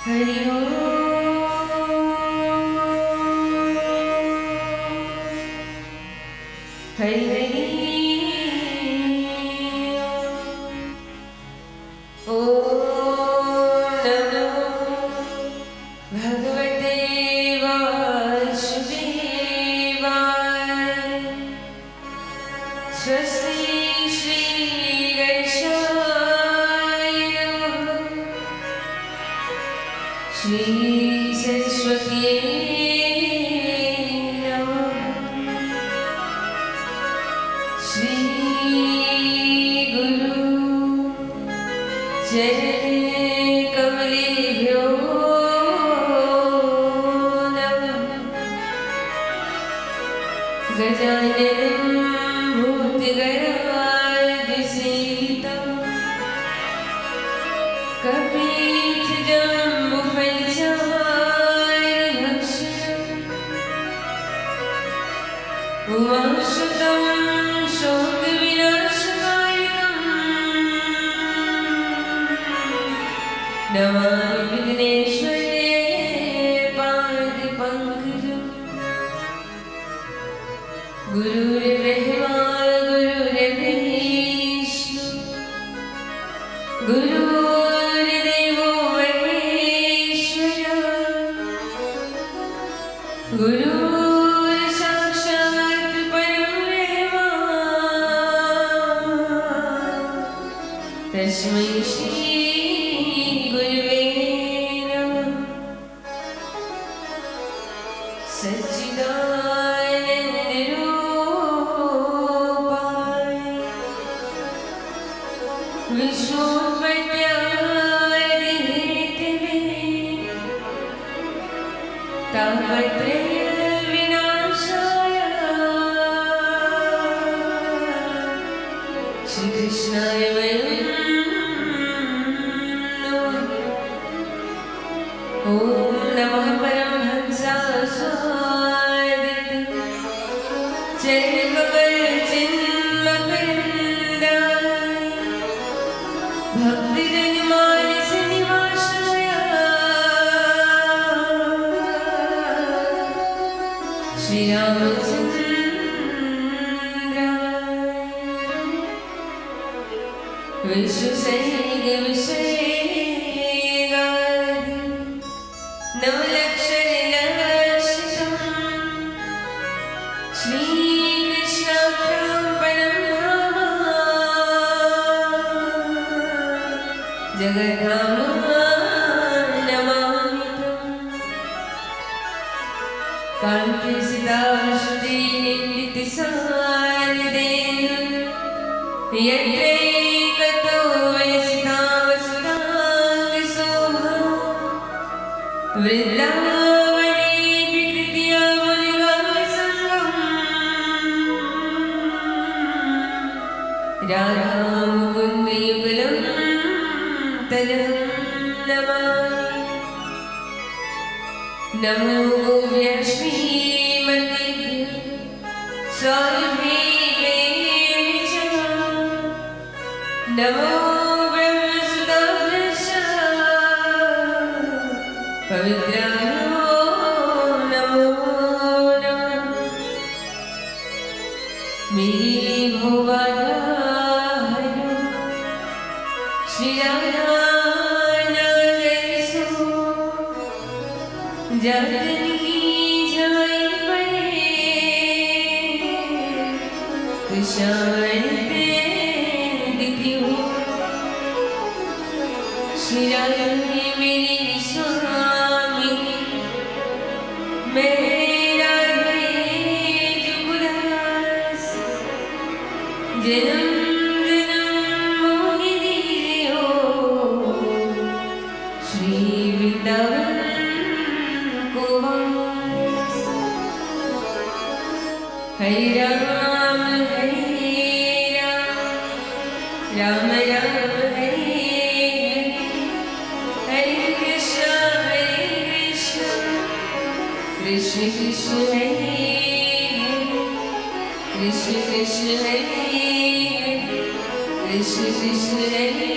हरि ओम हरि हरि ओम नमो भगवते वासुदेवाय। स्वस्ति श्री गणेशाय नमः। श्री सरस्वती नमः। श्री गुरु चरण कमलेभ्यो नमः। गजाननं भूतगणादिसेवितं कपित्थजम्बुफलचारुभक्षणम् उमासुतं शोकविनाशकारिणम् नमामि विघ्नेश्वरे पादपङ्कजम्। गुरुर्ब्रह्मा गुरुर्विष्णु गुरुर्देवो महेश्वरः। गुरुर्साक्षात् परब्रह्म तस्मै श्री गुरवे नमः। सच्चिदानन्दरूपाय विश्वोत्पत्त्यादिहेतवे तापत्रयविनाशाय श्रीकृष्णाय वयं नमः। ॐ नमः परमहंसास्वादित चरणकमलचिन्मकरन्दाय भक्तिजनमानसनिवासाय श्रीरामचन्द्राय विश्वसैर्गविषयगाधि नवलक्षणलक्षितम् श्रीकृष्णार्पणं नाम जगद्धाम नमामि तम्। कान्तिसितांशुदीनिन्दितसारदेन्दु यत्रैकतो वयसितावसुधाङ्गशोभा वृन्दावने विकृत्या मुनिगणसङ्गम् राधामुकुन्दयुगलं तदहं नमामि। नमो गोव्यः श्रीमतेभ्यः स्वामिभ्यः च। नमो ब्रह्मसुताभ्यश्च पवित्राभ्यो नमो नमः। मेरी भोबाधा हरो श्री राधा नागरसो जगदनी जाय पड़े कृष्णावरते दिखियो। श्री राधे मेरी स्वामी मेरा जुगदास जन्म जन्म मोहि दीजियो। श्री वृंदावन को वास। हरे राम राम राम हरे हरे कृष्ण कृष्ण कृष्ण हरे कृष्ण कृष्ण हरे कृष्ण कृष्ण हरे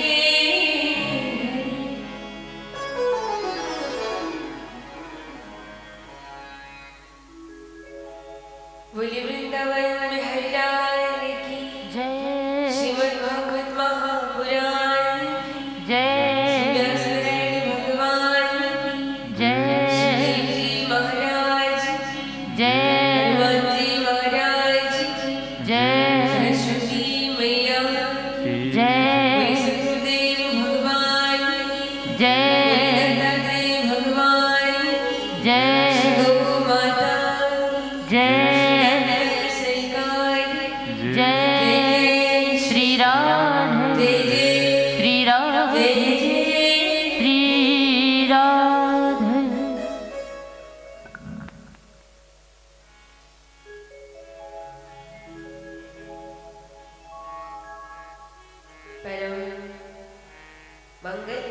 मंगल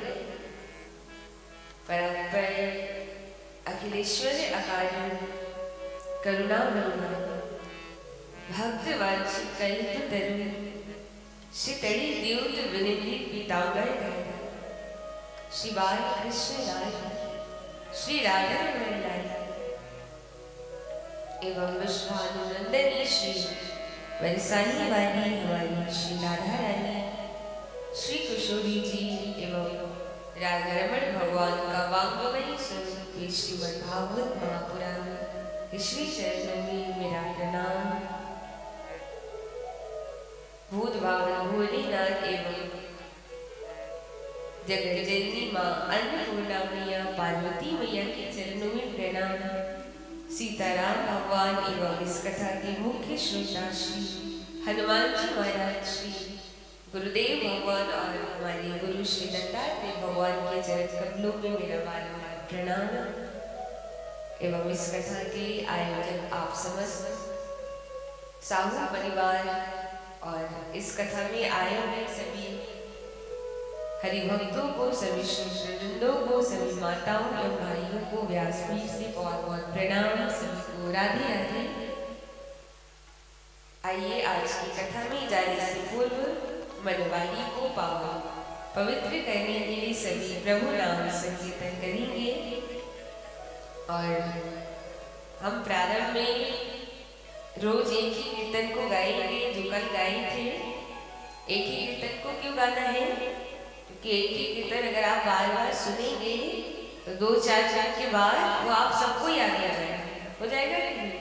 परंपर अखिलेश्वर अकारण करुणा वरुणा भक्त वांछित कल्प तरु शीतड़ी द्योत विनिधि पीतांबर श्री बाल कृष्ण लाल श्री राधा रमण लाल एवं विश्वानुनंदनी श्री वरसानी वाली हमारी श्री राधा रानी श्री किशोरी जी एवं राधा रमण भगवान का वांगमयी स्वरूप श्रीमद् भागवत महापुराण के श्री चरणों में मेरा प्रणाम। भूत भावन भोलेनाथ एवं जगत जननी माँ अन्नपूर्णा मैया पार्वती मैया के चरणों में प्रणाम। सीताराम भगवान एवं इस कथा के मुख्य श्रोता श्री हनुमान जी महाराज श्री गुरुदेव भगवान और हमारे गुरु श्री दत्तात्रेय भगवान के चरण कमलों में मेरा बारंबार प्रणाम। एवं इस कथा के आयोजक आप समस्त साहू परिवार और इस कथा में आए हुए सभी हरिभक्तों को, सभी श्रीवृंदों को, सभी माताओं एवं भाइयों को व्यासपीठ से बहुत बहुत प्रणाम। सभी को राधे राधे। आइए आज की कथा में जाने से पूर्व मनवाणी को पावन पवित्र करने के लिए सभी प्रभु नाम संकीर्तन करेंगे। और हम प्रारंभ में रोज एक ही कीर्तन को गाएंगे जो कल गाए थे। एक ही कीर्तन को क्यों गाना है? क्योंकि एक ही कीर्तन अगर आप बार बार सुनेंगे तो 2-4 दिन के बाद वो आप सबको याद आ जाएगा। हो जाएगा कि नहीं?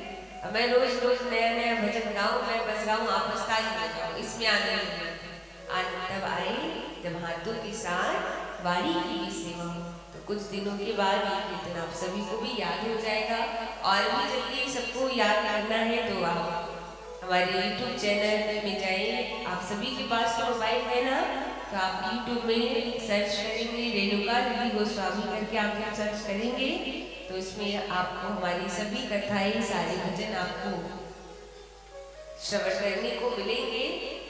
अब मैं रोज रोज नया नया भजन गाऊं, मैं बस गाऊं, आप बस ताली बजाओ, इसमें आनंद नहीं। आनंद तब आए जब हाथों के साथ वाणी की भी सेवा हो। तो कुछ दिनों के बाद ये कीर्तन आप सभी को भी याद हो जाएगा। और भी जल्दी सबको याद करना है तो आप हमारे YouTube चैनल में जाइए। आप सभी के पास तो मोबाइल है ना, तो आप YouTube में सर्च करेंगे रेणुका दीदी गोस्वामी करके आप जब सर्च करेंगे तो इसमें आपको हमारी सभी कथाएं, सारे भजन आपको श्रवण करने को मिलेंगे।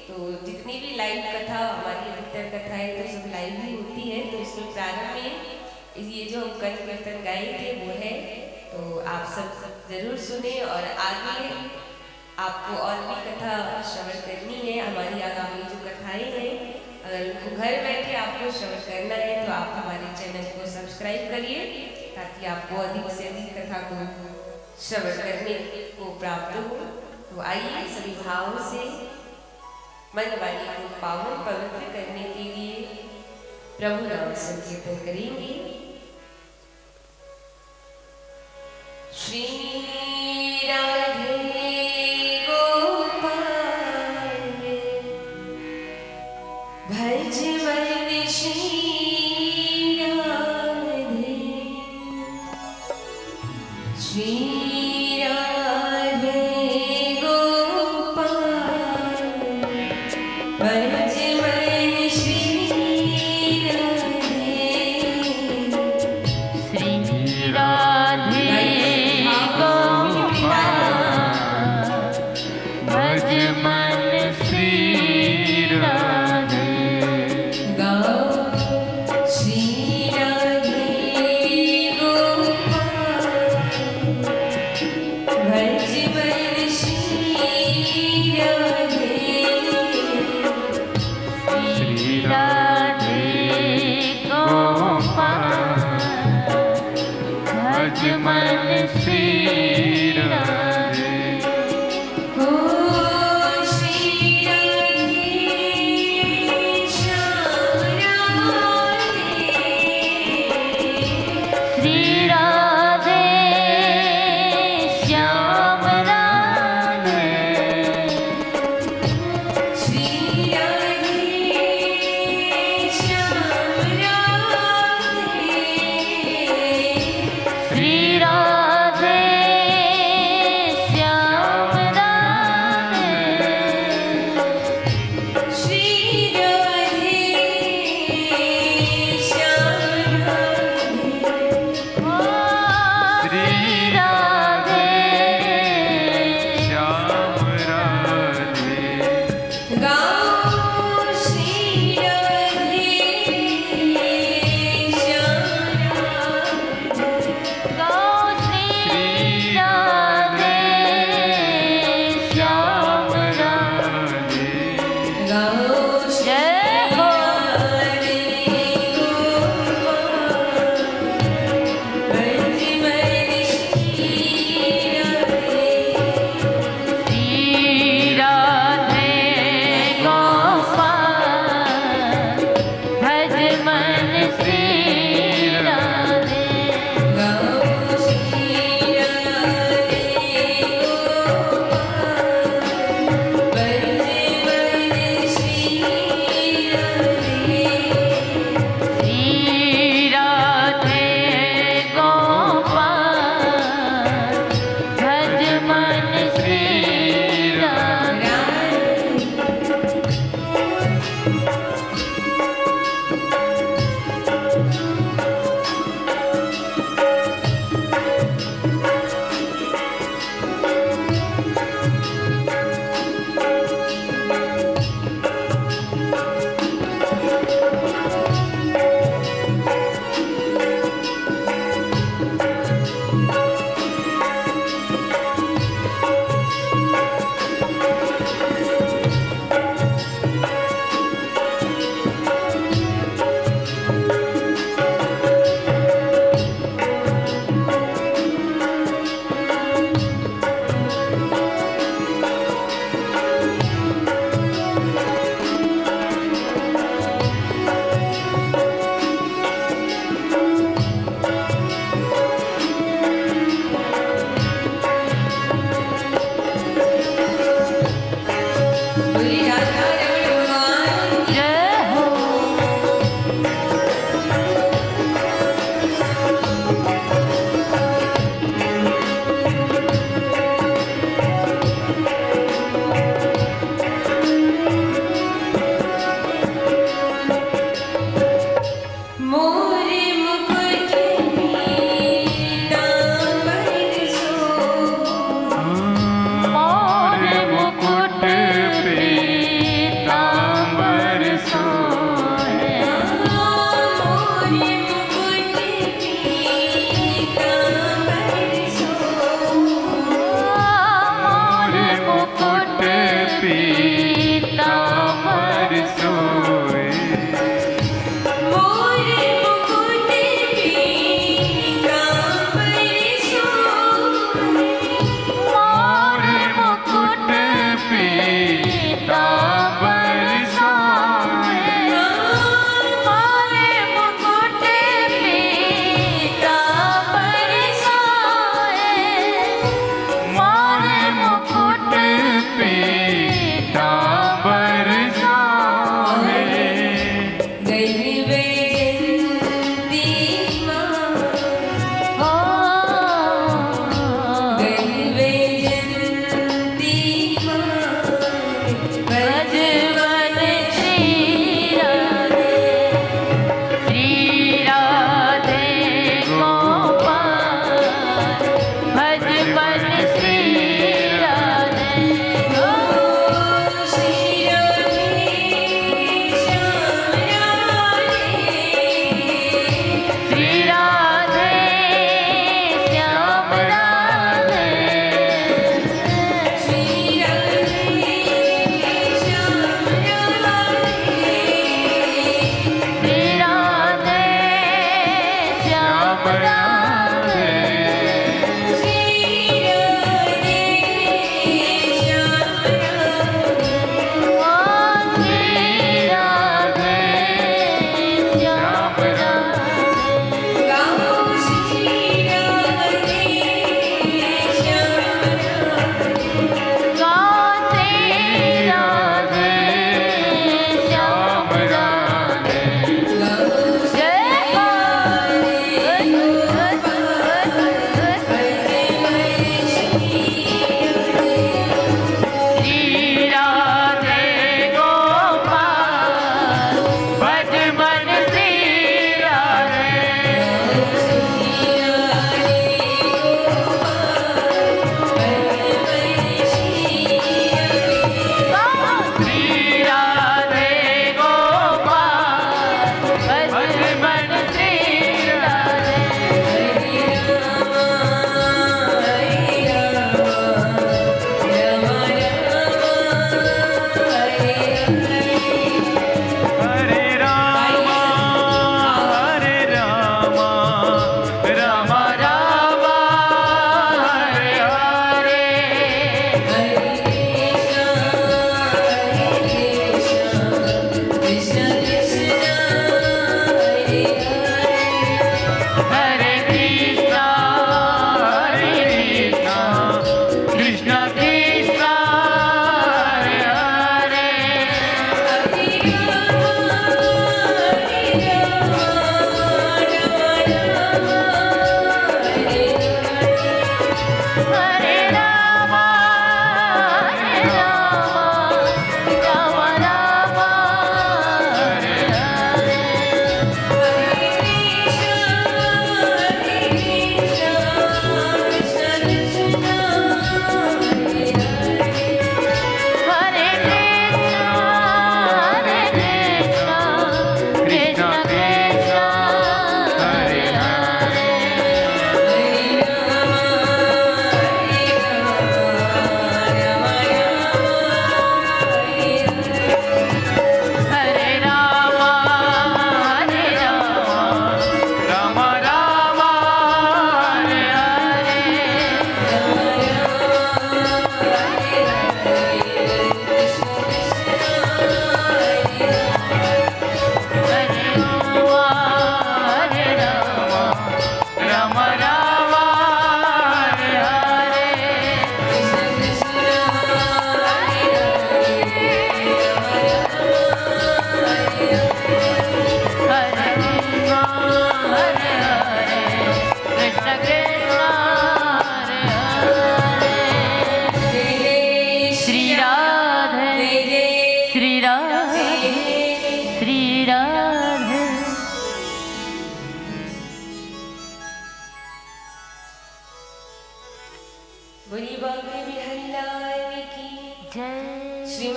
तो जितनी भी लाइव कथा, हमारी अधिकतर कथाएं तो सब लाइव ही होती है। तो इसमें प्रारंभ में ये जो हम कल कीर्तन गाए थे वो है, तो आप सब जरूर सुने। और आगे आपको और भी कथा श्रवण करनी है। हमारी आगामी जो कथाएं हैं, अगर उनको घर बैठे आपको श्रवण करना है तो आप हमारे चैनल को सब्सक्राइब करिए ताकि आपको अधिक से अधिक कथा को श्रवण करने को प्राप्त हो। तो आइए सभी भावों से मनवाणी को पावन पवित्र करने के लिए प्रभु नाम संकीर्तन करेंगे। श्री राधे गोपाल भज मन श्री राधे, श्री राधे गोपाल भज मन श्री राधे, श्री राधे भज मन श्री राधे। गाओ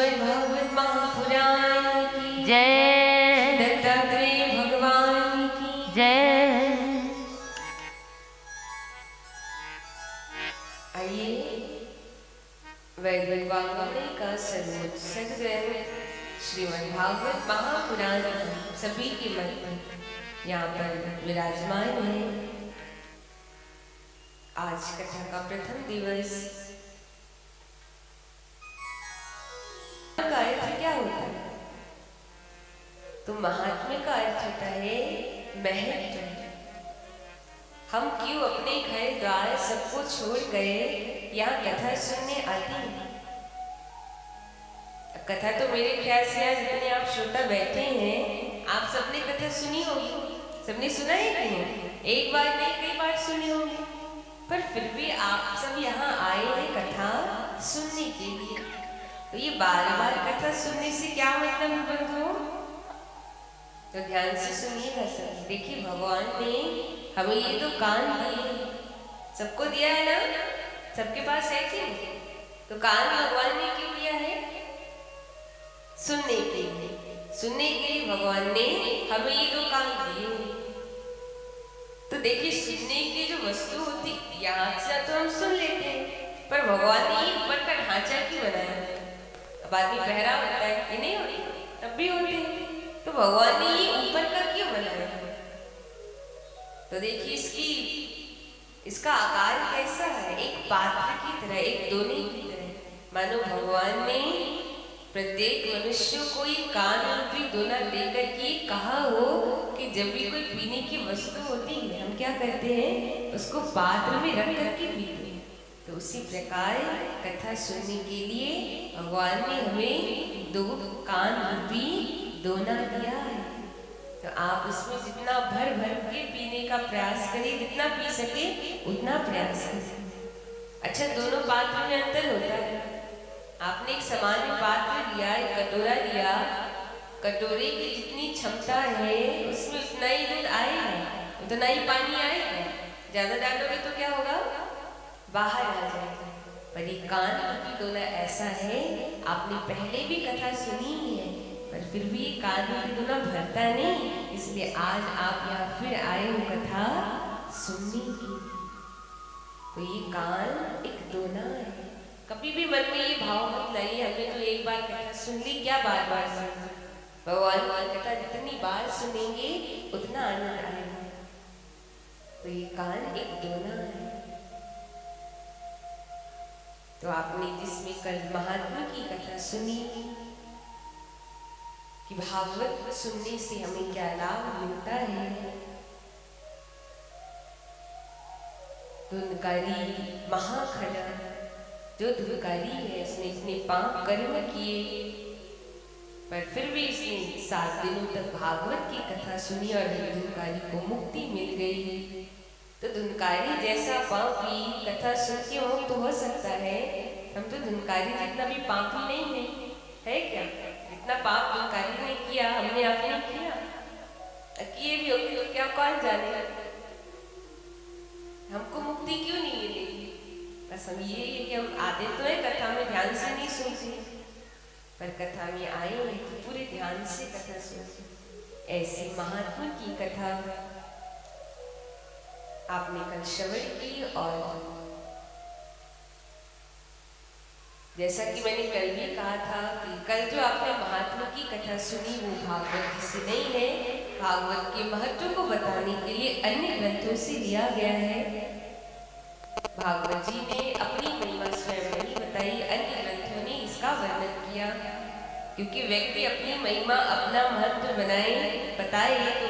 श्रीमद् भागवत महापुराण की जय। दत्तात्रेय भगवान की जय। आइए वैदिक वाङ्मय का सर्वोच्च सदग्रंथ श्रीमद् भागवत महापुराण सभी के मन में यहाँ पर विराजमान है। आज कथा का प्रथम दिवस का अर्थ क्या होता है? तो महात्म्य का अर्थ होता है महत्व। हम क्यों अपने घर द्वार सबको छोड़ गए यहाँ कथा सुनने आते हैं? कथा तो मेरे ख्याल से आज जितने आप श्रोता बैठे हैं आप सबने कथा सुनी होगी। सबने सुना है कि नहीं? एक बार नहीं कई बार सुनी होगी, पर फिर भी आप सब यहाँ आए हैं कथा सुनने के लिए। तो ये बार बार कथा सुनने से क्या मतलब है बंधुओं? तो ध्यान से सुनिएगा सब। देखिए भगवान ने हमें ये तो कान दिए, सबको दिया है ना, सबके पास है कि नहीं? तो कान भगवान ने क्यों दिया है? सुनने के लिए। सुनने के लिए भगवान ने हमें ये दो कान दिए। तो देखिए सुनने की जो वस्तु होती यहाँ से तो हम सुन लेते हैं, पर भगवान ने ये ऊपर का ढांचा क्यों बनाया? अब आदमी बहरा होता है कि नहीं होती, तब भी होते हैं। तो भगवान ने ये ऊपर का क्यों बनाया? तो देखिए इसका आकार कैसा है? एक पात्र की तरह, एक दोने की तरह। मानो भगवान ने प्रत्येक मनुष्य को ये कान रूपी दोना देकर के कहा हो कि जब भी कोई पीने की वस्तु होती है हम क्या करते हैं? उसको पात्र में रख करके पीते हैं। तो उसी प्रकार कथा सुनने के लिए भगवान ने हमें दो कान रूपी दोना दिया है। तो आप उसमें जितना भर भर के पीने का प्रयास करें, जितना पी सके उतना प्रयास करें। अच्छा, दोनों पात्र में अंतर होता है। आपने एक सामान्य पात्र लिया, एक कटोरा लिया, कटोरे की जितनी क्षमता है उसमें उतना ही दूध आएगा, उतना ही पानी आएगा। ज्यादा डालोगे तो क्या होगा? बाहर आ जाएगा। पर ये कान की दोना ऐसा है, आपने पहले भी कथा सुनी है, पर फिर भी कान की दोना भरता नहीं। इसलिए आज आप यहाँ फिर आए हो कथा सुनने की। तो ये कान एक दोना है। कभी भी मन में ये भाव मत लाइए हमने तो एक बार कथा सुन ली, क्या बार बार सुन। भगवान की कथा जितनी बार सुनेंगे उतना आनंद आएगा। तो ये कान एक दोना है। तो आपने जिसमें कल महात्मा की कथा सुनी कि भागवत सुनने से हमें क्या लाभ मिलता है। धुनकारी महाखला जो धुनकारी है, उसने इतने पाप कर्म किए पर फिर भी इसने 7 दिनों तक भागवत की कथा सुनी और धुनकारी को मुक्ति मिल गई। तो धुनकारी जैसा पापी कथा सुन के मुक्त हो सकता है। हम तो धुनकारी जितना भी पापी नहीं है क्या? जितना पाप धुनकारी ने किया हमने आपने किया, किए भी होंगे तो क्या कौन जाने। हमको मुक्ति क्यों नहीं मिलेगी? बस हम ये है कि हम आते तो है कथा में, ध्यान से नहीं सुनते, पर कथा में आए हैं तो पूरे ध्यान से कथा सुनते। ऐसी महात्मा की कथा आपने कल श्रवण की। और जैसा कि मैंने कल भी कहा था कि कल जो आपने महात्मा की कथा सुनी वो भागवत जी से नहीं है, भागवत के महत्व को बताने के लिए अन्य ग्रंथों से लिया गया है। भागवत जी ने अपनी महिमा स्वयं नहीं बताई, अन्य ग्रंथों ने इसका वर्णन किया। क्योंकि व्यक्ति अपनी महिमा अपना महत्व बताए तो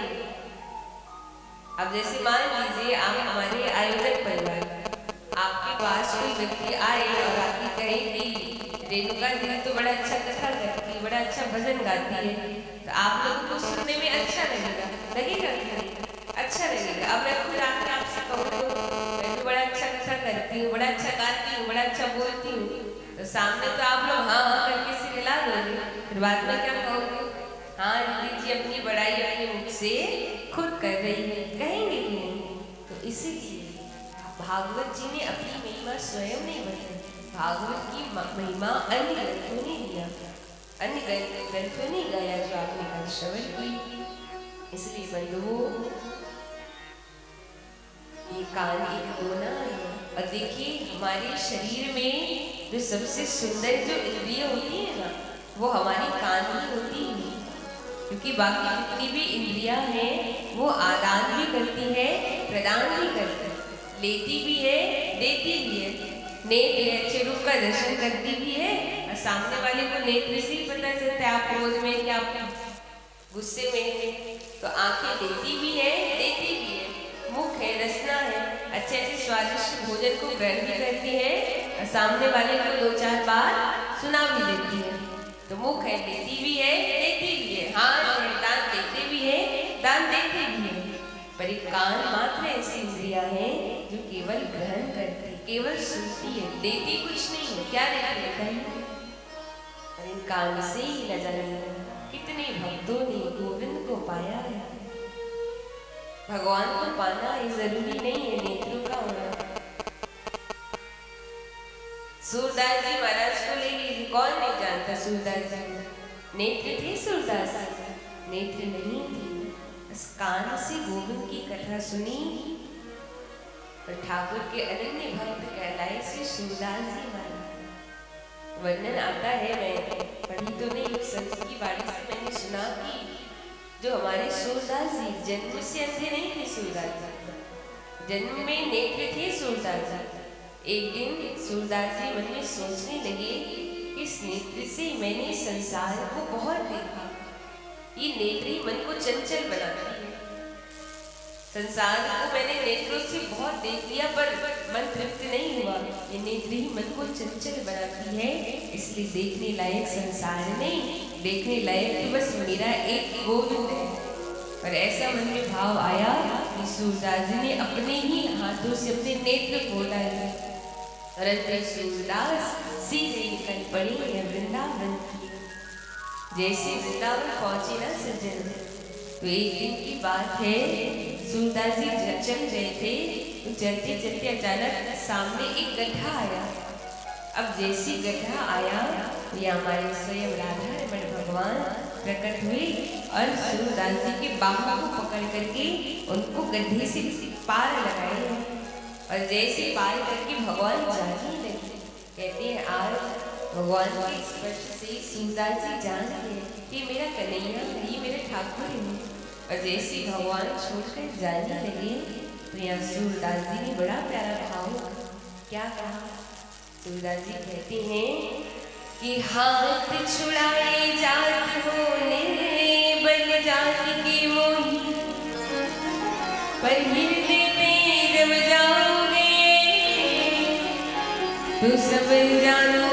अब जैसे मान लीजिए आप हमारे आयोजक परिवार, आपके पास कोई व्यक्ति आए और आपकी कहे कि रेणुका जी तो बड़ा अच्छा कथा करती है, बड़ा अच्छा भजन गाती है, तो आप लोगों को सुनने में अच्छा लगेगा अच्छा लगेगा। अब मैं खुद आकर आपसे कहूँ तो मैं तो बड़ा अच्छा कथा करती हूँ, बड़ा अच्छा गाती हूँ, बड़ा अच्छा बोलती हूँ, तो सामने तो आप लोग हाँ हाँ करके सिर हिला दोगे। फिर बाद में क्या कहोगे? हाँ दीदी जी अपनी बड़ाई अपने मुख से खुद कर रही है, कहेंगे कि नहीं? तो इसीलिए भागवत जी ने अपनी महिमा स्वयं नहीं बताई, भागवत की महिमा अन्य ग्रंथों ने दिया। अन्य ग्रंथों ने गाया जो आपने कल श्रवण की। इसलिए बंधुओं, ये कान एक दोना है। और देखिए हमारे शरीर में जो सबसे सुंदर जो इंद्रिय होती है ना, वो हमारी कान ही होती है। क्योंकि बाकी जितनी भी इंद्रियां हैं वो आदान भी करती है, प्रदान भी करती है, लेती भी है, देती भी है। नेत्र अच्छे रूप का दर्शन करती भी है, और सामने वाले को नेत्र से ही पता चलता है आप क्रोध में क्या गुस्से में है। तो आंखें देती भी है, देती भी है। मुख है, रसना है, अच्छे अच्छे स्वादिष्ट भोजन को ग्रहण भी करती है, और सामने वाले को दो चार बार सुना भी देती है। तो मुख है, देती भी है, देती भी है। हाथ है, दान देते भी है, दान देते भी है। पर एक कान मात्र ऐसी इंद्रिया है जो केवल ग्रहण करती है, केवल सुनती है, देती कुछ नहीं है। क्या देती है? और इन कान से ही न जाने कितने भक्तों ने गोविंद को पाया है। भगवान को पाना ये जरूरी नहीं है नेत्रों का होना। सूरदास जी महाराज को ले लीजिए, कौन नहीं जानता सूरदास जी। नेत्र थे सूरदास, नेत्र नहीं थे, बस कान से गोविंद की कथा सुनी और ठाकुर के अनन्य भक्त कहलाए श्री सूरदास जी महाराज। वर्णन आता है, मैं पढ़ी तो नहीं, संत की वाणी से मैंने सुना कि जो हमारे सूरदास जी जन्म से अंधे नहीं थे। सूरदास जी जन्म में नेत्र थे सूरदास जी। एक दिन सूरदास जी मन में सोचने लगे, इस नेत्र से मैंने संसार को बहुत देखा। ये नेत्र ही मन को चंचल बनाती है। संसार को मैंने नेत्रों से बहुत देख लिया पर मन तृप्त नहीं हुआ। ये नेत्र ही मन को चंचल बनाती है, इसलिए देखने लायक संसार नहीं, देखने लायक तो बस मेरा एक गोविंद है। पर ऐसा मन में भाव आया कि सूरदास जी ने अपने ही हाथों से अपने नेत्र खोल डाले। तुरंत सूरदास सीधे निकल पड़ी वृंदावन की। जैसे वृंदावन पहुंचे ना सज्जन, तो एक दिन की बात है, सूरदास जी चल रहे थे, तो चलते चलते अचानक सामने एक गड्ढा आया। अब जैसी गड्ढा आया, ये हमारे स्वयं राधा रमण भगवान प्रकट हुए और सूरदास जी के बाहों को पकड़ करके उनको गड्ढे से पार लगाए। और जैसे पार करके भगवान जाने लगे, कहते हैं आज भगवान के स्पर्श से सूरदास जी जान गए कि मेरा कन्हैया, ये मेरे ठाकुर है। और जैसे भगवान छोड़कर जाने लगे, तो यहाँ सूरदास जी ने बड़ा प्यारा भाव क्या कहा। सूरदास जी कहते हैं कि हाथ छुड़ाए जात हो बल जात के मोही, पर हृदय में जब जाओगे तो सब जानो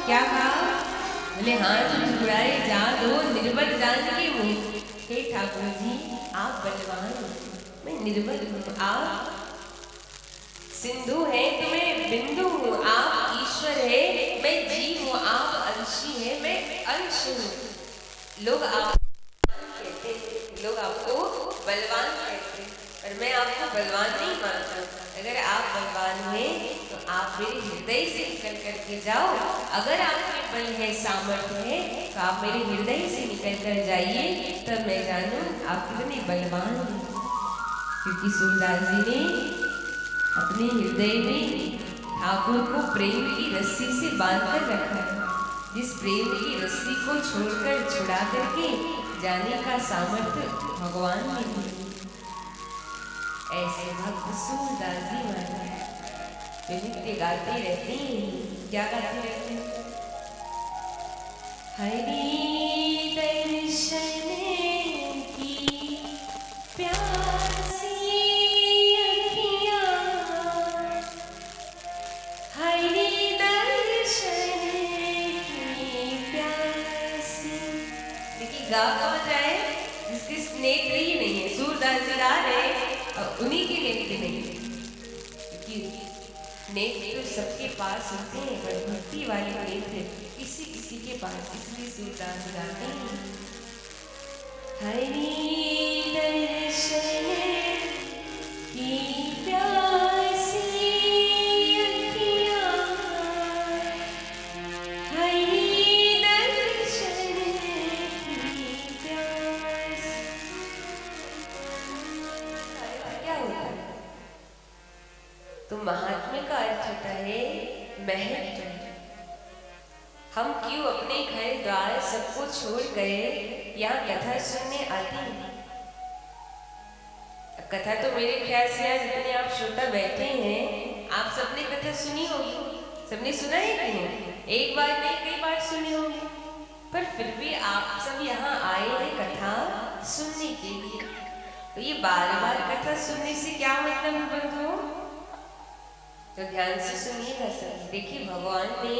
क्या कहा। बोले हाथ छुड़ाए जा दो निर्बल जान के मुँह। हे ठाकुर जी आप बलवान, मैं निर्बल हूँ। आप सिंधु है तो मैं बिंदु हूँ। आप ईश्वर है, मैं जीव हूँ। आप अंशी है, मैं अंश हूँ। लोग आप कहते हैं, लोग आपको बलवान कहते हैं, पर मैं आपको बलवान नहीं मानता। अगर आप बलवान हैं तो आप मेरे हृदय से निकल करके जाओ। अगर आपके बल है, सामर्थ्य है, तो आप मेरे हृदय से निकल कर जाइए, तब मैं जानूं आप कितने बलवान हैं। क्योंकि सूरदास जी ने अपने हृदय में ठाकुर को प्रेम की रस्सी से बांधकर रखा है। जिस प्रेम की रस्सी को छोड़कर छुड़ा करके जाने का सामर्थ्य भगवान ने दिया। ऐसे भक्त सूरदास जी महाराज जो नित्य गाते रहते हैं। क्या गाते रहते हैं? हरि दर्शन की प्यासी अखियाँ, हरि दर्शन की प्यासी। देखिए गा कौन रहा है? जिसके नेत्र ही नहीं है। सूरदास जी गा रहे और उन्हीं के नेत्र नहीं, क्योंकि नेत्र तो सबके पास होते हैं, पर भक्ति वाले नेत्र किसी किसी के पास। इसलिए सूरदास गाते हैं हरि दर्शन की प्यासी अखियाँ, जाता है महत्व। हम क्यों अपने घर द्वार सबको छोड़ गए यहाँ कथा सुनने आते हैं। कथा तो मेरे ख्याल से आज जितने आप श्रोता बैठे हैं आप सबने कथा सुनी होगी, सबने सुना है कि नहीं? एक बार नहीं कई बार सुनी होगी, पर फिर भी आप सब यहाँ आए हैं कथा सुनने के लिए। तो ये बार बार कथा सुनने से क्या मतलब है बंधुओं? तो ध्यान से सुनिएगा सब। देखिए भगवान ने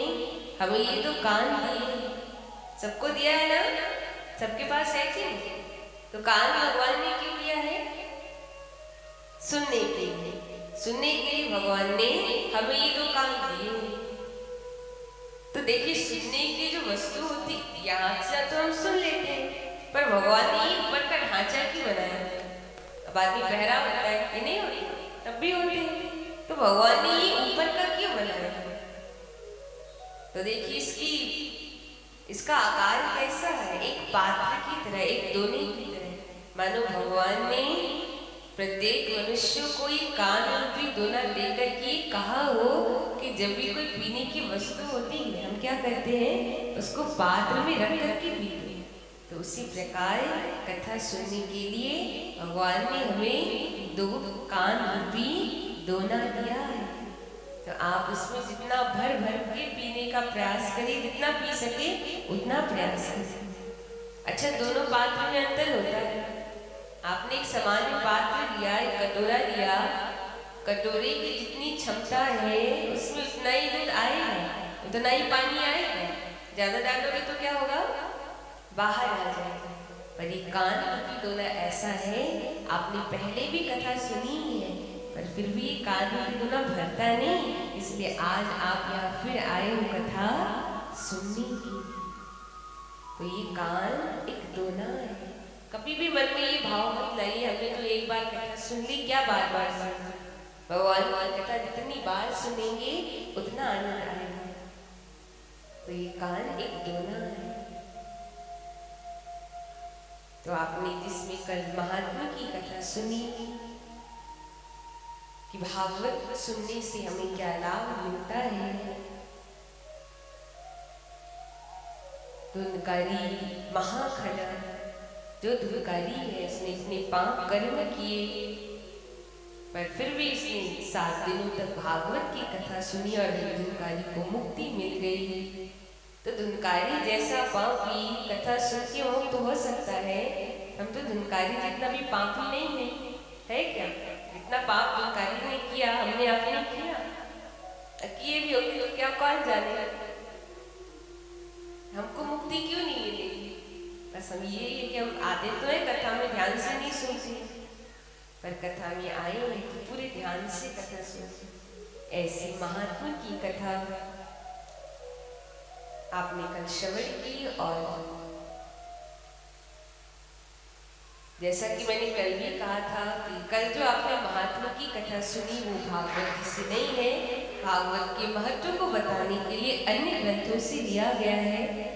हमें ये तो कान दिए, सबको दिया है ना, सबके पास है कि नहीं? तो कान भगवान ने क्यों दिया है? सुनने के लिए। सुनने के लिए भगवान ने हमें ये दो कान दिए। तो देखिए सुनने की जो वस्तु होती यहाँ से तो हम सुन लेते हैं, पर भगवान ने ऊपर का ढांचा क्यों बनाया? अब आदमी बहरा होता है, ये नहीं होती, तब भी होते हैं। तो भगवान ने ये ऊपर का क्यों बनाया? तो देखिए इसका आकार कैसा है? एक पात्र की तरह, एक दोने की तरह। मानो भगवान ने प्रत्येक मनुष्य को ये कान रूपी दोना देकर के कहा हो कि जब भी कोई पीने की वस्तु होती है हम क्या करते हैं? उसको पात्र में रख करके पीते हैं। तो उसी प्रकार कथा सुनने के लिए भगवान ने हमें दो कान रूपी दोना दिया है। तो आप इसमें जितना भर भर के पीने का प्रयास करें, जितना पी सके उतना प्रयास करें। अच्छा, दोनों पात्र में अंतर होता है। आपने एक सामान्य पात्र लिया, एक कटोरा लिया, कटोरे की जितनी क्षमता है उसमें उतना ही दूध आएगा, उतना ही पानी आएगा। ज्यादा डालोगे तो क्या होगा? बाहर आ जाएगा। पर ये कान रूपी दोना ऐसा है, आपने पहले भी कथा सुनी है, पर फिर भी ये कान रूपी दोना भरता नहीं। इसलिए आज आप यहाँ फिर आए हो कथा सुनने की। तो ये कान एक दोना है। कभी भी मन में ये भाव मत लाइए हमने तो एक बार कथा सुन ली, क्या बार बार सुनना। भगवान की कथा जितनी बार सुनेंगे उतना आनंद आएगा। तो ये कान एक दोना है। तो आपने जिसमें कल महात्मा की कथा सुनी कि भागवत सुनने से हमें क्या लाभ मिलता है। धुंधकारी महाखड़ा जो धुंधकारी है, उसने इतने पाप कर्म किए, पर फिर भी इसने 7 दिनों तक भागवत की कथा सुनी और धुंधकारी को मुक्ति मिल गई। तो धुंधकारी जैसा पापी कथा सुन के मुक्त हो सकता है। हम तो धुंधकारी जितना भी पापी नहीं है क्या? जितना पाप धुंधकारी ने किया हमने आपने किया, किए भी होंगे तो क्या कौन जाने। हमको मुक्ति क्यों नहीं मिलेगी? बस हम ये है कि हम आते तो है कथा में, ध्यान से नहीं सुनते, पर कथा में आए हैं तो पूरे ध्यान से कथा सुनते। ऐसी महात्मा की कथा आपने कल श्रवण की। और जैसा कि मैंने कल भी कहा था कि कल जो आपने महात्मा की कथा सुनी वो भागवत जी से नहीं है, भागवत के महत्व को बताने के लिए अन्य ग्रंथों से लिया गया है।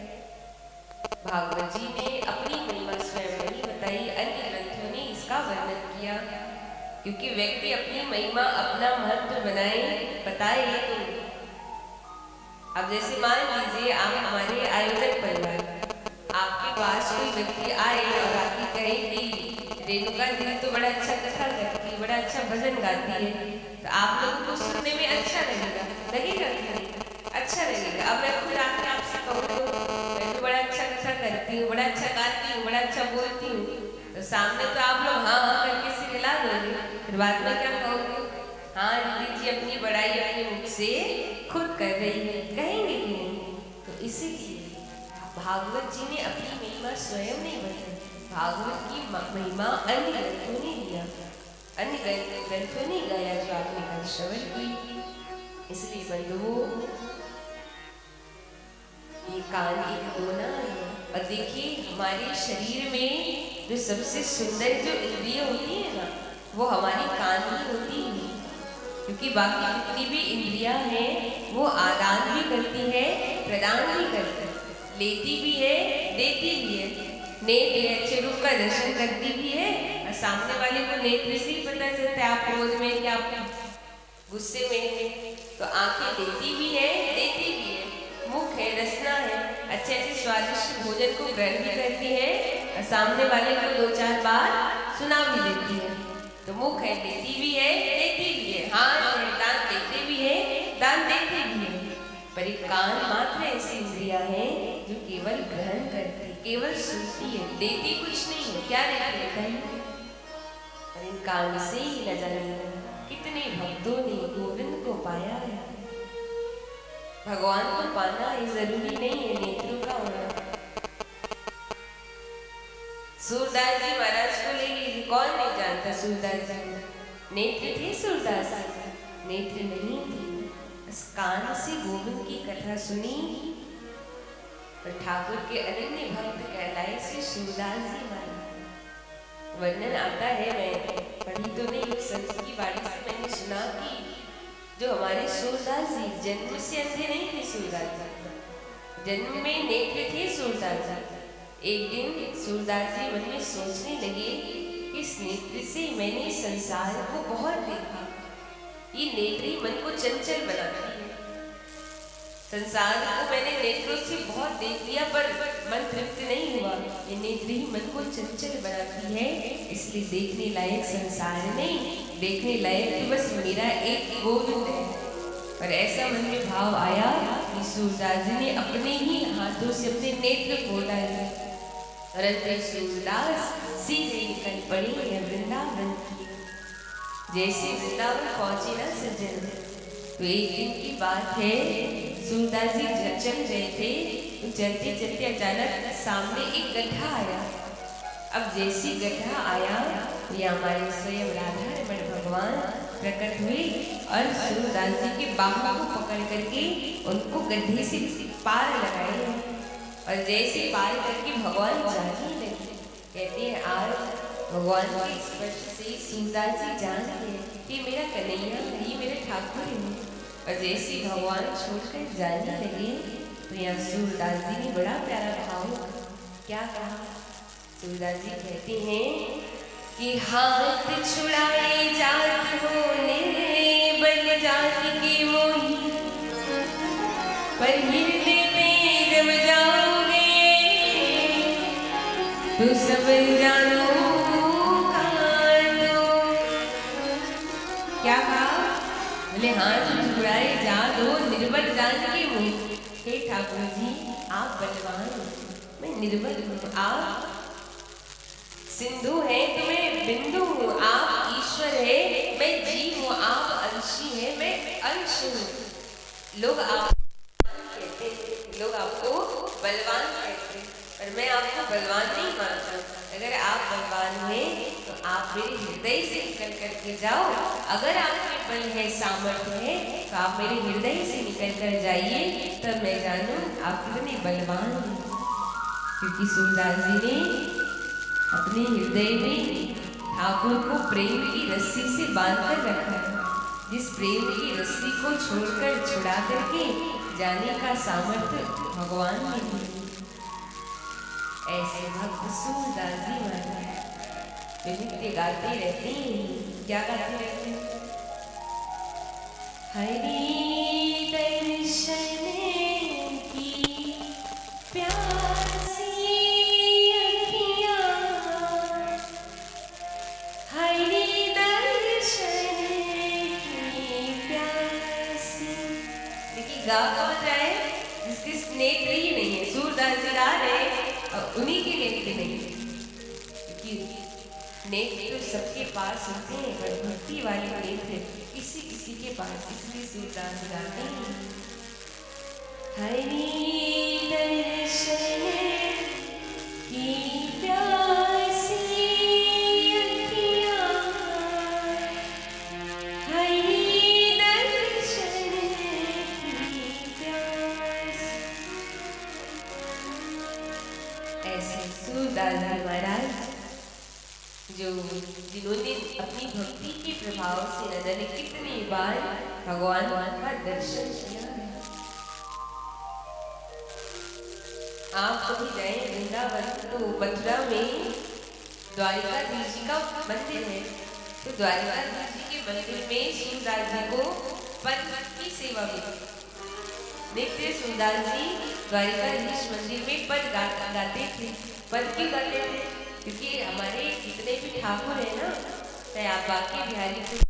भागवत जी ने अपनी महिमा स्वयं नहीं बताई, अन्य ग्रंथों ने इसका वर्णन किया। क्योंकि व्यक्ति अपनी महिमा अपना महत्व बताए तो अब जैसे मान लीजिए आप हमारे आयोजक परिवार, आपके पास कोई व्यक्ति आए और आपकी कहे कि रेणुका जी तो बड़ा अच्छा कथा करती है, बड़ा अच्छा भजन गाती है, तो आप लोगों को सुनने में अच्छा लगेगा कि नहीं? अच्छा लगेगा। अब मैं खुद आके आपसे कहूँ मैं तो बड़ा अच्छा कथा करती हूँ, बड़ा अच्छा गाती हूँ, बड़ा अच्छा बोलती हूँ, तो सामने तो आप लोग हाँ हाँ करके सिर हिला दोगे, फिर बाद में क्या कहोगे? हाँ दीदी जी अपनी बड़ाई अपने मुख से खुद कर रही है, कहेंगे कि नहीं? तो इसीलिए भागवत जी ने अपनी महिमा स्वयं नहीं बताई, भागवत की महिमा अन्य ग्रंथों ने दिया, अन्य ग्रंथों ने गाया जो आपने कल श्रवण की। इसलिए बंधुओं ये कान एक दोना है। और देखिए हमारे शरीर में जो सबसे सुंदर जो इंद्रिय होती है ना, वो हमारी कान ही होती है। क्योंकि बाकी जितनी भी इंद्रियां हैं वो आदान भी करती है, प्रदान भी करती है, लेती भी है, देती भी है। नेत्र अच्छे रूप का दर्शन करती भी है और सामने वाले को नेत्र से ही पता चलता है आप क्रोध में, क्या आप गुस्से में, तो आंखें देती भी है, देती भी है, मुख है, रसना है, अच्छे अच्छे स्वादिष्ट भोजन को ग्रहण भी करती है और सामने वाले को दो चार बार सुना भी देती है। तो मुख है, देती भी है, देती भी है, हाथ है, दान देते भी है, दान देते भी है। पर एक कान मात्र ऐसी इंद्रिया है जो केवल ग्रहण करती, केवल सुनती है, देती कुछ नहीं है। क्या देती है? और इन कान से ही न जाने कितने भक्तों ने गोविंद को पाया है। भगवान को पाना ये जरूरी नहीं है नेत्रों का होना। सूरदास जी महाराज को ले लीजिए, कौन नहीं जानता सूरदास जी? नेत्र थे सूरदास जी? नेत्र नहीं थे, बस कान से गोविंद की कथा सुनी और ठाकुर के अनन्य भक्त कहलाए श्री सूरदास जी महाराज। वर्णन आता है, मैं पढ़ी तो नहीं, संत की वाणी से मैंने सुना कि जो हमारे सूरदास जी जन्म से अंधे नहीं थे। सूरदास जी जन्म में नेत्र थे। सूरदास जी एक दिन सूरदास जी मन में सोचने लगे कि इस नेत्र से मैंने संसार को बहुत देखा, ये नेत्र ही मन को चंचल बनाती है। संसार को मैंने नेत्रों से बहुत देख लिया पर मन तृप्त नहीं हुआ, ये नेत्र ही मन को चंचल बनाती है, इसलिए देखने लायक संसार नहीं, देखने लायक तो बस मेरा एक गोविंद है। और ऐसा मन में भाव आया कि सूरदास जी ने अपने ही हाथों से अपने नेत्र खोल डाले और अंत सूरदास सीधे निकल पड़ी है वृंदावन की। जैसे वृंदावन पहुंचे ना सज्जन, तो एक दिन की बात है, सूरदास जी चल रहे थे, तो चलते चलते अचानक सामने एक गड्ढा आया। अब जैसी गड्ढा आया तो ये हमारे स्वयं राधा रमण भगवान प्रकट हुए और सूरदास जी के बाहों को पकड़ करके उनको गड्ढे से पार लगाए और जैसे पार करके भगवान जाने लगे। कहते हैं आज भगवान के स्पर्श से सूरदास जी जान गए कि मेरा कन्हैया है, ये मेरे ठाकुर है। और जैसे भगवान छोड़कर जाने लगे तो यहाँ सूरदास जी ने बड़ा प्यारा भाव क्या कहा। सूरदास जी कहते हैं कि हाथ छुड़ाए जात हो निर्बल जात के मोही, पर हृदय में जब जाओगे तो सब जानो क्या कहा। बोले हाथ छुड़ाए जा दो निर्बल जान के मुँह। हे ठाकुर जी आप बलवान, मैं निर्बल हूँ, आप सिंधु है तो मैं बिंदु हूँ, आप ईश्वर है मैं जीव हूँ, आप अंशी है मैं अंश हूँ। लोग आप कहते हैं, लोग आपको बलवान कहते हैं, पर मैं आपको बलवान नहीं मानता। अगर आप बलवान हैं तो आप मेरे हृदय से निकल करके जाओ। अगर आप में बल है, सामर्थ्य है, तो आप मेरे हृदय से निकल कर जाइए, तब मैं जानूं आप कितने बलवान हैं। क्योंकि सूरदास जी ने अपने हृदय में ठाकुर को प्रेम की रस्सी से बांधकर रखा है। जिस प्रेम की रस्सी को छोड़कर छुड़ा करके जाने का सामर्थ्य भगवान ने दिया। ऐसे भक्त सूरदास जी महाराज वे नित्य गाते रहते हैं। क्या गाते रहते हैं? हरि दर्शन की प्यासी अखियाँ, हरि दर्शन की प्यासी। देखिए गा कौन रहा है? जिसके नेत्र ही नहीं है। सूरदास जी गा रहे और उन्हीं के नेत्र नहीं, क्योंकि नेत्र तो सबके पास होते हैं, पर भक्ति वाले नेत्र किसी किसी के पास, इसलिए सूरदास गाते हैं हरि दर्शन की प्यासी अखियाँ, हरि दर्शन की प्यासी। ऐसे सूरदास जी महाराज जो जिन्होंने अपनी भक्ति के प्रभाव से न जाने कितनी बार भगवान का दर्शन किया है। आप कभी जाए वृंदावन तो मथुरा में द्वारिकाधीश जी का मंदिर है, तो द्वारिकाधीश जी के मंदिर में सूरदास जी को पद की सेवा में नित्य सूरदास जी द्वारिकाधीश मंदिर में पद गाते थे। पद क्यों गाते थे? क्योंकि हमारे जितने भी ठाकुर है ना, चाहे आप बाकी बिहारी से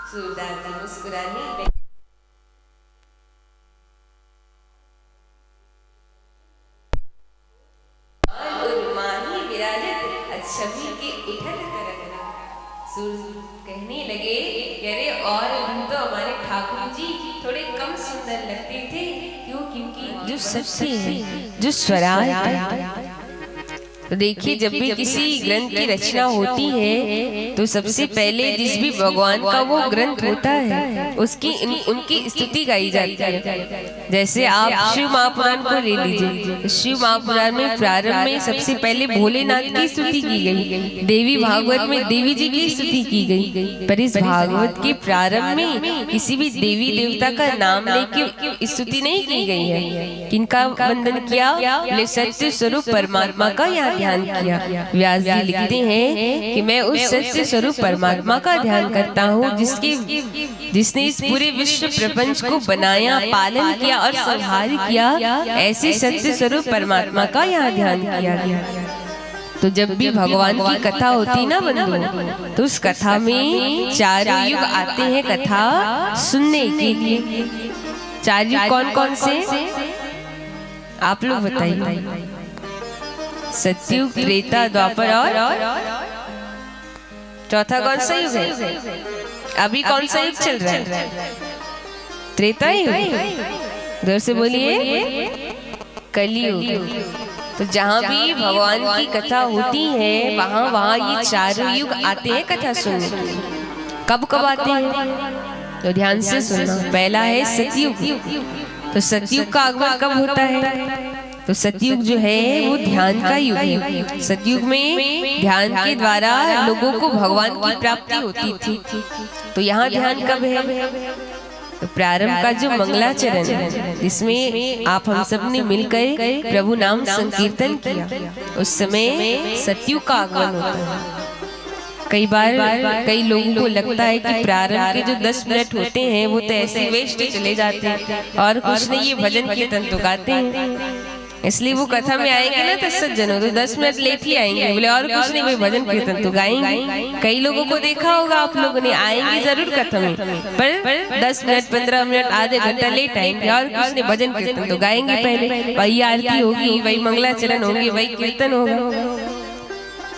सूरदास जी मुस्कुराने छवि के उठत करत सूरज कहने लगे, अरे और हम तो हमारे ठाकुर जी थोड़े कम सुंदर लगते थे। क्यों? क्योंकि जो सत्य है, जो स्वराज है। तो देखिए, जब भी किसी ग्रंथ की रचना होती है तो सबसे पहले जिस भी भगवान का वो ग्रंथ होता है उसकी उनकी स्तुति गाई जाती है। जैसे आप शिव महापुराण को ले लीजिए, शिव महापुराण में प्रारंभ में सबसे पहले भोलेनाथ की स्तुति की गई, देवी भागवत में देवी जी की स्तुति की गई। पर इस भागवत के प्रारंभ में किसी भी देवी देवता का नाम लेके स्तुति नहीं की गई है। किनका वंदन किया? सत्य स्वरूप परमात्मा का यहाँ ध्यान किया। व्यास जी लिखते हैं कि मैं उस सत्य स्वरूप परमात्मा का ध्यान करता हूँ जिसने इस पूरे विश्व प्रपंच को बनाया, पालन किया और संहार किया। ऐसे सत्य स्वरूप परमात्मा का यहाँ ध्यान किया गया। तो जब भी भगवान की कथा होती ना बंधु, तो उस कथा में चारों युग आते हैं कथा सुनने के लिए। चार युग कौन कौन से आप लोग बताइए? सतयुग, त्रेता, द्वापर और चौथा कौन सा युग है? अभी कौन सा युग चल रहा है? त्रेता युग। जोर से बोलिए, कलियुग। तो जहाँ भी भगवान की कथा होती है वहाँ ये चारों युग आते हैं कथा सुनने। कब कब आते हैं? तो ध्यान से सुनना। पहला है सतयुग। तो सतयुग का आगमन कब होता है? तो सतयुग जो है वो ध्यान का युग है। सतयुग में ध्यान के द्वारा लोगों को भगवान की प्राप्ति होती थी। तो यहाँ ध्यान कब है? तो प्रारंभ का जो मंगलाचरण है, जिसमें आप हम सब ने मिलकर प्रभु नाम संकीर्तन किया, उस समय सतयुग का आगमन होता है। कई बार कई लोगों को लगता है कि प्रारंभ के जो 10 मिनट होते हैं वो तो ऐसे वेस्ट चले जाते हैं और कुछ नहीं, ये भजन कीर्तन तो गाते हैं। इसलिए वो कथा में आएंगे ना तो सज्जनों तो 10 मिनट लेट ही आएंगे, बोले और कुछ नहीं भाई भजन कीर्तन तो गाएंगे। कई लोगों को देखा होगा आप लोगों ने, आएंगे जरूर कथा में पर 10 मिनट 15 मिनट आधे घंटा लेट आएंगे और कुछ नहीं भजन कीर्तन तो गाएंगे। पहले वही आरती होगी, वही मंगलाचरण होंगे, वही कीर्तन होगा।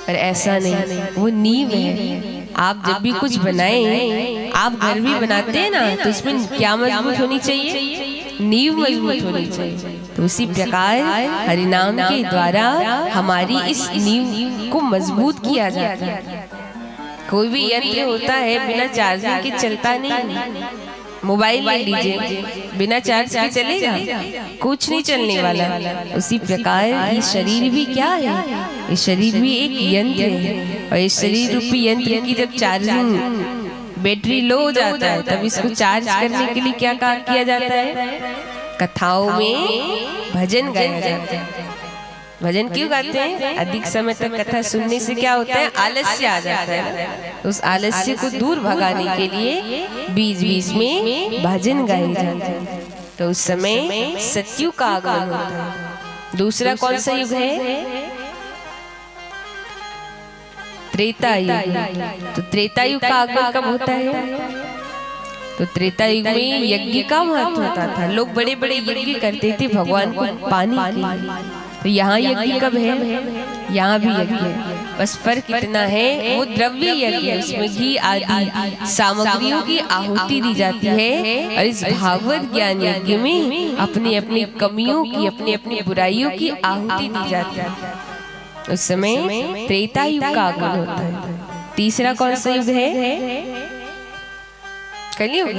पर ऐसा नहीं, वो नींव है। आप जब भी कुछ बनाएं, आप घर भी बनाते हैं ना तो उसमें क्या मजबूत होनी चाहिए? नींव मजबूत होनी चाहिए। तो उसी प्रकार हरिनाम के द्वारा हमारी इस नींव को मजबूत किया जाता है। कोई भी यंत्र होता है बिना चार्जिंग के चलता नहीं। मोबाइल ले लीजिए, बिना चार्ज के चलेगा? कुछ नहीं चलने वाला। उसी प्रकार ये शरीर भी क्या है? ये शरीर भी एक यंत्र है और इस शरीर रूपी यंत्र की जब चार्जिंग बैटरी लो हो जाता है तब इसको चार्ज करने के लिए क्या किया जाता है? कथाओं में भजन गाया जाता है। भजन क्यों गाते हैं? अधिक समय तक कथा सुनने से क्या होता है? आलस्य आ जाता है। उस आलस्य को दूर भगाने के लिए बीच बीच में भजन गाए जाते हैं। तो उस समय सतयुग का आगमन होता है। दूसरा कौन सा युग है? त्रेता युग। तो त्रेता युग का आगमन कब होता है? तो त्रेता युग में यज्ञ का महत्व होता था। लोग बड़े बड़े यज्ञ करते थे भगवान को पाने के लिए। तो यहाँ यज्ञ कब है? यहाँ भी यज्ञ है, बस फर्क इतना है वो द्रव्य यज्ञ, उसमें घी आदि सामग्रियों की आहुति दी जाती है। और इस भागवत ज्ञान यज्ञ में अपनी अपनी कमियों की, अपनी अपनी बुराइयों की आहुति दी जाती है। उस समय त्रेता युग का आगमन होता है। तीसरा कौन सा युग है? कलियुग।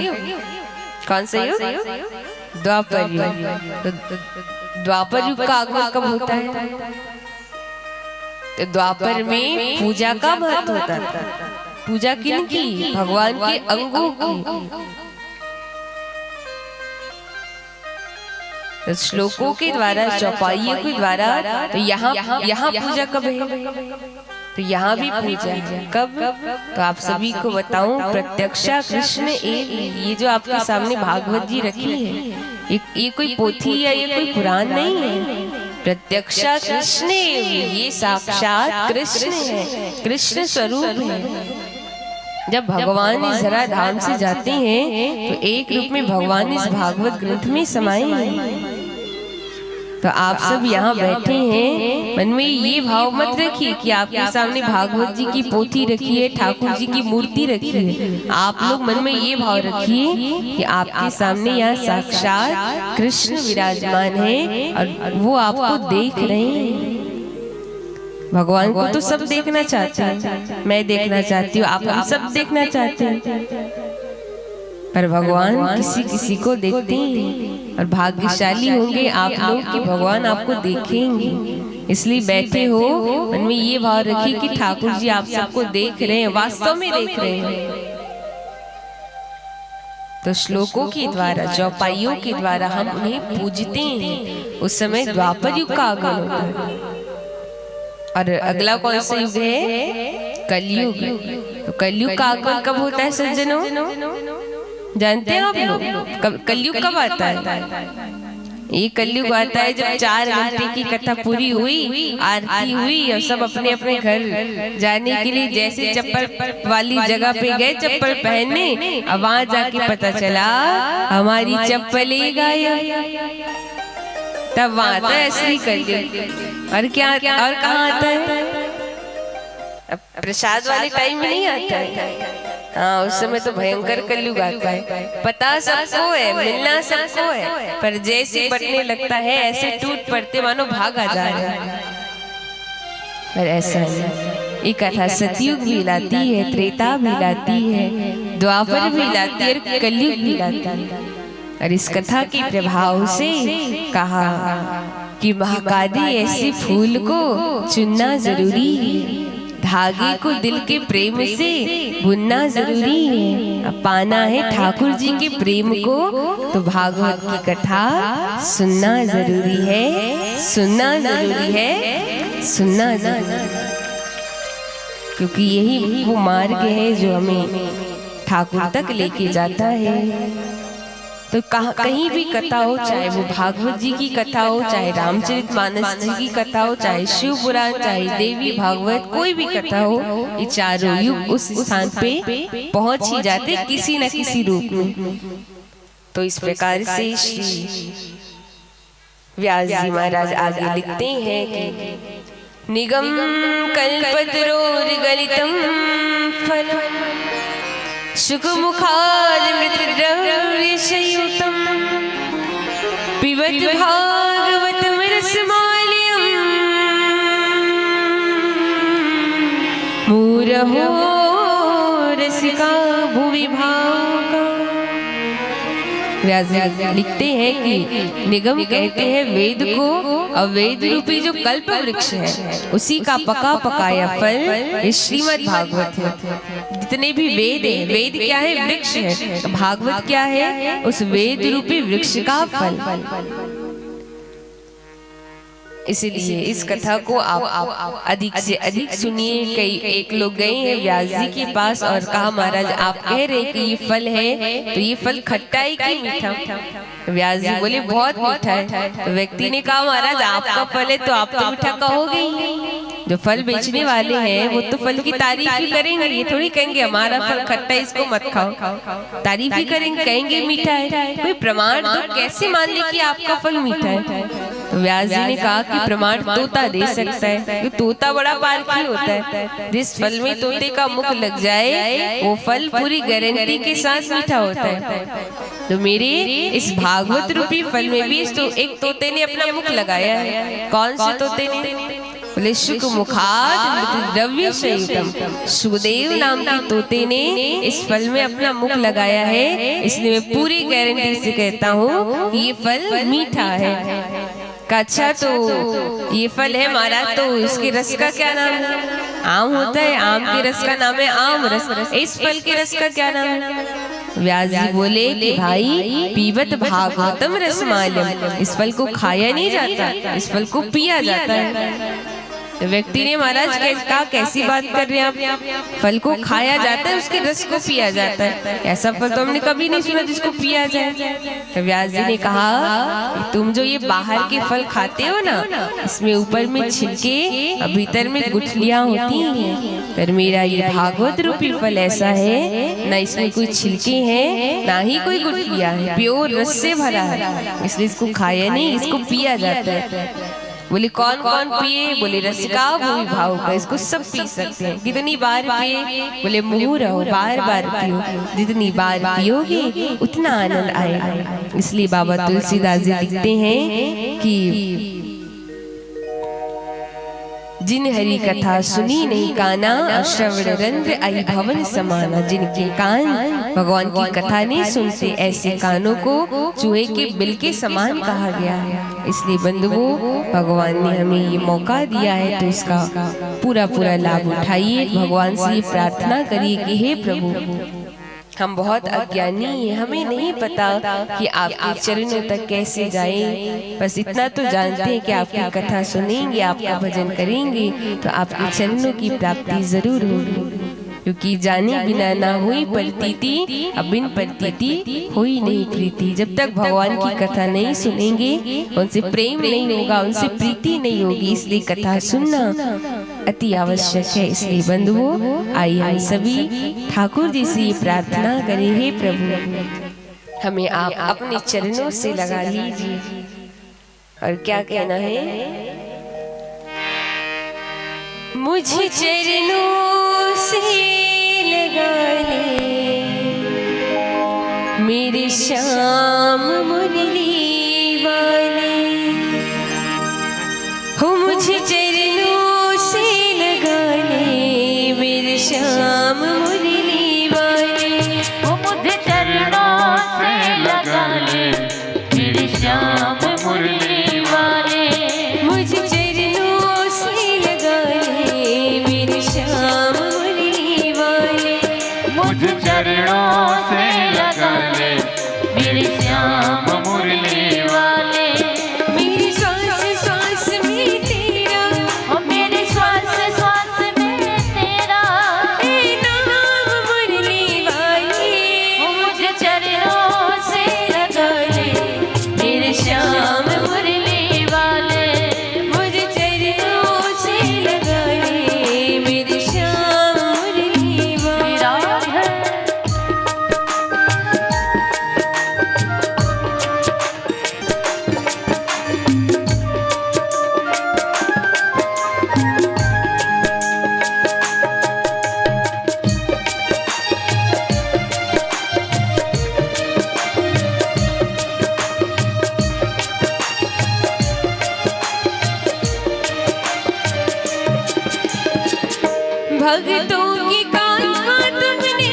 कौन सा युग? द्वापर युग। द्वापर युग का आगमन कब होता है? तो द्वापर में पूजा का महत्व होता था। पूजा किनकी? भगवान के अंगों की। तो श्लोकों के द्वारा, चौपाइयों के द्वारा। तो यहाँ पूजा कब है? तो यहाँ भी पूजा है। कब? तो आप सभी को बताऊं, प्रत्यक्षा कृष्ण ये जो आपके सामने भागवत जी रखी है, ये कोई पोथी या ये कोई पुराण नहीं है। प्रत्यक्षा कृष्ण, ये साक्षात कृष्ण है, कृष्ण स्वरूप है। जब भगवान इस जरा धाम से जाते हैं तो एक रूप में भगवान इस भागवत ग्रंथ में समाये हैं। तो आप सब यहाँ बैठे हैं, मन में ये भाव मत रखिए कि आपके सामने भागवत जी की पोथी रखी है, ठाकुर जी की मूर्ति रखी है। आप लोग मन में ये भाव रखिए कि आपके सामने यहाँ साक्षात कृष्ण विराजमान है और वो आपको देख रहे हैं। भगवान को तो सब देखना चाहते हैं, मैं देखना चाहती हूँ, आप हम सब देखना चाहते हैं, पर भगवान किसी किसी को देखते हैं। और भाग्यशाली होंगे आप लोग कि भगवान आपको देखेंगे। इसलिए बैठे हो, मन में ये भाव रखिए कि ठाकुर जी आप सबको देख रहे हैं, वास्तव में देख रहे हैं। तो श्लोकों के द्वारा, चौपाइयों के द्वारा हम उन्हें पूजते हैं। उस समय द्वापर युग का आगमन होता है। और अगला कौन सा युग है? कलयुग। तो कलयुग का आगमन कब होता है सज्जनों? जानते हैं आप लोग कलयुग कब आता है? ये कलयुग आता है जब 4 घंटे की कथा पूरी हुई, आरती हुई और सब अपने अपने घर जाने के लिए जैसे चप्पल वाली जगह पे गए चप्पल पहनने, अब वहां जाके पता चला हमारी चप्पलें गायब। तब वहां आता है असली कलयुग। और क्या, और कहाँ आता है? प्रसाद वाले टाइम में नहीं आता है। हाँ, उस समय तो भयंकर कलयुग आता है। पता सबको है, मिलना सबको है, पर जैसे बटने लगता है ऐसे टूट पड़ते मानो भागा जा रहा है। पर ऐसा नहीं। ये कथा सतयुग भी लाती है, त्रेता भी लाती है, द्वापर भी लाती है और कलयुग भी लाती है। और इस कथा के प्रभाव से कहा कि महाकादी ऐसे फूल को चुनना जरूरी है, धागे को दिल के प्रेम से बुनना जरूरी है। अब पाना है ठाकुर जी के प्रेम को तो भागवत की कथा सुनना जरूरी है, सुनना जरूरी है, सुनना जरूरी है। क्योंकि यही वो मार्ग है जो हमें ठाकुर तक लेके जाता है। तो कहीं भी कथा हो, चाहे वो भागवत जी की कथा हो, चाहे रामचरितमानस जी की कथा हो, चाहे शिव पुराण, चाहे देवी भागवत, कोई भी कथा हो, ये चारों युग उस स्थान पे पहुंच ही जाते किसी न किसी रूप में। तो इस प्रकार से श्री व्यास जी महाराज आगे लिखते हैं कि निगम कल्पतरोर्गलितं फलम् शुकमुखादमृतद्रव्यशयुतं पिबत भागवतं रसमालयम् मुहुरहो रसिका भुवि भावुका। व्यास लिखते हैं कि निगम कहते हैं वेद को, और वेद रूपी जो कल्प वृक्ष है उसी का पका पकाया फल श्रीमद् भागवत है। जितने भी वेद है, वेद क्या है? वृक्ष है। तो भागवत क्या है? उस वेद रूपी वृक्ष का फल। इसलिए इस कथा को आप अधिक से अधिक सुनिए। कई एक लोग गए हैं व्यास जी के पास और कहा महाराज आप कह रहे कि ये फल है, तो ये फल खट्टा है कि मीठा? व्यास जी बोले बहुत मीठा है। तो व्यक्ति ने कहा महाराज आपका फल है तो आप तो मीठा कहोगे ही। जो फल बेचने वाले हैं वो तो फल की तारीफ ही करेंगे, ये थोड़ी कहेंगे हमारा फल खट्टा है इसको मत खाओ। तारीफ ही करेंगे, कहेंगे मीठा है। कोई प्रमाण तो कैसे मान ले कि आपका फल मीठा है? तो व्यास जी ने कहा कि प्रमाण तोता दे सकता है, क्योंकि तोता बड़ा पारखी होता है। जिस फल में तोते का मुख लग जाए वो फल पूरी गारंटी के साथ मीठा होता है। तो मेरे इस भागवत रूपी फल में भी एक तोते ने अपना मुख लगाया है। कौन से तोते ने? बोले शुक मुखाद द्रव्य संयुतम। सुखदेव नाम के तोते ने इस फल में अपना मुख लगाया है, इसलिए मैं पूरी गारंटी से कहता हूँ ये फल मीठा है। अच्छा तो ये फल है महाराज, तो इसके रस का क्या नाम है? आम होता है, आम के रस का नाम है आम रस। इस फल के रस का क्या नाम है? व्यास जी बोले कि भाई पीबत भागवतम रसमालयम। इस फल को खाया नहीं जाता, इस फल को पिया जाता है। तो व्यक्ति ने महाराज कहा कैसी बात कर रहे हैं आप? फल को खाया जाता है, उसके रस को पिया जाता है। ऐसा फल तो हमने कभी नहीं सुना जिसको पिया जाए। तो व्यास जी ने कहा तुम जो ये बाहर के फल खाते हो ना, इसमें ऊपर में छिलके और भीतर में गुठलियां होती हैं, पर मेरा ये भागवत रूपी फल ऐसा है ना इसमें कोई छिलके हैं ना ही कोई गुठलियां हैं, प्योर रस से भरा है। इसलिए इसको खाया नहीं, इसको पिया जाता है। बोले कौन कौन पिए? बोले रसिका भूमि भाव का, इसको सब पी सकते हैं। कितनी बार पिए? बोले मुँह रहो, बार बार पियो। जितनी बार पियोगे उतना आनंद आएगा। इसलिए बाबा तुलसीदास जी लिखते हैं कि जिन हरि कथा सुनी नहीं काना, श्रवण रंध्र आई भवन समाना। जिनके कान भगवान की कथा नहीं सुनते, ऐसे कानों को चूहे के बिल के समान कहा गया है। इसलिए बंधुओं, भगवान ने हमें ये मौका दिया है तो इसका पूरा पूरा लाभ उठाइए। भगवान से ये प्रार्थना करिए कि हे प्रभु हम बहुत अज्ञानी हैं, हमें नहीं पता कि आपके चरणों तक कैसे जाएं। बस इतना तो जानते हैं कि आपकी कथा सुनेंगे, आपका भजन करेंगे तो आपके चरणों की प्राप्ति जरूर होगी। क्योंकि जाने बिना ना हुई प्रतीति, अब बिन प्रतीति हुई नहीं प्रीति। जब तक भगवान की कथा नहीं सुनेंगे, उनसे प्रेम नहीं होगा, उनसे प्रीति नहीं होगी। इसलिए कथा सुनना अति आवश्यक है। इसलिए बंधुओं आइए हम सभी ठाकुर जी से प्रार्थना करें, हे प्रभु हमें आप अपने चरणों से लगा लीजिए। और क्या कहना है? मुझे चरणों से लगा ले मेरे श्याम मुरली वाले हो। मुझे चरणों से लगा ले मेरे श्याम मुरली वाले हो। मुझे चरणों से लगा ले मेरे श्याम मुरली वाले। मुझे चरणों से लगा ले मेरे श्याम मुरली वाले। मुझे चरणों से लगा ले मेरे श्याम मुरली वाले। मेरी सांस सांस में तेरा, और मेरे श्वास श्वास में तेरा नाम मुरली वाले। भक्तों की कान्हा तुमने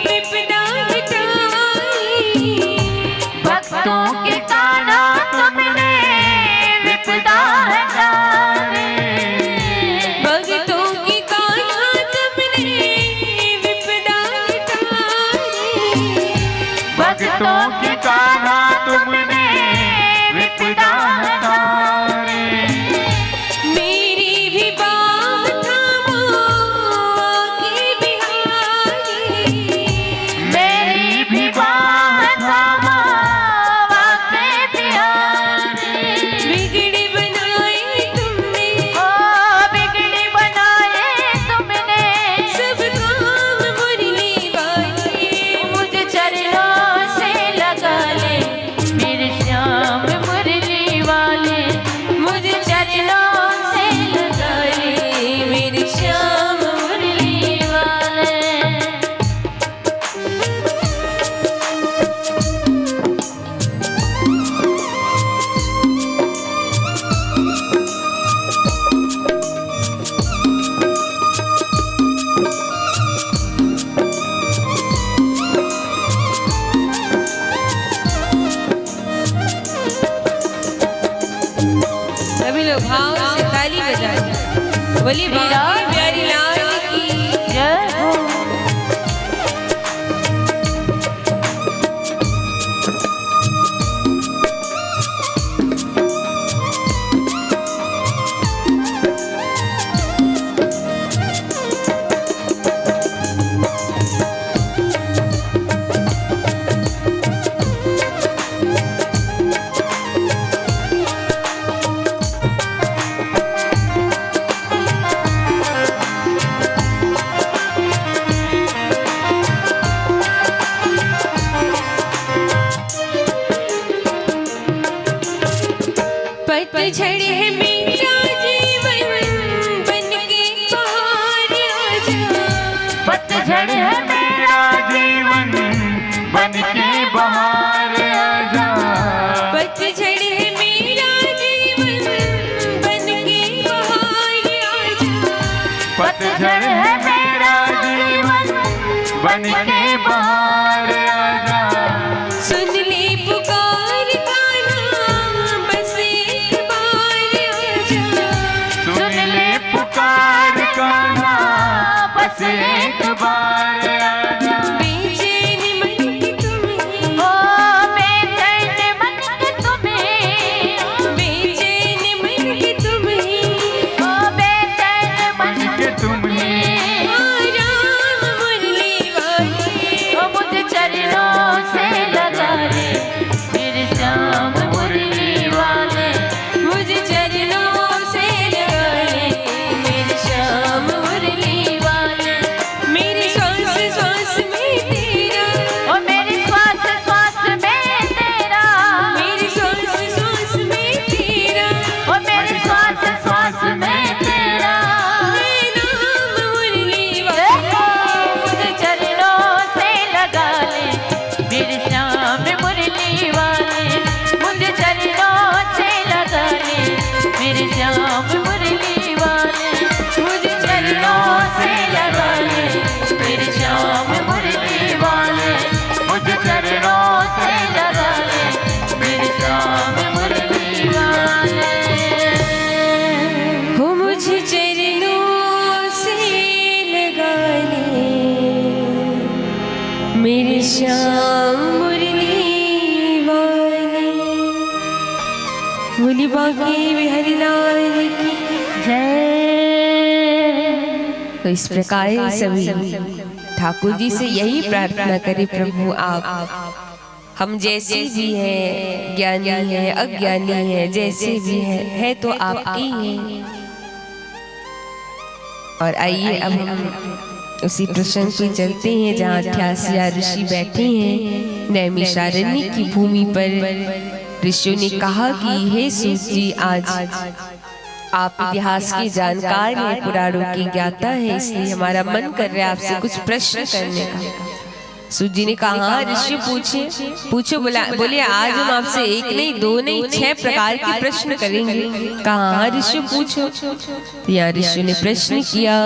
विपदा मिटाई, भक्तों के कान्हा तुमने विपदा हटाई, भक्तों की कान्हा तुमने विपदा मिटाई, भक्तों के कान्हा तुमने विपदा हटाई। मेरी भी बाह थामो आके बिहारी, मेरी भी बाह थामो आके बिहारी, बिगड़ी बनाए तुमने, ओ बिगड़ी बनाए तुमने, सब काम मुरली वाले, मुझे चरणों से लगा ले मेरे श्याम मुरली वाले, मुझे चरणों से लगा ले मेरे श्याम मुरली वाले। सभी लोग भाव से ताली बजाएं, बोली बांके बिहारी लाल की। जय हो। पतझड़ है मेरा जीवन बनके बाहर आजा, पतझड़ है मेरा जीवन बनके बाहर आजा, पतझड़ है मेरा जीवन बनके बाहर आजा, पतझड़ है मेरा जीवन बनके बाहर आजा, सुन ले पुकार का नाम बस एक बार आजा, सुन ले पुकार कान्हा बस एक बार आजा। बेचैन मन की तुम्हें, ओ बेचैन मन के तुम्हें, बेचैन मन की तुम्हें, ओ बेचैन मन के तुम्हें, राम मुरली वाले, ओ मुझे चरणों से लगा ले मेरे श्याम मुरली वाले, मुझे चरणों से लगा ले मेरे श्याम मुरली वाले, मेरी सांस सांस में तेरा, ओ मेरी श्वास श्वास में तेरा, मेरी सांस सांस में तेरा, ओ मेरी श्वास श्वास में तेरा, है नाम मुरली वाले, मुझे चरणों से लगा ले मेरे श्याम मुरली वाले, मुझे चरणों से लगा ले मेरे श्याम मुरली वाले, मुझे चरणों से लगा ले मेरे श्याम मुरली वाले, मुझे चरणों से लगा ले मेरे श्याम मुरली वाले। हो मुझे चरणों से लगा ले मेरे श्याम मुरली वाले, बोली बांके बिहारी लाल की। तो इस प्रकार सभी ठाकुर जी से यही प्रार्थना करें, प्रभु आप हम जैसे भी हैं, ज्ञानी हैं अज्ञानी हैं, जैसे भी है तो आपकी हैं। और आइए अब हम उसी प्रसंग पे चलते हैं जहाँ 88 ऋषि बैठे हैं नैमिषारण्य की भूमि पर। ऋषियों ने कहा कि हे सूत जी, आज आप इतिहास के जानकार हैं, पुराणों के ज्ञाता हैं, इसलिए हमारा मन कर रहा है आपसे कुछ प्रश्न करने का। सूत जी ने कहा ऋषि पूछो बोले आज हम आपसे एक नहीं दो नहीं 6 प्रकार के प्रश्न करेंगे। कहा ऋषि पूछो। या ऋषि ने प्रश्न किया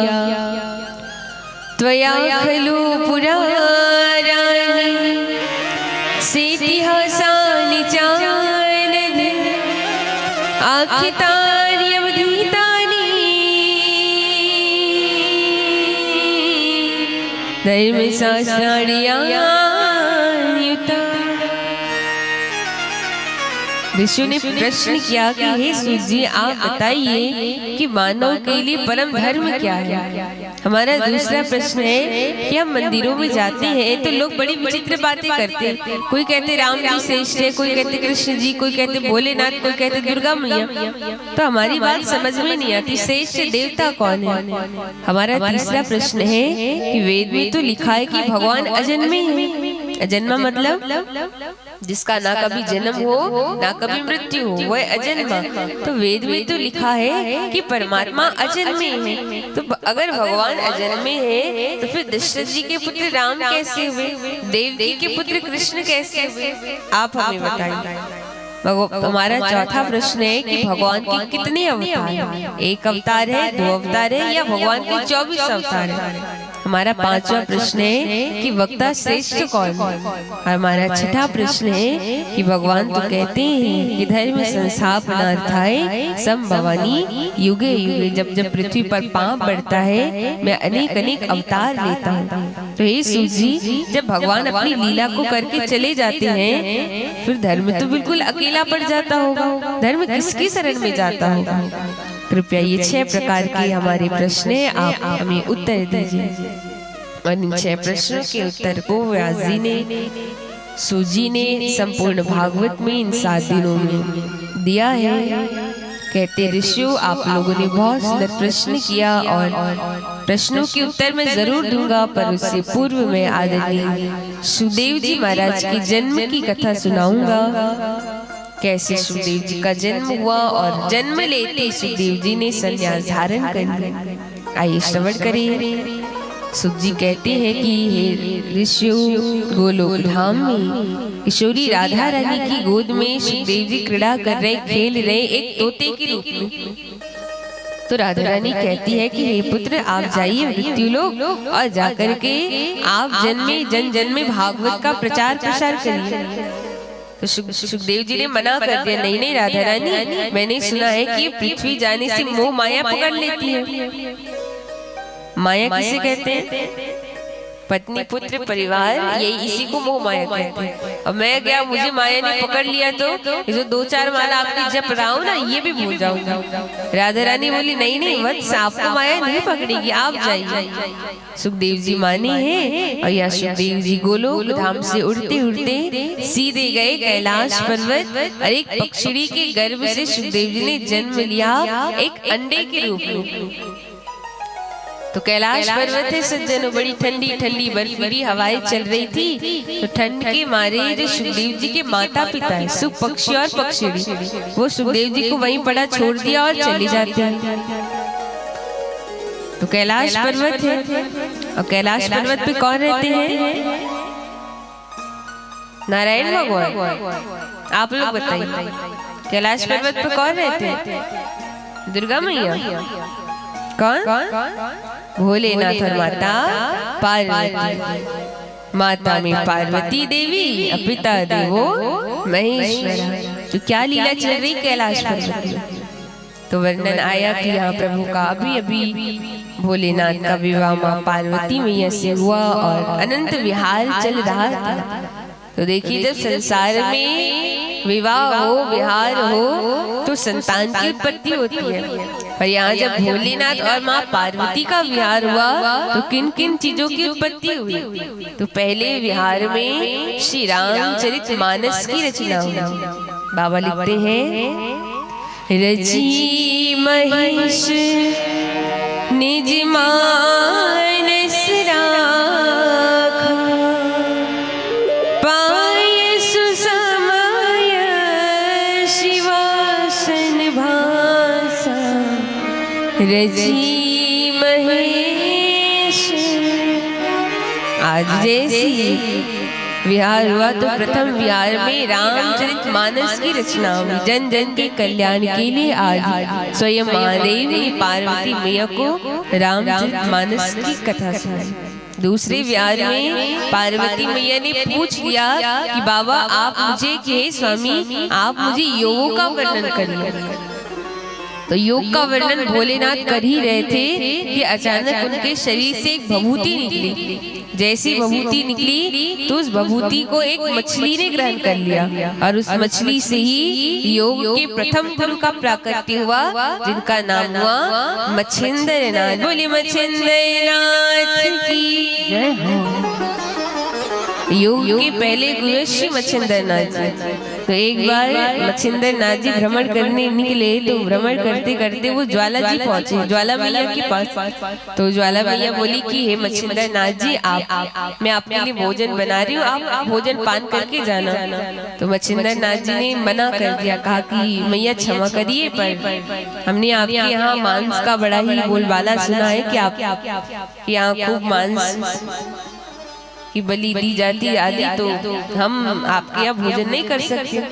त्वया खलु पुराणानि सेतिहासानि चानन आख्यातानि अवधीतानि धर्मशास्त्राणि युता। ऋषि ने प्रश्न किया कि हे सूत जी आप बताइए कि मानव के लिए परम धर्म क्या है। हमारा दूसरा प्रश्न है कि हम मंदिरों में जाते हैं तो लोग बड़ी विचित्र बातें करते हैं। कोई कहते राम जी श्रेष्ठ है, कोई कहते कृष्ण जी, कोई कहते भोलेनाथ, कोई कहते दुर्गा मैया। तो हमारी बात समझ में नहीं आती श्रेष्ठ देवता कौन है। हमारा तीसरा प्रश्न है कि वेद में तो लिखा है कि भगवान अजन्मे हैं। अजन्मा मतलब जिसका ना कभी जन्म हो ना कभी मृत्यु हो, वह अजन्मा। तो वेद में तो लिखा है कि परमात्मा अजन्मे है। तो अगर भगवान अजन्मे हैं तो फिर दशरथ जी के पुत्र राम कैसे हुए, देवकी के पुत्र कृष्ण कैसे हुए, आप हमें बताइए। हमारा चौथा प्रश्न है कि भगवान के कितने अवतार हैं? 1 अवतार है, 2 अवतार है या भगवान के 24 अवतार है। हमारा 5वां प्रश्न है कि वक्ता श्रेष्ठ कौन है। हमारा 6ठा प्रश्न है कि भगवान तो कहते हैं कि धर्म संस्थापनार्थाय संभवानि युगे युगे। जब जब पृथ्वी पर पाप बढ़ता है मैं अनेक अनेक अवतार लेता हूँ। तो हे सूत जी जब भगवान अपनी लीला को करके चले जाते हैं फिर धर्म तो बिल्कुल अकेला पड़ जाता होगा। धर्म किसकी शरण में जाता होगा। कृपया ये 6 प्रकार के हमारे प्रश्न हैं, आप हमें उत्तर दीजिए। और इन 6 प्रश्नों के उत्तर को व्यास जी ने सूत जी ने संपूर्ण भागवत में इन 7 दिनों में दिया है। कहते ऋषियों आप लोगों ने बहुत सुंदर प्रश्न किया और प्रश्नों के उत्तर मैं जरूर दूंगा, पर उससे पूर्व में आदरणीय सुखदेव जी महाराज के जन्म की कथा सुनाऊंगा। कैसे सुखदेव जी का जन्म हुआ और जन्म लेते सुखदेव जी ने संन्यास धारण कर लिया। आइए श्रवण करिए। सुख जी कहते हैं कि हे ऋषियों गोलोक धाम में किशोरी राधा रानी की गोद में सुखदेव जी क्रीड़ा कर रहे, खेल रहे एक तोते के रूप में। तो राधा रानी कहती है कि हे पुत्र आप जाइए मृत्यु लोक और जाकर के आप जन जन में भागवत का प्रचार प्रसार करिए। तो सुखदेव जी ने मना कर दिया, नहीं नहीं राधा रानी मैंने सुना है कि पृथ्वी जाने से मोह माया पकड़ लेती है। माया किसे कहते हैं? पत्नी पुत्र परिवार, यही इसी को मोह माया कहते हैं। और मैं गया मुझे माया ने पकड़ लिया तो ये जो 2-4 माला आपकी जप रहा हूँ ना ये भी भूल जाऊंगा। राधा रानी बोली नहीं नहीं वत्स आपको माया नहीं पकड़ेगी, आप जाइए। सुखदेव जी माने हैं और यह सुखदेव जी गोलोक धाम से उड़ते उड़ते सीधे गए कैलाश पर्वत और एक पक्षिणी के गर्भ से सुखदेव जी ने जन्म लिया एक अंडे के रूप में। तो कैलाश पर्वत है सज्जनों, बड़ी ठंडी ठंडी बर्फीली हवाएं चल रही थी। तो ठंड के मारे जो सुखदेव जी के माता पिता है सुख पक्षी और पक्षिणी, वो सुखदेव जी को वहीं पड़ा छोड़ दिया और चले जाते हैं। तो कैलाश पर्वत है और कैलाश पर्वत पे कौन रहते हैं? नारायण भगवान। आप लोग बताइए कैलाश पर्वत पे कौन रहते हैं? दुर्गा मैया। कौन? भोलेनाथ और माता पार्वती। माता में पार्वती देवी और पिता देवो महेश्वर। तो क्या लीला चल रही कैलाश पर्वत में? तो वर्णन आया कि यहाँ प्रभु का अभी अभी भोलेनाथ का विवाह माँ पार्वती मैया से हुआ और अनंत विहार चल रहा था। तो देखिए जब संसार में विवाह हो विहार हो तो संतान की उत्पत्ति होती है। और यहाँ जब भोलेनाथ और माँ पार्वती का विहार हुआ तो किन किन चीजों की उत्पत्ति हुई? तो पहले विहार में श्री रामचरित मानस की रचना हुई। बाबा लिखते हैं रची महेश निज मानस राखा पाय सुसमय शिवासन भासा रची महेश। आज जैसे विहार हुआ तो प्रथम विहार में रामचरितमानस की रचना हुई। जन जन के कल्याण के लिए आज स्वयं महादेव ने पार्वती मैया को रामचरितमानस की कथा सुनाई। दूसरे विहार में पार्वती मैया ने पूछ लिया कि बाबा आप मुझे कहे स्वामी आप मुझे योगों का वर्णन करिए। तो योग का वर्णन भोलेनाथ कर ही रहे थे कि अचानक उनके शरीर से एक भभूति निकली। जैसी भभूति निकली तो उस भभूति को एक मछली ने ग्रहण कर लिया और उस मछली से ही योग के प्रथम गुरु का प्राकट्य हुआ, जिनका नाम हुआ मच्छिंद्रनाथ। बोले मच्छिंद्रनाथ की जय हो। योग के पहले गुरु श्री मच्छिंद्रनाथ जी। तो एक बार मच्छिंद्रनाथ जी भ्रमण करने निकले तो भ्रमण करते करते वो ज्वाला जी पहुंचे, ज्वाला मैया के पास। तो ज्वाला मैया बोली कि हे मच्छिंद्रनाथ जी आप मैं आपके लिए भोजन बना रही हूँ, आप भोजन पान करके जाना। तो मच्छिंद्रनाथ जी ने मना कर दिया, कहा कि मैया क्षमा करिए पर हमने आपके यहाँ मांस का बड़ा ही बोलबाला सुना है कि आप यहाँ खूब मांस की बलि दी जाती आदि, तो हम आपके यहाँ भोजन नहीं कर सकते।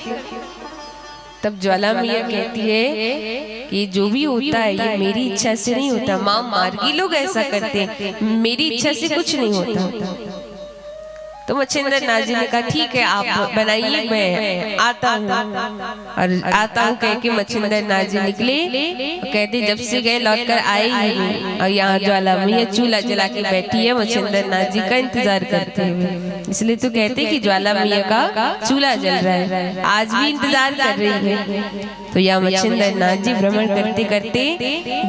तब ज्वाला मैया कहती है कि जो भी होता है ये मेरी इच्छा से नहीं होता, माँ मार्गी लोग ऐसा करते हैं, मेरी इच्छा से कुछ नहीं होता। तो मच्छिंद्रनाथ जी ने कहा ठीक है आप बनाइए मैं आता हूँ। और आता हूँ कह के मच्छिंद्रनाथ जी निकले। कहते जब से गए लौट कर आए ही नहीं। और यहाँ ज्वाला मैया चूल्हा जला के बैठी है मच्छिंद्रनाथ जी का इंतजार करते हुए। इसलिए तो कहते कि ज्वाला मैया का चूल्हा जल रहा है, आज भी इंतजार कर रही है। तो यहाँ मच्छिंद्रनाथ जी भ्रमण करते करते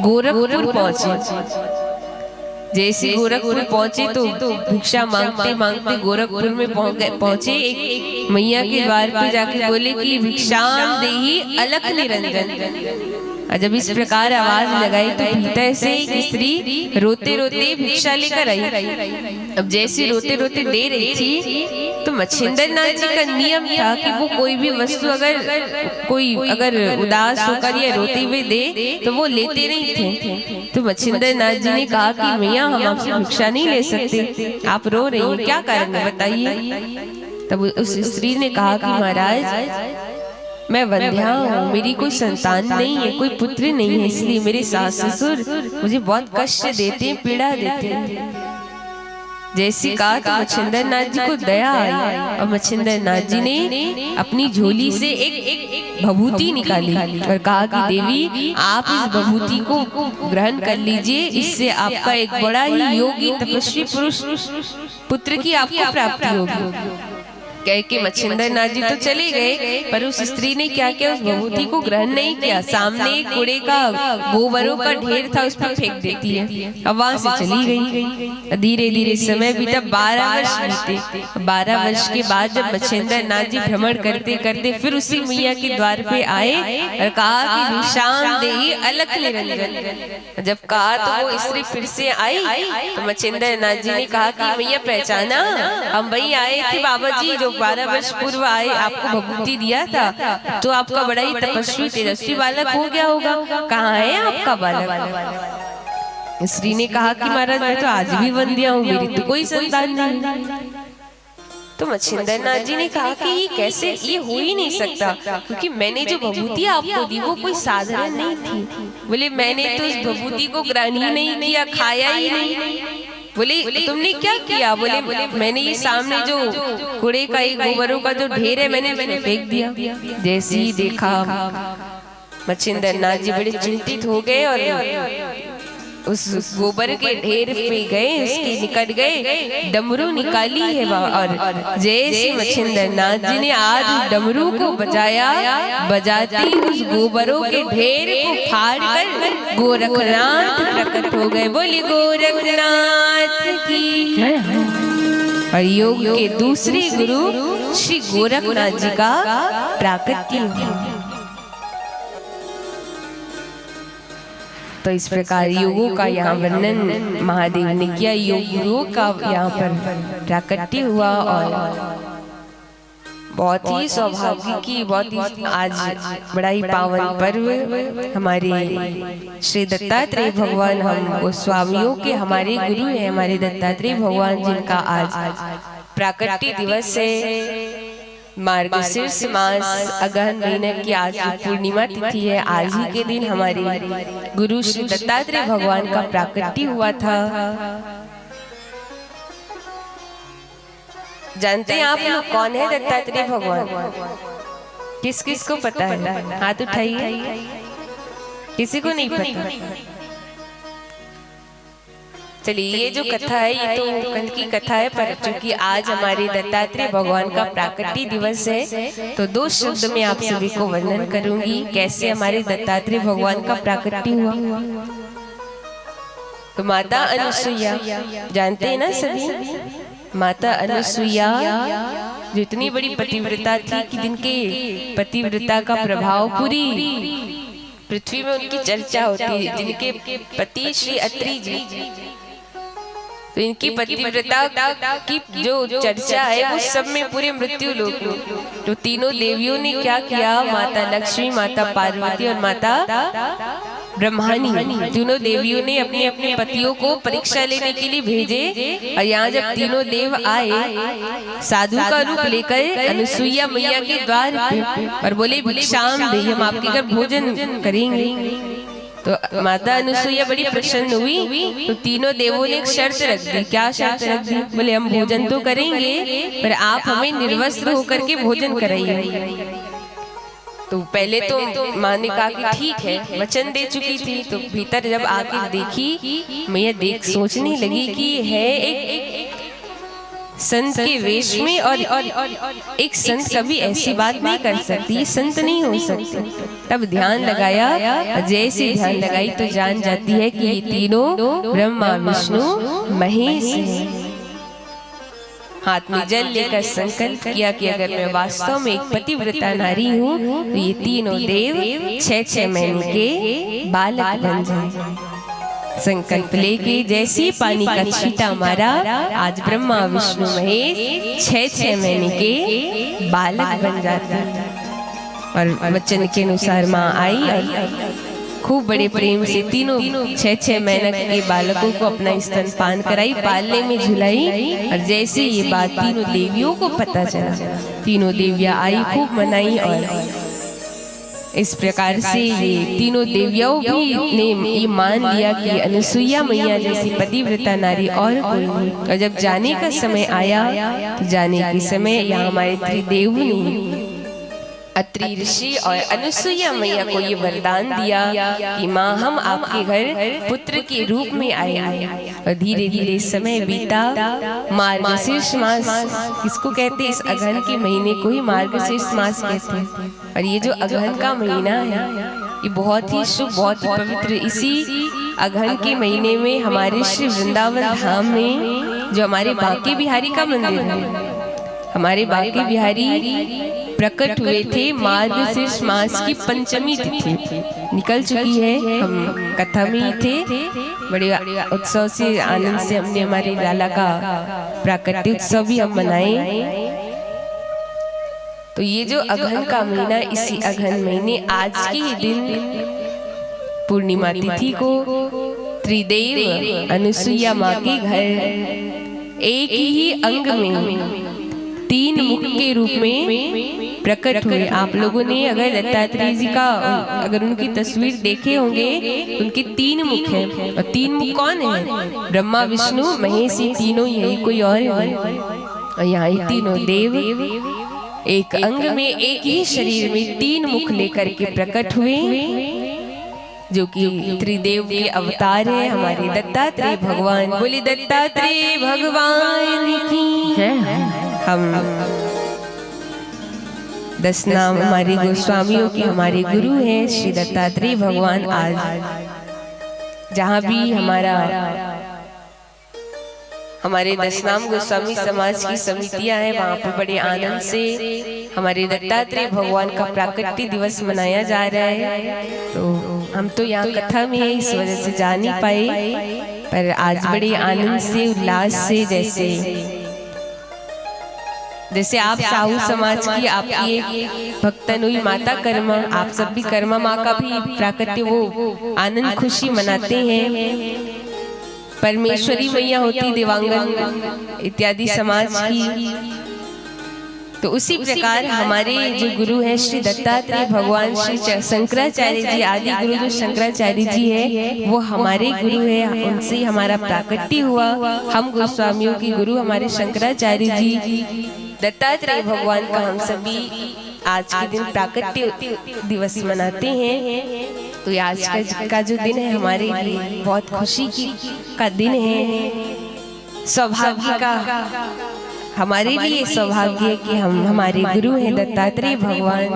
गोरखपुर पहुंचे। जैसे गोरखपुर पहुंचे तो भिक्षा मांगते मांगते गोरखपुर में पहुंचे। एक मैया के द्वार पे जाके बोले कि भिक्षाम देहि अलख निरंजन। और जब इस प्रकार आवाज लगाई तो भीतर से एक स्त्री रोते रोते भिक्षा लेकर आई। अब जैसे रोते रोते दे रही थी तो मच्छिंद्रनाथ जी का नियम था कि वो कोई भी वस्तु अगर उदास होकर या रोते हुए दे तो वो लेते नहीं थे। तो मच्छिंद्रनाथ जी ने कहा कि मैया हम आपसे भिक्षा नहीं ले सकते, आप रो रही हैं, क्या कारण है बताइए। तब उस स्त्री ने कहा कि महाराज मैं वंध्या हूँ, मेरी कोई संतान नहीं है, कोई पुत्र नहीं है, इसलिए मेरे सास ससुर मुझे बहुत कष्ट देते हैं, पीड़ा देते हैं। जैसी कहा तो मच्छिंद्रनाथ जी को दया आई और मच्छिंद्रनाथ जी ने अपनी झोली से एक भभूति निकाली और कहा कि देवी आप इस भभूति को ग्रहण कर लीजिए, इससे आपका एक बड़ा ही योगी तपस्वी पुरुष पुत्र की आपको प्राप्ति होगी। कह के मच्छिंद्रनाथ जी तो चले गए, पर उस स्त्री ने क्या किया, उस भभूति को ग्रहण नहीं किया। सामने कूड़े का गोबरों का ढेर था, उस पर फेंक देती है, अब वहां से चली गई। धीरे धीरे समय बीता, 12 वर्ष बीते। 12 वर्ष के बाद जब मच्छिंद्रनाथ जी भ्रमण करते करते फिर उसी मैया के द्वार पे आए और कहा कि भिक्षाम देहि अलख निरंजन। जब कहा तो वो स्त्री फिर से आई तो मच्छिंद्रनाथ जी ने कहा कि मैया पहचाना, हम वही आए थे बाबा जी जो 12 वर्ष पूर्व आए, आपको भभूति दिया था, तो आपका बड़ा ही तपस्वी तेजस्वी बालक हो गया होगा, कहाँ है आपका बालक। स्त्री ने कहा कि महाराज मैं तो आज भी वंध्या हूँ, मेरी तो कोई संतान नहीं। तो मच्छिंद्रनाथ जी ने कहा कि ये कैसे, ये हो ही नहीं सकता, क्योंकि मैंने जो भभूति आपको दी वो कोई साधारण नहीं थी। बोले मैंने तो उस भभूति को ग्रहण ही नहीं किया, खाया ही नहीं। बोले तुमने क्या किया। बोले मैंने ये सामने जो कूड़े का एक गोबरों का जो ढेर है मैंने फेंक दिया। जैसे ही देखा मच्छिंद्रनाथ जी बड़े चिंतित हो गए और उस गोबर के ढेर पे गए, उसके निकट गए, डमरू निकाली है और जैसे मच्छिंद्रनाथ जी ने आज डमरू को बजाया, बजाती उस गोबरों के ढेर को फाड़ कर गोरखनाथ प्रकट हो गए। बोले गोरखनाथ की। और योग के दूसरे गुरु श्री गोरखनाथ जी का प्राकट्य हुआ। तो इस प्रकार योगों का यहाँ वर्णन महादेव ने किया, योग गुरुओं का यहाँ पर प्राकट्य हुआ और बहुत ही सौभाग्य की, बहुत ही आज बड़ा ही पावन पर्व हमारे श्री दत्तात्रेय भगवान, हम गोस्वामियों के हमारे गुरु हैं हमारे दत्तात्रेय भगवान, जिनका आज प्राकट्य दिवस है। मार्गशीर्ष मास अगहन महीने की आज पूर्णिमा तिथि है। आज ही के दिन हमारे गुरु श्री दत्तात्रेय भगवान का प्राकट्य हुआ था। जानते हैं आप लोग कौन है दत्तात्रेय भगवान? किस किस को पता है? हाथ उठाइए। किसी को नहीं पता? चलिए, ये जो कथा है ये तो कल की कथा है, पर चूंकि आज हमारे दत्तात्रेय भगवान का प्राकट्य दिवस है तो दो शब्द में आप सभी को वर्णन करूंगी कैसे हमारे दत्तात्रेय भगवान का प्राकट्य हुआ। तो माता अनुसुईया जानते हैं ना सभी? माता अनुसुईया जो इतनी बड़ी पतिव्रता थी कि जिनके पतिव्रता का प्रभाव पूरी पृथ्वी में उनकी चर्चा होती है, जिनके पति श्री अत्रि जी, तो इनकी पतिव्रता की जो चर्चा है वो सब में पूरे मृत्यु लोक में तो तीनों देवियों ने क्या किया, माता लक्ष्मी, माता पार्वती और माता ब्रह्मानी, तीनों देवियों ने अपने अपने पतियों को परीक्षा लेने के लिए भेजे। और यहाँ जब तीनों देव आए साधु का रूप लेकर अनुसुईया मैया के द्वार पे और बोले भिक्षाम दे, हम आपके घर भोजन करेंगे। तो माता अनुसुईया बड़ी प्रसन्न हुई। तो तीनों देवों ने एक शर्त रख दी। क्या शर्त रख दी? बोले हम भोजन तो करेंगे पर आप हमें निर्वस्त्र होकर के भोजन कराइए। तो पहले तो माँ ने कहा कि ठीक है, वचन दे चुकी थी। तो भीतर जब आके देखी मैया, देख सोचने लगी कि है एक संत के वेश में और एक संत कभी ऐसी बात नहीं कर सकती, ये संत नहीं हो सकती। तब ध्यान लगाया, जैसे ध्यान लगाई तो जान जाती है कि ये तीनों ब्रह्मा विष्णु महेश हैं। हाथ में जल लेकर संकल्प किया कि अगर मैं वास्तव में एक पतिव्रता नारी हूँ तो ये तीनों देव 6-6 महीने के बालक बन जाए। संकल्प लेके जैसे पानी का छींटा मारा, आज ब्रह्मा विष्णु महेश 6-6 महीने के बालक बन जाते हैं। और वचन के अनुसार माँ आई और खूब बड़े प्रेम से तीनों 6-6 महीने के बालकों को अपना स्तनपान कराई, पालने में झुलाई। और जैसे ये बात तीनों देवियों को पता चला, तीनों देवियां आई, खूब मनाई। और इस प्रकार से ये तीनों देवियों भी ने ये मान लिया कि अनुसुईया मैया जैसी पतिव्रता नारी और कोई नहीं। और जब जाने का समय आया, जाने के समय यहाँ हमारे त्रिदेव ने, अत्रि ऋषि और अनुसुईया मैया को ये वरदान दिया कि माँ हम आपके घर पुत्र के रूप में आए। और धीरे धीरे समय बीता। मार्गशीर्ष मास किसको कहते? इस अगहन के महीने को ही मार्गशीर्ष मास कहते हैं। और ये जो अगहन का महीना है ये बहुत ही शुभ, बहुत ही पवित्र। इसी अगहन के महीने में हमारे श्री वृंदावन धाम में जो हमारे बांके बिहारी का मंदिर है, हमारे बांके बिहारी प्रकट हुए थे। मार्गशीर्ष मास की पंचमी तिथि निकल चुकी है, हम कथा में ही थे। बड़े उत्सव से, आनंद से हमने हमारे लाला का प्राकट्य उत्सव भी हम मनाए। तो ये जो अगहन का महीना, इसी अगहन महीने आज के ही दिन पूर्णिमा तिथि को त्रिदेव अनुसुईया माँ के घर एक ही अंग में 3 मुख के रूप में प्रकट हुए। आप लोगों ने अगर दत्तात्रेय जी का अगर उनकी तस्वीर देखे होंगे, उनके 3 मुख हैं। और 3 मुख कौन है? ब्रह्मा विष्णु महेश, तीनों यही, कोई और नहीं। और यहाँ ये तीनों देव एक अंग में, एक ही शरीर में 3 मुख लेकर के प्रकट हुए, जो कि त्रिदेव के अवतार है हमारे दत्तात्रेय भगवान। बोले दत्तात्रेय भगवान की जय। हम 10 नाम हमारे गोस्वामियों के हमारे गुरु हैं श्री दत्तात्रेय भगवान। आज जहाँ भी हमारे 10 नाम गोस्वामी समाज की समितियां हैं, वहाँ पे बड़े आनंद से हमारे दत्तात्रेय भगवान का प्राकट्य दिवस मनाया जा रहा है। तो हम तो यहाँ कथा में है, इस वजह से जा नहीं पाए, पर आज बड़े आनंद से, उल्लास से, जैसे जैसे आप साहू समाज की आपकी एक भक्तन हुई माता कर्मा, आप सब भी कर्मा माँ का भी प्राकट्य वो आनंद खुशी मनाते हैं। परमेश्वरी मैया होती देवांगन इत्यादि समाज की। तो उसी प्रकार हमारे जो गुरु हैं श्री दत्तात्रेय भगवान, श्री शंकराचार्य जी, आदि गुरु जो शंकराचार्य जी है वो हमारे गुरु है, उनसे हमारा प्राकट्य हुआ। हम गोस्वामियों के गुरु हमारे शंकराचार्य जी दत्तात्रेय भगवान का हम सभी आज के दिन प्राकट्य दिवस मनाते हैं। तो आज का जो दिन है हमारे लिए बहुत खुशी का दिन है, सौभाग्य का हमारे लिए सौभाग्य है कि हम हमारे गुरु हैं दत्तात्रेय भगवान।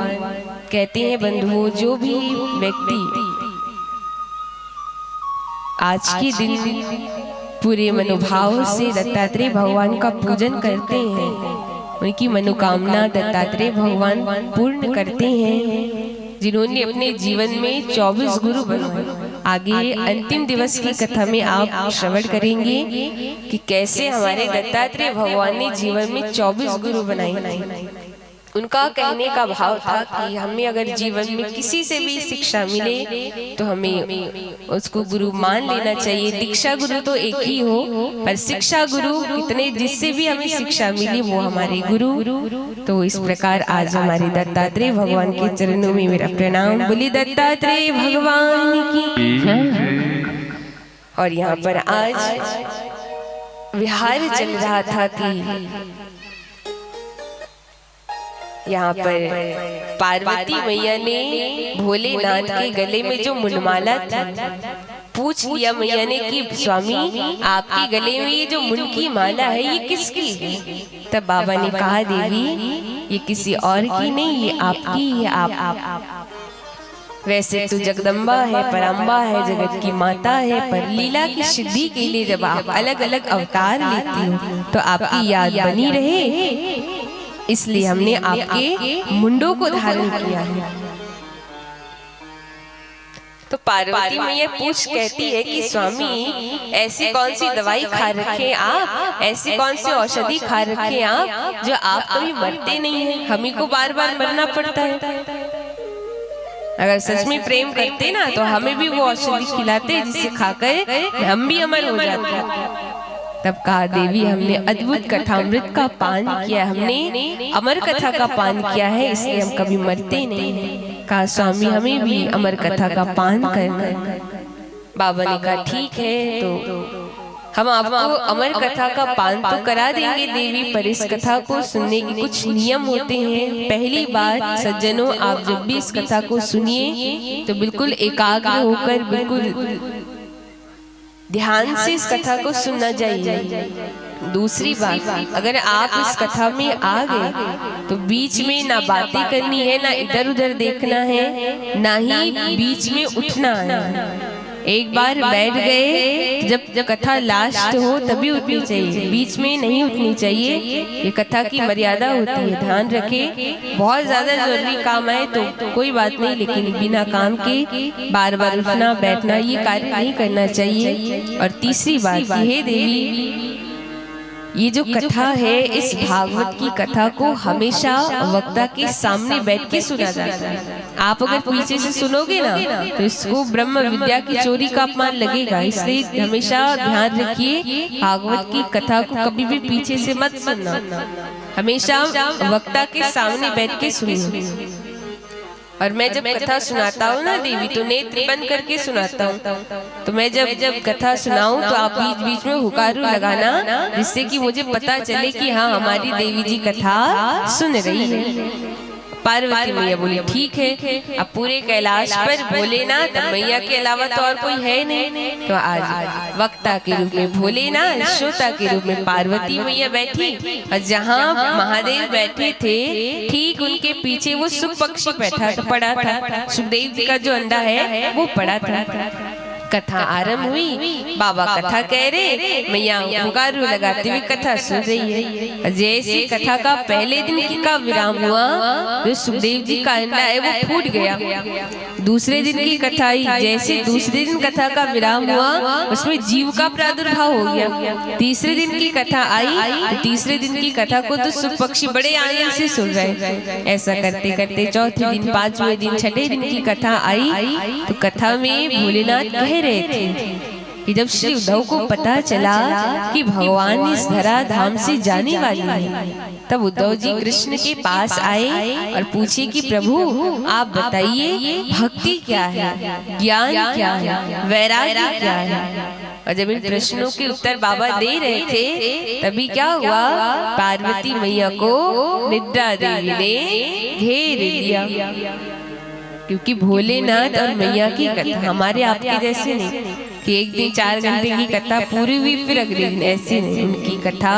कहते हैं बंधुओं, जो भी व्यक्ति आज के दिन पूरे मनोभाव से दत्तात्रेय भगवान का पूजन करते हैं, उनकी मनोकामना दत्तात्रेय भगवान पूर्ण करते हैं। जिन्होंने अपने जीवन में 24 गुरु बनाए। आगे अंतिम दिवस की कथा में आप श्रवण करेंगे कि कैसे हमारे दत्तात्रेय भगवान ने जीवन में 24 गुरु बनाए। उनका कहने का भाव था कि हमें अगर जीवन में किसी से भी शिक्षा मिले तो हमें उसको गुरु मान लेना चाहिए। दीक्षा गुरु तो एक ही हो, पर शिक्षा गुरु कितने, जिससे भी हमें शिक्षा मिली वो हमारे गुरु। तो इस प्रकार आज हमारे दत्तात्रेय भगवान के चरणों में मेरा प्रणाम। बोली दत्तात्रेय भगवान की। और यहाँ पर आज विहार चल रहा था कि यहाँ पर पार्वती मैया ने भोलेनाथ के गले में जो मुंडमाला थी, पूछ लिया मैया ने कि स्वामी आपके गले में ये जो मुंड की माला है ये किसकी है? तब बाबा ने कहा देवी ये किसी और की नहीं, ये आपकी है। आप वैसे तो जगदम्बा है, परम्बा है, जगत की माता है, पर लीला की सिद्धि के लिए जब आप अलग अलग अवतार लेती हो तो आपकी याद बनी रहे, इसलिए हमने आपके मुंडों को धारण किया है। तो पार्वती मैया पूछ कहती है कि स्वामी ऐसी कौन सी दवाई खा रखे आप, ऐसी कौन सी औषधि खा रखे आप जो आप कभी मरते नहीं हैं, हमी को बार बार मरना पड़ता है। अगर सच में प्रेम करते ना तो हमें भी वो औषधि खिलाते जिसे खाकर हम भी अमर हो जाते। तब कहा देवी हमने अद्भुत कथामृत का पान किया, हमने अमर कथा का पान किया है, इसलिए हम कभी मरते नहीं हैं। कहा स्वामी हमें भी अमर कथा का पान करना। बाबा ने कहा ठीक है, तो हम आपको अमर कथा का पान तो करा देंगे देवी, पर इस कथा को सुनने के कुछ नियम होते हैं। पहली बात सज्जनों, आप जब भी इस कथा को सुनिए तो बिल्कुल एकाग्र होकर बिल्कुल ध्यान से इस कथा को सुनना चाहिए। दूसरी बात, अगर आप इस कथा में आ गए तो बीच में ना बातें करनी है, ना इधर उधर देखना है, ना ही बीच में उठना है। एक बार बैठ गए, जब कथा लास्ट हो तभी उठनी चाहिए, बीच में नहीं उठनी चाहिए। ये कथा की मर्यादा होती है, ध्यान रखें। बहुत ज्यादा जरूरी काम है तो कोई बात नहीं, लेकिन बिना काम के बार बार उठना बैठना ये कार्य नहीं करना चाहिए। और तीसरी बात, हे देवी ये जो कथा है, इस भागवत की कथा को हमेशा वक्ता के सामने बैठ के सुना जाता है। आप अगर पीछे से सुनोगे ना तो इसको ब्रह्म विद्या की चोरी का अपमान लगेगा, इसलिए हमेशा ध्यान रखिए भागवत की कथा को कभी भी पीछे से मत सुनना, हमेशा वक्ता के सामने बैठ के सुनिए। और मैं जब कथा सुनाता हूँ ना देवी तो नेत्र बंद करके सुनाता हूँ। तो मैं जब कथा सुनाऊं तो आप बीच बीच में हुकारू लगाना, जिससे कि मुझे पता चले कि हाँ हमारी देवी जी कथा सुन रही है। पार्वती मैया बोली ठीक है। अब पूरे कैलाश पर भोलेनाथ मैया के अलावा तो और कोई है नहीं, तो आज वक्ता के रूप में भोलेनाथ, श्रोता के रूप में पार्वती मैया बैठी, और जहाँ महादेव बैठे थे ठीक उनके पीछे वो सुख पक्षी बैठा पड़ा था। सुखदेव जी का जो अंडा है वो पड़ा था। कथा आरंभ हुई। बाबा कथा कह रहे, मैया पुकारू लगाते हुए कथा सुन रही है। जैसे कथा का पहले दिन का विराम हुआ तो सुखदेव जी का अंडा है वो फूट गया। दूसरे दिन की कथा आई, जैसे दूसरे दिन कथा का विराम हुआ उसमें जीव का प्रादुर्भाव हो गया। तीसरे दिन की कथा आई तो तीसरे दिन की कथा को तो सुख पक्षी बड़े आनंद से सुन रहे। ऐसा करते करते चौथे दिन, पांचवें दिन, छठे दिन की कथा आई तो कथा में भोलेनाथ कह रहे थे कि जब श्री उद्धव को पता चला कि भगवान इस धरा धाम से जाने वाले हैं, तब उद्धव जी कृष्ण के पास आए और पूछे कि प्रभु आप बताइए भक्ति क्या है, ज्ञान क्या है, वैराग्य क्या है। और जब इन प्रश्नों के उत्तर बाबा दे रहे थे तभी क्या हुआ, पार्वती मैया को निद्रा देवी ने घेर लिया। क्योंकि भोलेनाथ और मैया की कथा हमारे आपके जैसे नहीं कि एक दिन 4 घंटे की कथा पूरी हुई फिर अगले दिन, ऐसी नहीं। उनकी कथा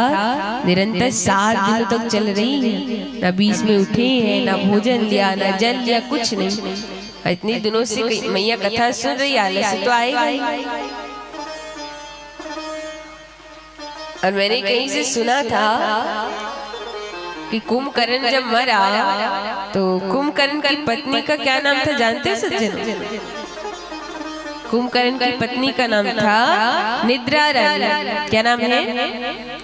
निरंतर 7 दिनों तक चल रही है। ना बीच में उठे हैं, ना भोजन लिया, ना जल लिया, कुछ नहीं। इतने दिनों से मैया कथा सुन रही, आलस तो आएगा ही। और मैंने कहीं से सुना था कि कुंभकर्ण जब मरा तो कुंभकर्ण की पत्नी का क्या नाम था जानते सज्जन? कुंभकर्ण की पत्नी का नाम था निद्रा रानी। क्या नाम है?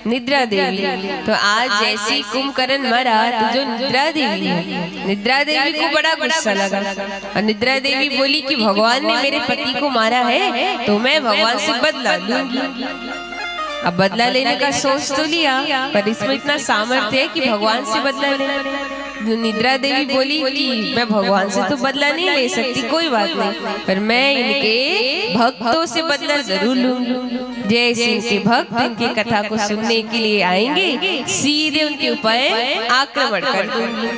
निद्रा देवी। तो आज जैसी कुंभकर्ण मरा तो जो निद्रा देवी है, निद्रा देवी को बड़ा गुस्सा लगा और निद्रा देवी बोली कि भगवान ने मेरे पति को मारा है तो मैं भगवान से बदला लूंगी। अब बदला लेने का सोच तो लिया पर इसमें इतना सामर्थ्य है कि भगवान से बदला ले। निद्रा देवी बोली कि मैं भगवान से तो बदला नहीं ले सकती, कोई बात नहीं, पर मैं इनके भक्तों से बदला जरूर लूंगी। जैसे इनके भक्त इनकी कथा को सुनने के लिए आएंगे सीधे उनके ऊपर आक्रमण कर दूंगी।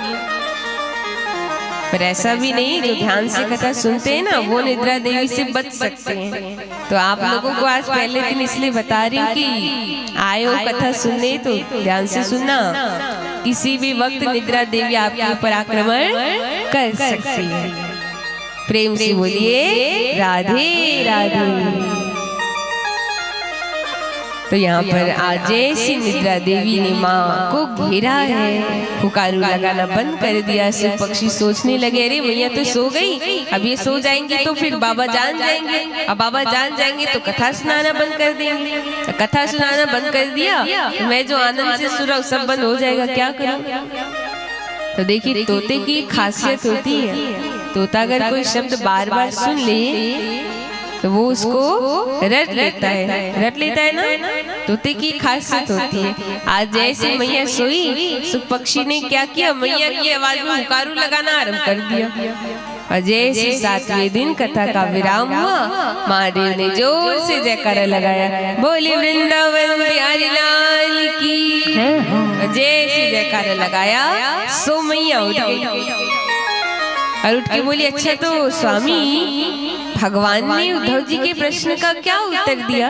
पर ऐसा भी नहीं, जो ध्यान से कथा सुनते हैं ना वो निद्रा देवी से बच सकते हैं। तो आप लोगों को आज पहले दिन इसलिए बता रही हूँ कि आए हो कथा सुनने तो ध्यान से सुनना। किसी भी वक्त निद्रा देवी आपके ऊपर आक्रमण कर सकती है। प्रेम से बोलिए राधे राधे। तो यहाँ पर आज जैसी निद्रा देवी ने माँ को घेरा है, पुकारू लगाना बंद कर दिया। सब पक्षी सोचने लगे अरे मैया तो सो गई, अब ये सो जाएंगे तो फिर बाबा जान जाएंगे, अब बाबा जान जाएंगे तो कथा सुनाना बंद कर देंगे। कथा सुनाना बंद कर दिया तो मैं जो आनंद से सुन रहा हूँ सब बंद हो जाएगा, क्या करूँ? तो देखिए तोते की खासियत होती है, तोता अगर कोई शब्द बार बार सुन ले तो वो उसको रट लेता है ना। तोते की खासियत होती है। आज जैसे मैया सोई सुख पक्षी ने क्या किया, मैया की आवाज में पुकारू लगाना आरंभ कर दिया। और जैसे 7वें दिन कथा का विराम हुआ महादेव ने जोर से जयकारा लगाया, बोले वृंदावन बिहारी लाल की। जैसे जयकारा लगाया सो मैया उठ गई और उठ के बोली अच्छा तो स्वामी भगवान ने उद्धव जी के प्रश्न का क्या उत्तर दिया?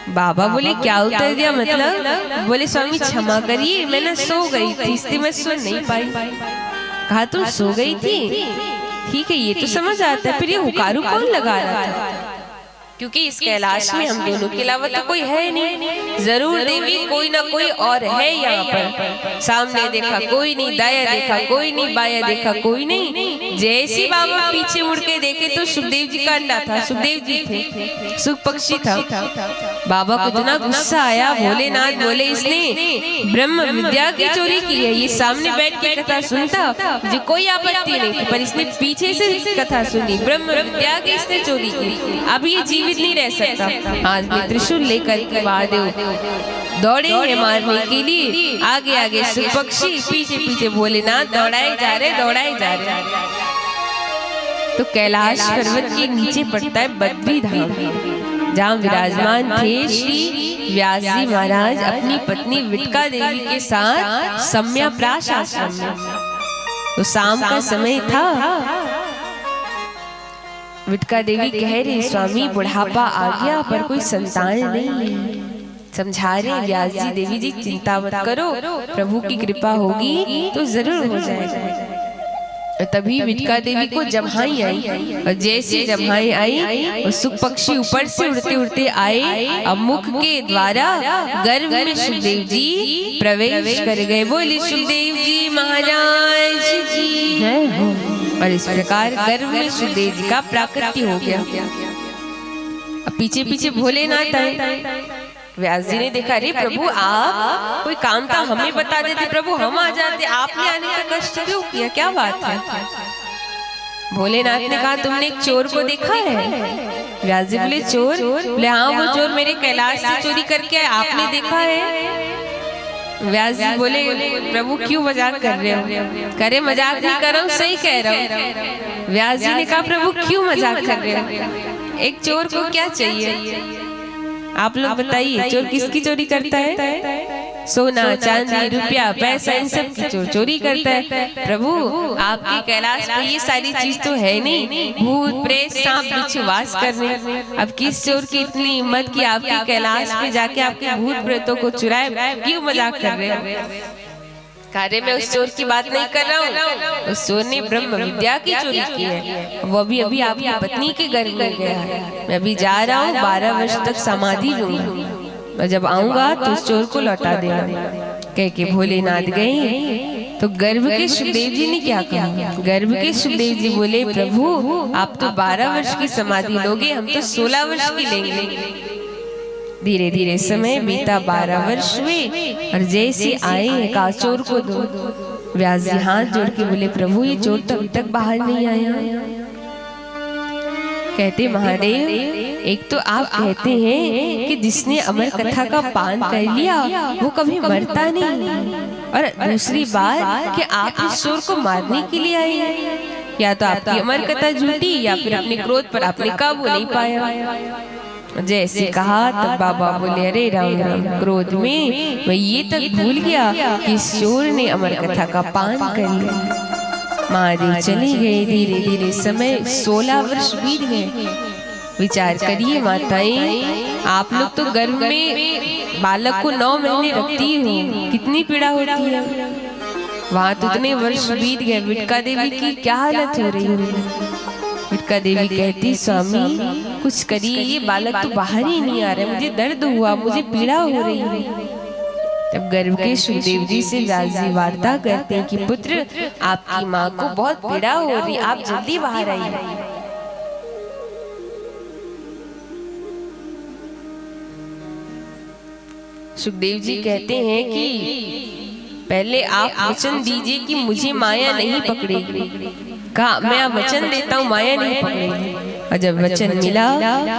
बाबा बोले क्या उत्तर दिया मतलब? बोले स्वामी क्षमा करिए मैं ना सो गई थी इसलिए मैं सुन नहीं पाई। कहा तुम सो गई थी, ठीक है ये तो समझ आता है, फिर ये हुकारू कौन लगा रहा था? क्योंकि इस कैलाश में हम दोनों के अलावा तो कोई है नहीं, जरूर देवी कोई ना कोई और है यहाँ पर। सामने देखा कोई नहीं, दाया देखा कोई नहीं, बाया देखा कोई नहीं। जैसे बाबा पीछे मुड़ के देखे तो सुखदेव जी का अंडा था, सुखदेव जी थे, सुख पक्षी था। बाबा को इतना गुस्सा आया, भोलेनाथ बोले इसने ब्रह्म विद्या की चोरी की है। ये सामने बैठ के कथा सुनता मुझे कोई आपत्ति नहीं थी, पर इसने पीछे से कथा सुनी, ब्रह्म विद्या की इसने चोरी की, अब ये जीवित नहीं रह सकता। आज में त्रिशूल लेकर के महादेव दौड़े हैं मारने के लिए, आगे आगे सुख पक्षी, पीछे पीछे भोलेनाथ दौड़ाए जा रहे। तो कैलाश पर्वत के नीचे पड़ता है बद्री धाम, जहाँ विराजमान थे श्री व्यास जी महाराज अपनी पत्नी विटका देवी के साथ सम्याप्राश आश्रम में। तो शाम का समय था, विटका देवी कह रही स्वामी बुढ़ापा आ गया पर कोई संतान नहीं। समझा रहे व्यास जी देवी जी चिंता मत करो, प्रभु की कृपा होगी तो जरूर हो जाएगा। तभी विटका देवी को जम्हाई आई, और जैसे जम्हाई आई सुख पक्षी ऊपर से उड़ते उड़ते आए, अब मुख के द्वारा गर्भ में सुखदेव जी प्रवेश कर गए। बोले सुखदेव जी महाराज की जय हो। और इस प्रकार गर्भ में सुखदेव जी का प्राकट्य हो गया। अब पीछे पीछे भोलेनाथ आए। व्यास जी ने देखा, अरे प्रभु आप कोई काम था हमें बता देते, प्रभु हम आ जाते, आपने आने का कष्ट क्यों किया, क्या बात है? भोलेनाथ ने कहा, तुमने एक चोर को देखा है? व्यास जी बोले, चोर? बोले हाँ, वो चोर मेरे कैलाश से चोरी करके आए, आपने देखा है? व्यास जी बोले, प्रभु क्यों मजाक कर रहे हो? करे मजाक नहीं कर रहा हूँ, सही कह रहा हूँ। व्यास जी ने कहा, प्रभु क्यों मजाक कर रहे हो? एक चोर को क्या चाहिए? आप लोग बताइए, चोर किसकी चोरी करता है? सोना चांदी रुपया पैसा इन सब की चोरी करता है। प्रभु आपके कैलाश में ये सारी चीज तो है नहीं, भूत प्रेत सांप बिच्छू वास करने। अब किस चोर की इतनी हिम्मत कि आपके कैलाश में जाके आपके भूत प्रेतों को चुराए? क्यों मजाक कर रहे हो? कार्य में उस चोर की बात नहीं कर रहा हूँ, उस चोर ने ब्रह्म विद्या की चोरी की है, वो अभी आपकी पत्नी के घर में गया है। मैं अभी जा रहा हूँ, 12 वर्ष तक समाधि लूंगा, और जब आऊंगा तो उस चोर को लौटा देना। कह के भोलेनाथ गए। तो गर्भ के सुखदेव जी ने क्या कहा? गर्भ के सुखदेव जी बोले, प्रभु आप तो 12 वर्ष की समाधि लोगे, हम तो 16 वर्ष की लेंगे। धीरे धीरे समय बीता, 12 वर्ष हुए, और जैसे आए कहा, चोर को दो। व्यास जी हाथ जोड़ के बोले, प्रभु ये चोर तो अभी तक बाहर नहीं आया। कहते, महादेव एक तो आप कहते हैं कि जिसने अमर कथा का पान कर लिया वो कभी मरता नहीं, और दूसरी बात कि आप इस चोर को मारने के लिए आए हैं। या तो आपकी अमर कथा झूठी, या फिर अपने क्रोध पर आपने काबू नहीं पाया। जैसे कहा तब बाबा बोले, अरे राम राम, क्रोध में मैं ये तक भूल गया कि चोर ने अमर कथा का पान कर लिया। महादेव चले गए। धीरे धीरे समय 16 वर्ष बीत गए। विचार करिए माताएं, आप लोग तो गर्भ में बालक को 9 महीने रखती हो, कितनी पीड़ा होती है। वहाँ तो इतने वर्ष बीत गए। विटका देवी की क्या हालत हो रही है? विटका देवी कहती, स्वामी कुछ करिए, ये बालक तो बाहर ही नहीं आ रहा, मुझे दर्द हुआ, मुझे पीड़ा हो रही है। तब गर्भ के सुखदेव जी से व्यास जी वार्ता करते हैं कि पुत्र आपकी माँ को बहुत पीड़ा हो रही, आप जल्दी बाहर आइए। सुखदेव जी कहते हैं कि पहले आप वचन दीजिए कि मुझे माया नहीं पकड़ेगी। कहा, मैं वचन देता हूँ, माया नहीं पकड़ेगी। और जब वचन मिला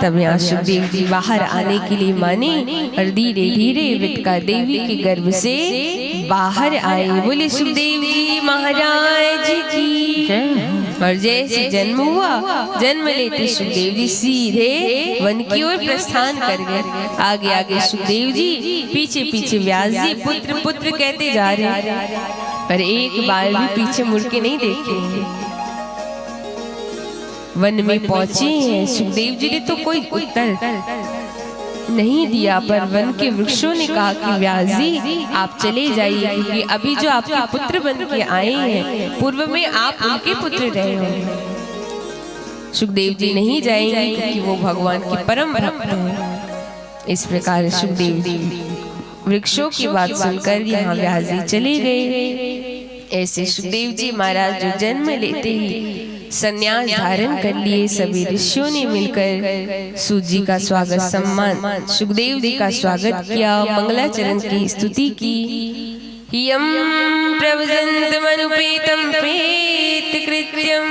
तब यहाँ सुखदेव जी बाहर आने के लिए माने, और धीरे धीरे विटका देवी के गर्भ से बाहर आए। बोले सुखदेव जी महाराज की। और जैसे जन्म हुआ, जन्म लेते सुखदेव जी सीधे वन की ओर प्रस्थान कर गए। आगे आगे सुखदेव जी, पीछे पीछे व्यास जी पुत्र पुत्र कहते जा रहे, पर एक बार भी पीछे मुड़ के नहीं देखे। वन में पहुंचे हैं। सुखदेव जी ने तो कोई उत्तर नहीं दिया, पर वन के वृक्षों ने कहा कि व्यास जी आप चले जाइए, क्योंकि अभी जो आपके पुत्र बन के आए हैं, पूर्व में आप उनके पुत्र रहे होंगे। सुखदेव जी नहीं जाएंगे क्योंकि वो भगवान के परम भक्त हैं। इस प्रकार सुखदेव जी वृक्षों की बात सुनकर यहाँ व्यास जी चले गए। ऐसे सुखदेव जी महाराज जो जन्म लेते ही संन्यास धारण कर लिए। सभी ऋषियों ने मिलकर सूत जी का स्वागत सम्मान, सुखदेव जी का स्वागत किया, मंगलाचरण की स्तुति की। यम प्रवजन्त मनुपेतम प्रेत कृत्यम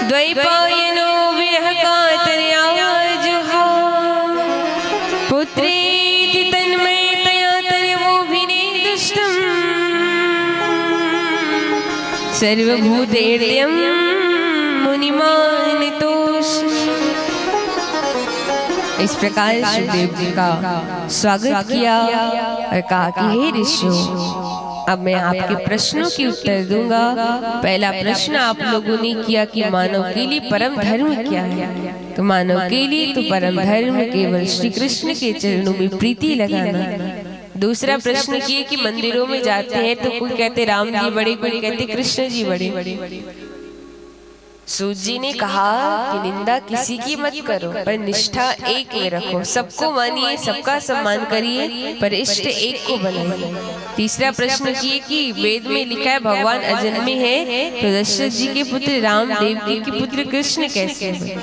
द्वैपायनो विरह कातरया जुहाव पुत्रेति तन्मयतया तर्वोभिनेदुष्टम् सर्वभूतेर्यं इस प्रकार सुखदेव जी का स्वागत किया और कहा कि हे ऋषियों, अब मैं आपके प्रश्नों की उत्तर दूंगा। पहला प्रश्न आप लोगों ने किया कि मानव के लिए परम धर्म क्या है। तो मानव के लिए तो परम धर्म केवल श्री कृष्ण के चरणों में प्रीति लगाना। दूसरा प्रश्न किए कि मंदिरों में जाते हैं तो कोई कहते राम जी बड़े, कोई कहते कृष्ण जी बड़े। सूत जी ने कहा कि निंदा किसी की मत करो, पर निष्ठा एक में रखो, सबको मानिए, सबका सम्मान करिए, पर इष्ट एक को बनाइए। तीसरा प्रश्न किए कि वेद में लिखा है भगवान अजन्मे हैं, तो दशरथ जी के पुत्र राम, देवकी के पुत्र कृष्ण कैसे हुए?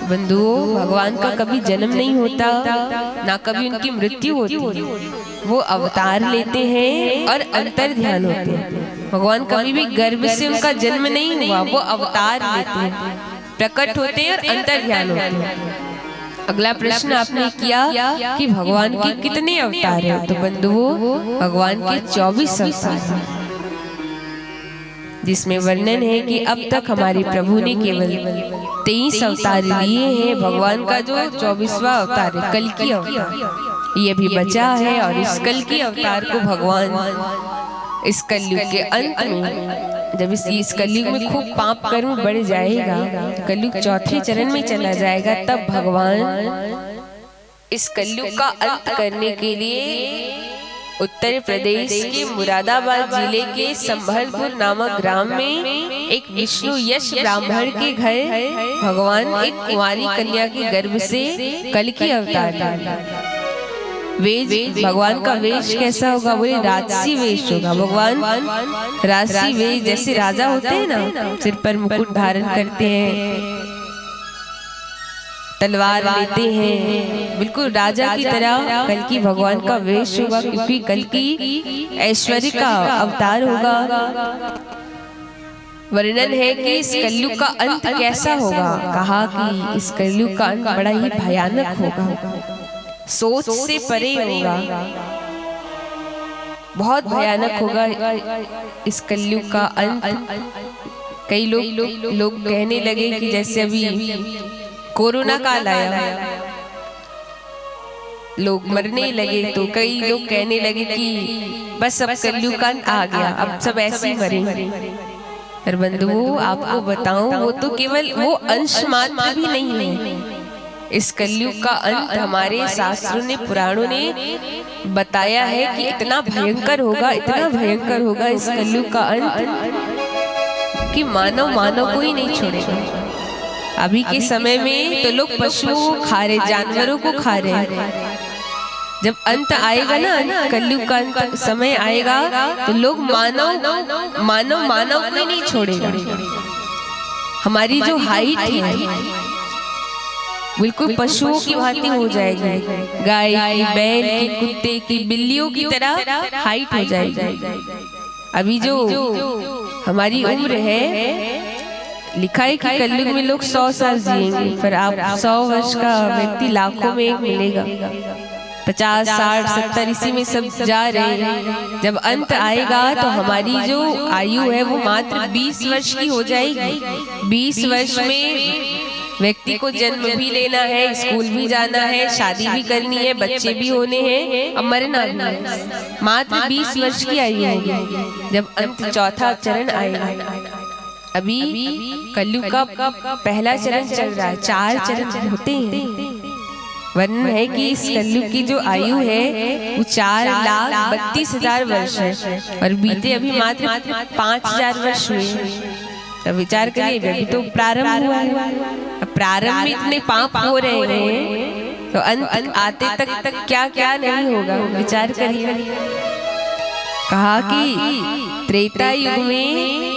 बंधुओं, भगवान का कभी जन्म नहीं होता, ना कभी उनकी मृत्यु होती, वो अवतार लेते हैं और अंतर ध्यान होते हैं। भगवान कभी भी गर्भ से उनका जन्म नहीं हुआ, वो अवतार लेते हैं, प्रकट होते हैं और अंतर ध्यान होते हैं। अगला प्रश्न आपने किया कि भगवान के कितने अवतार हैं? तो बंधुओं, भगवान के 24 अवतार हैं, जिसमें वर्णन है कि अब तक हमारे प्रभु ने केवल 23 अवतार लिए हैं। भगवान का जो 24वां अवतार है कल की अवतार, ये भी बचा है, और इस कल की अवतार को भगवान इस कलयुग के अंत में, जब इस कलयुग में खूब पाप कर्म बढ़ जाएगा, कलयुग चौथे चरण में चला जाएगा, तब भगवान इस कलयुग का अंत करने के लिए उत्तर प्रदेश के मुरादाबाद जिले के संभलपुर नामक ग्राम में एक विष्णु यश ब्राह्मण के घर भगवान एक कुंवारी कन्या के गर्भ से कल की अवतार डाला। वेश, भगवान का वेश कैसा होगा? बोले राजसी वेश होगा। भगवान राजसी वेश, जैसे राजा होते हैं ना, सिर पर मुकुट धारण करते हैं, तलवार लेते हैं, बिल्कुल राजा की तरह कल की भगवान का वेश होगा, क्योंकि कल की ऐश्वर्य का अवतार होगा। वर्णन है कि इस कलयुग का अंत कैसा होगा? कहा कि इस कलयुग का अंत बड़ा ही भयानक होगा, सोच से परे होगा, बहुत भयानक होगा इस कलयुग का अंत। कई लोग कहने लगे कि जैसे अभी कोरोना काल आया, लोग मरने लगे, तो कई लोग कहने लगे कि बस अब कलयुग का अंत आ गया, अब सब ऐसे ही मरेंगे। पर बंधुओं, आपको बताऊं, वो तो केवल वो अंश मात्र भी नहीं है। इस कलयुग का अंत हमारे शास्त्रों ने, पुराणों ने बताया है कि इतना भयंकर होगा, इतना भयंकर होगा इस कलयुग का अंत कि मानव को ही नहीं छोड़ेगा। अभी के समय में तो लोग पशुओं को खा रहे, जानवरों को खा रहे हैं। जब अंत आएगा ना, कलयुग का अंत समय आएगा, तो लोग मानव को ही नहीं छोड़ेगा। हमारी जो हाइट है बिल्कुल पशुओं की भांति हो जाएगी, गाय की, बैल की, कुत्ते की, बिल्लियों की तरह हाइट हो जाएगी। अभी जो हमारी उम्र है, लिखा है कि कलयुग में लोग 100 साल जिएंगे, पर आप 100 वर्ष का व्यक्ति लाखों में एक मिलेगा, 50, 60, 70 इसी में सब जा रहे हैं। जब अंत आएगा तो हमारी जो आयु है वो मात्र 20 वर्ष की हो जाएगी। 20 वर्ष में व्यक्ति को जन्म भी लेना है, स्कूल भी जाना है, शादी भी करनी है, बच्चे भी होने हैं और मरना भी है। मात्र 20 वर्ष की आयु होगी जब अंत चौथा चरण आएगा। अभी कलयुग का पहला चरण चल रहा है, 4 चरण होते हैं। वर्णन है कि इस कलयुग की जो आयु है वो 4,32,000 वर्ष है, और बीते अभी मात्र 5,000 वर्ष हुए। तो विचार करिए, अभी तो प्रारंभ हुआ है, प्रारंभ में इतने पाप हो रहे हैं, तो अंत आते तक क्या क्या नहीं होगा, विचार करिए। कहा कि त्रेता युग में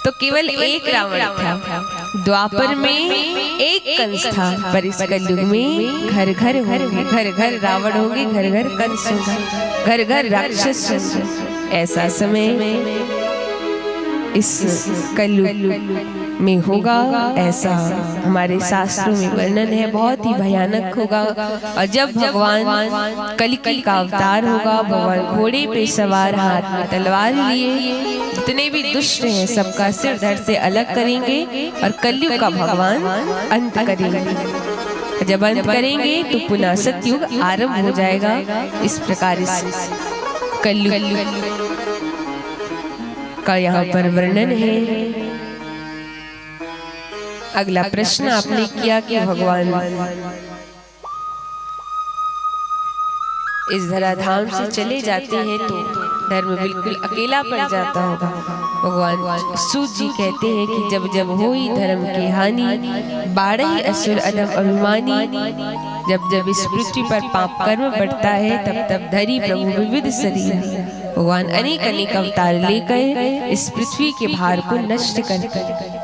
तो केवल एक रावण था, द्वापर में एक कंस था, पर इस कलयुग में घर घर होंगे, घर घर रावण होंगे, घर घर कंस होंगे, घर घर राक्षस होंगे। ऐसा समय इस कलयुग में होगा, ऐसा हमारे शास्त्रों में वर्णन है, बहुत ही भयानक होगा। और जब भगवान कलिकी का अवतार होगा, भगवान घोड़े पे सवार, हाथ में तलवार लिए, जितने भी दुष्ट हैं सबका सिर धड़ से अलग करेंगे और कलयुग का भगवान अंत करेंगे। जब अंत करेंगे तो पुनः सतयुग आरंभ हो जाएगा। इस प्रकार इस कलयुग का यहाँ पर वर्णन है। अगला प्रश्न आपने किया कि भगवान इस धराधाम से चले जाते हैं तो धर्म बिल्कुल अकेला पड़ जाता होगा। भगवान सूत जी कहते हैं कि जब जब होई धर्म की हानि, बाढ़ई असुर अधम अभिमानी। जब जब इस पृथ्वी पर पाप कर्म बढ़ता है तब तब धरी प्रभु विविध शरीर। भगवान अनेक अनेक अवतार लेकर इस पृथ्वी के भार को नष्ट करते हैं।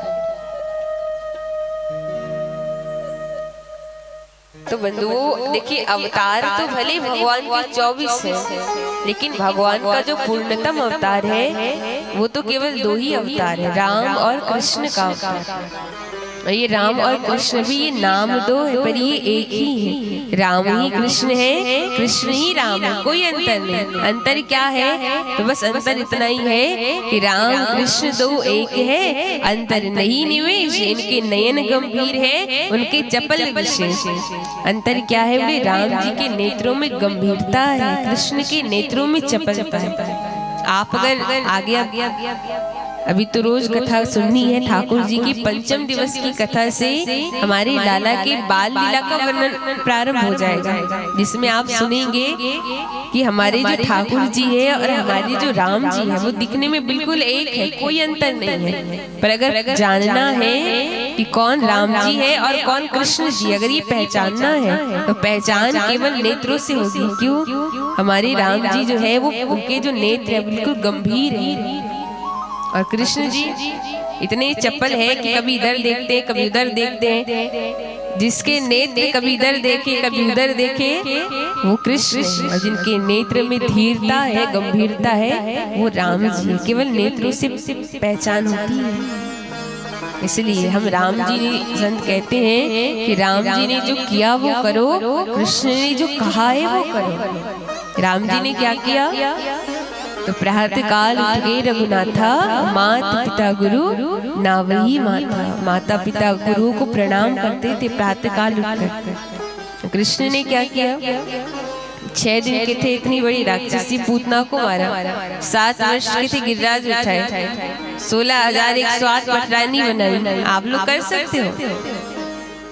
तो बंधुओं देखिए, अवतार तो भले भगवान के 24 है, लेकिन भगवान का जो पूर्णतम अवतार है वो तो केवल 2 ही अवतार है, राम और कृष्ण का अवतार। ये राम और कृष्ण भी ये नाम 2 है पर ये एक ही है। राम ही कृष्ण है, कृष्ण ही राम है, कोई अंतर नहीं। अंतर क्या है? तो बस अंतर इतना ही है कि राम कृष्ण 2 एक है, अंतर नहीं निवेश। इनके नयन गंभीर है, उनके चपल विशेष। अंतर क्या है? वे राम जी के नेत्रों में गंभीरता है, कृष्ण के नेत्रों में चपलता है। आप अगर आगे अभी तो रोज कथा सुननी है, ठाकुर जी की पंचम दिवस की कथा से हमारे लाला के बाल लीला का वर्णन प्रारंभ हो जाएगा, जिसमें आप सुनेंगे कि हमारे जो ठाकुर जी है और हमारे जो राम जी है वो दिखने में बिल्कुल एक है, कोई अंतर नहीं है। पर अगर जानना है कि कौन राम जी है और कौन कृष्ण जी, अगर ये पहचानना है तो पहचान केवल नेत्रों से होगी। क्यों? हमारे राम जी जो है वो उनके जो नेत्र है बिल्कुल गंभीर है, और कृष्ण जी इतने चप्पल है कि कभी इधर देखते हैं कभी उधर देखते हैं। जिसके नेत्र कभी इधर देखे कभी उधर देखे वो कृष्ण, और जिनके नेत्र में धीरता है गंभीरता है वो राम जी। केवल नेत्रों से पहचान होती है। इसलिए हम राम जी संत कहते हैं कि राम जी ने जो किया वो करो, कृष्ण ने जो कहा है वो करो। राम जी ने क्या किया? तो प्रातः काल उठ गए रघुनाथा, माता पिता गुरु ना वही माता। माता पिता गुरु को प्रणाम करते थे प्रातः काल उठकर। कृष्ण ने क्या किया? 6 दिन के थे, इतनी बड़ी राक्षसी पूतना को मारा। 7 वर्ष के थे, गिरिराज उठाए। 16,108 पटरानी बनाई। आप लोग कर सकते हो?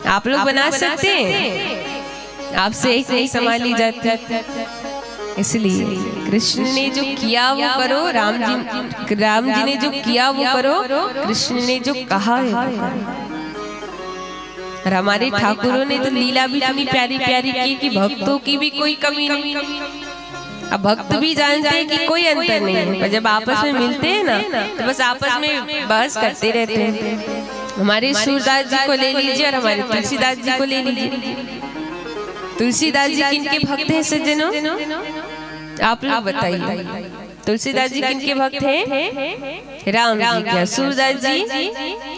आप लोग बना सकते हैं? आपसे एक नहीं संभाली जाती। इसलिए कृष्ण ने जो किया वो करो, राम जी ने जो किया वो करो, कृष्ण ने जो कहा है वो करो। और हमारे ठाकुरों ने तो लीला भी इतनी प्यारी प्यारी की कि भक्तों की भी कोई कमी नहीं। अब भक्त भी जानते हैं कि कोई अंतर नहीं है, पर जब आपस में मिलते हैं ना तो बस आपस में बहस करते रहते हैं। हमारे सूरदास जी को ले लीजिए और हमारे तुलसीदास जी को ले लीजिए। तुलसीदास जी किनके भक्त हैं सज्जनों? आप लोग बताइए, तुलसीदास जी किनके भक्त हैं? राम जी के। सूरदास जी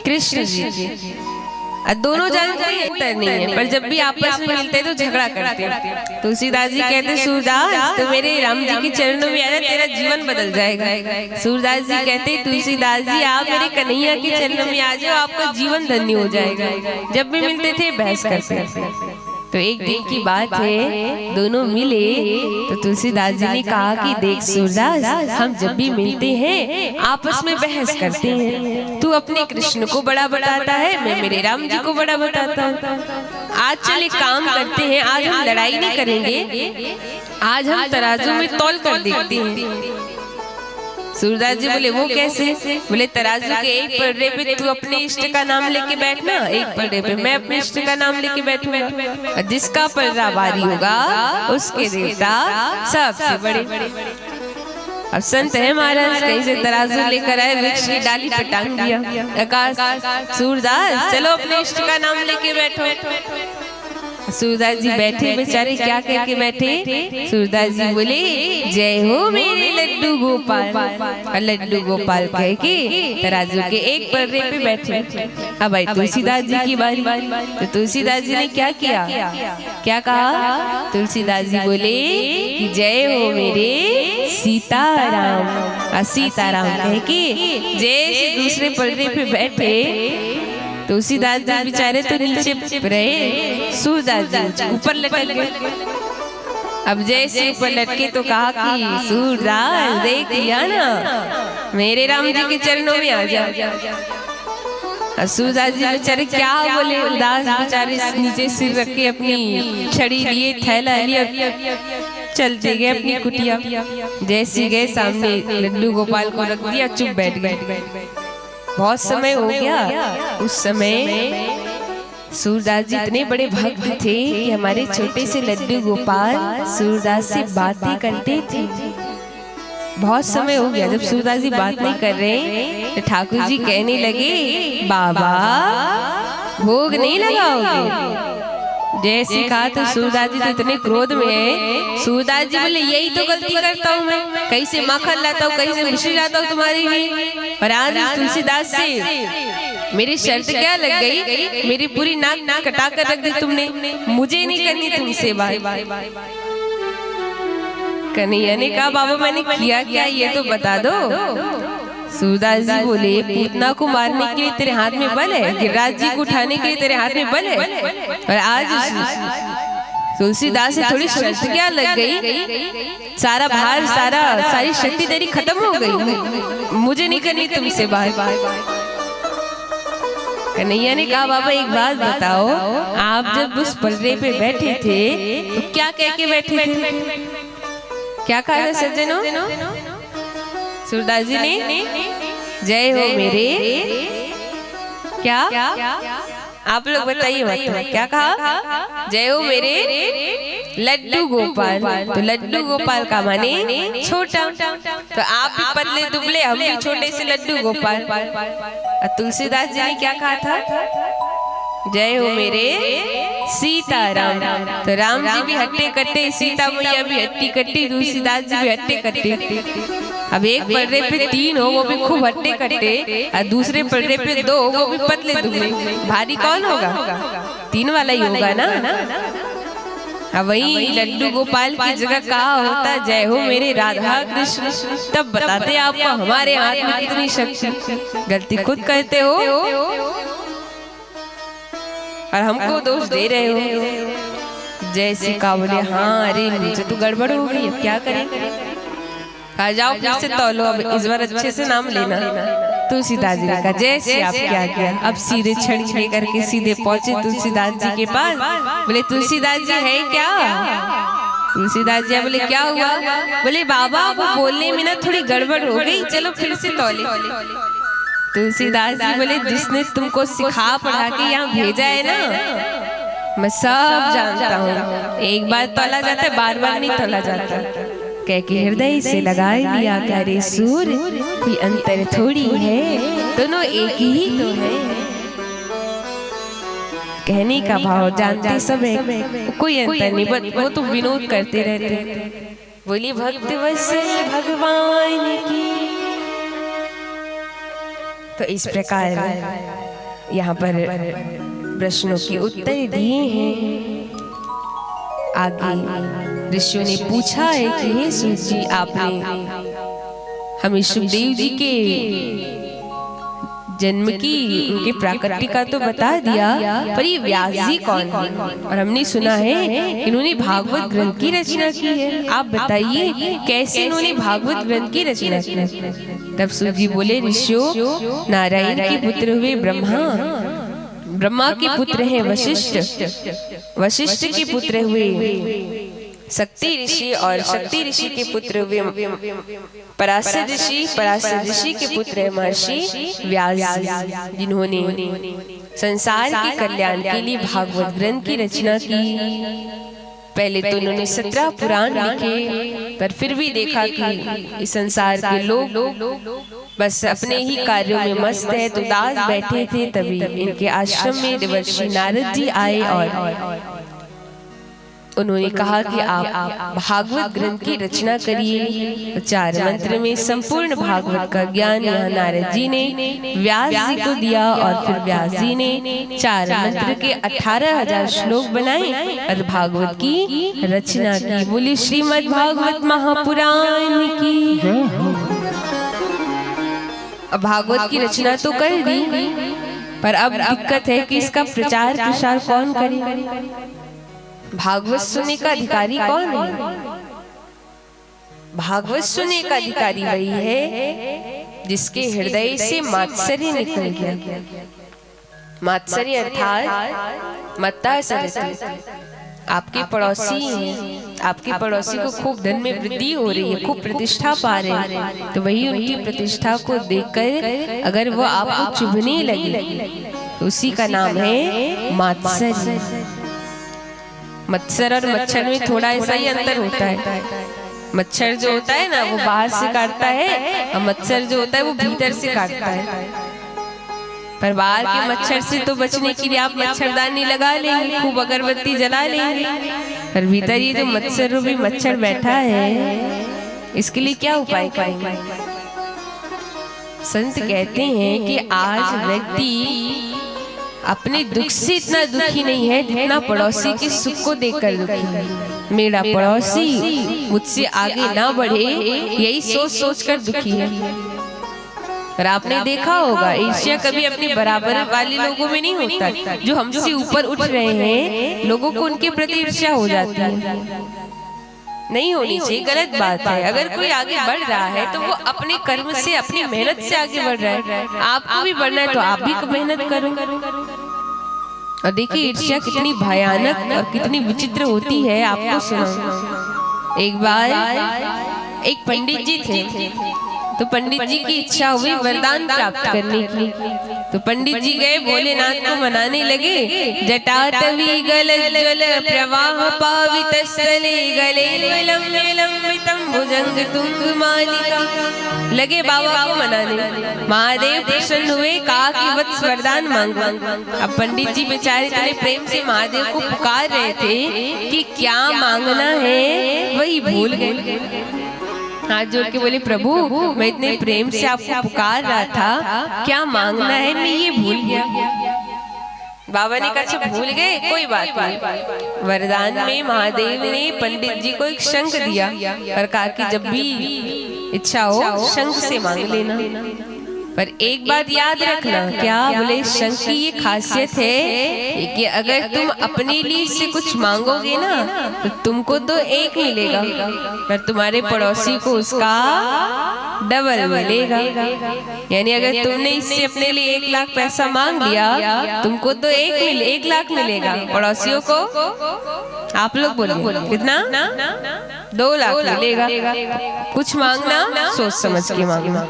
कृष्ण जी। दोनों जानते हैं अंतर नहीं है, पर जब भी आपस में मिलते हैं तो झगड़ा करते हैं। तुलसीदास जी कहते हैं सूरदास तो मेरे राम जी के चरणों में आ जा, तेरा जीवन बदल जाएगा। सूरदास जी कहते हैं तुलसीदास जी आप मेरे कन्हैया के चरणों में आ जाओ, आपका जीवन धन्य हो जाएगा। जब भी मिलते थे बहस करते। तो एक दिन की बात है, दोनों मिले तो तुलसीदास जी ने कहा कि देख सूरदास, हम जब भी मिलते हैं आपस में बहस करते हैं। तू अपने कृष्ण को बड़ा बताता है, मैं मेरे राम जी को बड़ा बताता हूँ। आज चल एक काम करते हैं, आज हम लड़ाई नहीं करेंगे, आज हम तराजू में तौल कर देखते हैं। सूरदास जी बोले वो कैसे? बोले तराजू के एक पलड़े पे तू अपने इष्ट का नाम लेके बैठना, एक पलड़े पे मैं अपने इष्ट का नाम लेके बैठूंगा। जिसका पलड़ा भारी होगा उसके देवता सबसे बड़े। अब संत है महाराज, कहीं से तराजू लेकर आए, वृक्ष की डाली पे टांग दिया। आकाश सूरदास चलो अपने इष्ट का नाम लेके बैठो। सूरदास जी बैठे बेचारे, क्या कह के बैठे? सूरदास जी बोले जय हो मेरे लड्डू गोपाल। और लड्डू गोपाल कह के तराजू के एक पलड़े पे बैठे। अब भाई तुलसीदास जी की बारी। तो तुलसीदास जी ने क्या किया? क्या कहा? तुलसीदास जी बोले कि जय हो मेरे सीताराम। और सीताराम कह के जैसे दूसरे पलड़े पे बैठे, तुलसीदास जी बेचारे तो नीचे रहे, सूरदास जी ऊपर लटक गए। अब जैसे ऊपर लटके तो कहा कि सूरदास देख लिया ना, मेरे राम जी के चरणों में आ जा। और सूरदास जी बेचारे क्या बोले, उदास बेचारे नीचे सिर रख के अपनी छड़ी लिए, थैला लिया, चलते गए अपनी कुटिया। जैसे गए सामने लड्डू गोपाल को रख दिया, चुप बैठ गए। बहुत समय हो गया। उस समय सूरदास जी इतने बड़े भक्त थे कि हमारे छोटे से लड्डू गोपाल सूरदास से बातें करते थे। बहुत समय हो गया, जब सूरदास जी बात नहीं कर रहे तो ठाकुर जी कहने लगे, बाबा भोग नहीं लगाओगे? जैसे कहा तो सूरदास जी तो इतने क्रोध में है। सूरदास जी बोले, यही तो गलती करता हूँ मैं, कहीं से माखन लाता हूँ, कहीं से मिश्री लाता हूँ तुम्हारे लिए, और आज तुलसीदास से मेरी शर्त क्या लग गई? मेरी पूरी नाक कटा कर रख दी तुमने, मुझे नहीं करनी तुमसे बात। कन्हैया ने कहा, बाबा मैंने किया क्या ये तो बता दो। सूरदास जी बोले, पूतना को मारने के लिए तेरे हाथ में बल है, गिरिराज जी को उठाने के लिए तेरे हाथ में बल है, और आज तुलसीदास से थोड़ी शर्त क्या लग गई? सारा भार सारी शक्ति तेरी खत्म हो गई, मुझे नहीं करनी तुमसे बात। कन्हैया ने कहा, बाबा एक बात बताओ, आप जब उस पलड़े पे बैठे थे तो क्या कह के बैठे थे? क्या कहा था सज्जनों? सूरदास जी ने जय हो मेरे, क्या आप लोग बताइए मत, क्या कहा? जय हो मेरे लड्डू गोपाल। तो लड्डू गोपाल का माने छोटा, तो आप भी पतले दुबले, हम भी छोटे से लड्डू गोपाल। और तुलसीदास जी ने क्या कहा था? जय हो मेरे सीताराम। तो राम जी भी हट्टे कट्टे, सीता मैया भी हट्टी कट्टी, तुलसीदास जी भी हट्टे कट्टे। अब एक पलड़े पे 3 हो वो भी खूब हट्टे कट्टे, और दूसरे पलड़े पे 2 वो भी पतले दुबले, भारी कौन होगा? 3 वाला ही होगा ना। अब वही लड्डू गोपाल की जगह कहा होता जय हो मेरे राधा कृष्ण, तब बताते आपको हमारे हाथ में कितनी शक्ति। गलती खुद करते हो और हमको दोष दे रहे हो। जैसे का बोले, हाँ अरे मुझे तो गड़बड़ हो गई, अब क्या करें? आ जाओ फिर से तौलो, अब इस बार अच्छे से नाम लेना। तुलसीदास जी ने कहा, जैसे आप क्या किया। अब सीधे छड़ी लेकर के सीधे पहुंचे तुलसीदास जी के पास। बोले, तुलसीदास जी है क्या? तुलसीदास जी बोले, क्या हुआ? बोले, बाबा वो बोलने में ना थोड़ी गड़बड़ हो गई, चलो फिर से तौले। तुलसीदास जी बोले, जिसने तुमको सिखा पढ़ा के यहाँ भेजा है ना, मैं सब जानता हूँ। एक बार तोला जाता है, बार बार नहीं तोला जाता। कह के हृदय से लगाए लिया करे सूर, कोई अंतर थोड़ी है, दोनों एक ही तो है। कहने का भाव जानते सब है, कोई अंतर नहीं, बस वो तो विनोद करते रहते। बोली, भक्त वत्सल भगवान की। तो इस प्रकार यहाँ पर प्रश्नों के उत्तर दिए हैं। आगे ऋषियों ने पूछा है कि हे सूत जी, आपने हमें सुखदेव जी के जन्म की, उनके प्राकट्य तो बता दिया, पर ये व्यास जी कौन है? और हमने सुना है इन्होंने भागवत ग्रंथ की रचना की है, आप बताइए कैसे इन्होंने भागवत ग्रंथ की रचना की? तब सूत जी बोले, ऋषियों, नारायण के पुत्र हुए ब्रह्मा, ब्रह्मा के पुत्र हैं वशिष्ठ, वशिष्ठ के पुत्र हुए शक्ति ऋषि, और शक्ति ऋषि के पुत्र हुए पराशर ऋषि, पराशर ऋषि के पुत्र है महर्षि व्यास, जिन्होंने संसार के कल्याण के लिए भागवत ग्रंथ की रचना की। पहले तो उन्होंने 17 पुराण लिखे, पर फिर भी देखा कि इस संसार के लोग बस अपने ही कार्यों में मस्त है, तो दास बैठे थे। तभी इनके आश्रम में देवर्षि नारद जी आए और उन्होंने कहा कि आप भागवत ग्रंथ की रचना करिए। 4 मंत्र में संपूर्ण भागवत का ज्ञान यहाँ नारद जी ने व्यास जी को दिया, और फिर व्यास जी ने 4 मंत्र के 18,000 श्लोक बनाए और भागवत की रचना की। बोली श्रीमद् भागवत महापुराण की। अब भागवत की रचना तो कर दी, पर अब दिक्कत है कि इसका प्रचार प्रसार कौन करे? भागवत सुनने का अधिकारी कौन है? भागवत सुनने का अधिकारी वही है जिसके हृदय से मात्सर्य निकल गया। मात्सर्य अर्थात मत्ता सरस्वती, आपके पड़ोसी हैं, आपके पड़ोसी को खूब धन में वृद्धि हो रही है, खूब प्रतिष्ठा पा रहे हैं, तो वही उनकी प्रतिष्ठा को देखकर अगर वो आपको चुभने लगे तो उसी का नाम है मात्सर्य। मत्सर और मच्छर में थोड़ा ऐसा ही अंतर होता है। मच्छर जो होता है ना वो बाहर से काटता है, और मच्छर जो होता है वो भीतर से काटता है। पर बाहर के मच्छर से तो बचने के लिए आप मच्छरदानी लगा लेंगे, खूब अगरबत्ती जला लेंगे, पर भीतर ये जो मच्छर रूपी मच्छर बैठा है इसके लिए क्या उपाय करेंगे? संत कहते हैं कि आज व्यक्ति अपने दुख से इतना दुखी नहीं है जितना पड़ोसी के सुख को देखकर दुखी है। मेरा पड़ोसी मुझसे आगे ना बढ़े, यही सोच सोच कर दुखी है। और आपने देखा होगा ईर्ष्या कभी अपने बराबर वाले लोगों में नहीं होता। जो हमसे ऊपर उठ रहे हैं लोगों को उनके प्रति ईर्ष्या हो जाती है। नहीं होनी चाहिए, गलत बात है। अगर कोई आगे बढ़ रहा है तो वो अपने कर्म से, अपनी मेहनत से आगे बढ़ रहा है। आपको भी बढ़ना है तो आप भी मेहनत करो। और देखिए ईर्ष्या कितनी भयानक और कितनी विचित्र होती है, आपको सुनाऊं। एक बार एक पंडित जी थे, तो पंडित जी की इच्छा हुई वरदान प्राप्त करने की। तो पंडित जी गए भोलेनाथ को मनाने लगे। जटाटवी गल जल प्रवाह पावित स्थले गले लंबितम भुजंग तुंग मालिका। लगे बाबा को मनाने। महादेव प्रसन्न हुए, कहा कि वत्स वरदान मांगो। अब पंडित जी बेचारे इतने प्रेम से महादेव को पुकार रहे थे कि क्या मांगना है वही भूल गए। हाथ जोड़ के बोले, प्रभु मैं इतने प्रेम से आपको पुकार रहा था, क्या मांगना है मैं ये भूल गया। बाबा ने कहा अच्छा भूल गए, कोई बात नहीं। वरदान में महादेव ने पंडित जी को एक शंख दिया और कहा कि जब भी इच्छा हो शंख से मांग लेना। पर एक बात याद रखना, क्या बोले, शंख की ये खासियत है कि अगर तुम अपने लिए से कुछ मांगोगे ना तो तुमको तो एक मिलेगा, पर तुम्हारे पड़ोसी को उसका डबल मिलेगा। यानी अगर तुमने इससे अपने लिए 1 लाख पैसा मांग लिया, तुमको तो 1 लाख मिलेगा, पड़ोसियों को आप लोग बोलिए कितना, 2 लाख मिलेगा। कुछ मांगना सोच समझ के मांगना।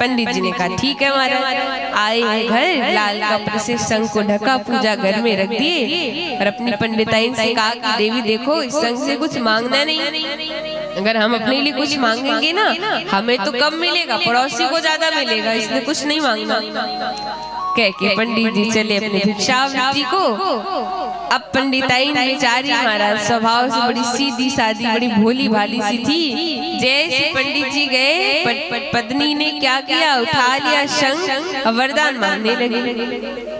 पंडित जी ने कहा ठीक है महाराज। आए घर, लाल कपड़े से शंख को ढका, पूजा घर में रख दिए और अपनी पंडिताइन से कहा कि देवी देखो इस शंख से कुछ मांगना नहीं, अगर हम अपने लिए कुछ मांगेंगे ना हमें तो कम मिलेगा, पड़ोसी को ज्यादा मिलेगा, इसलिए कुछ नहीं मांगना। कह के पंडित जी चले अपने भिक्षावृत्ति को। अब पंडिताइन बेचारी महाराज स्वभाव से बड़ी सीधी सादी, बड़ी भोली भाली सी थी। जैसे पंडित जी गए, पत्नी ने क्या किया, उठा लिया शंख और वरदान मांगने लगी।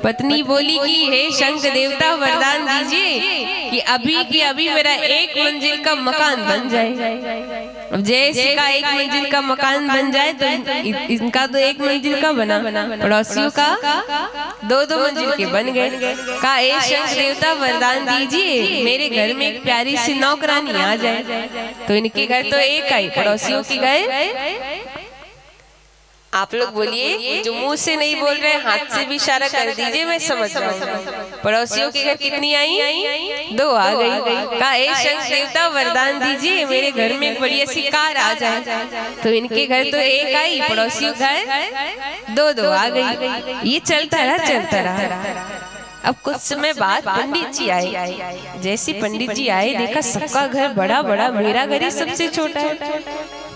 पत्नी बोली कि हे शंख देवता वरदान दीजिए कि अभी की अभी मेरा 1 मंजिल का मकान बन जाए। अब जैसे का 1 मंजिल का मकान बन जाए तो इनका तो 1 मंजिल का बना, पड़ोसियों का 2-2 मंजिल के बन गए। कहा हे शंख देवता वरदान दीजिए मेरे घर में एक प्यारी सी नौकरानी आ जाए। तो इनके घर तो 1 आई, पड़ोसियों के घर आप लोग बोलिए, जो मुंह से नहीं बोल रहे हाथ से भी इशारा कर दीजिए, मैं समझ जाऊंगा। पड़ोसियों के घर कितनी आई, 2 आ गई। कहा हे शंख देवता वरदान दीजिए मेरे घर में एक बढ़िया सी कार आ जाए। तो इनके घर तो 1 आई, पड़ोसियों घर 2-2 आ गई। ये चलता रहा। अब कुछ समय बाद पंडित जी आए। जैसे पंडित जी आए देखा सबका घर बड़ा बड़ा, मेरा घर ही सबसे छोटा है।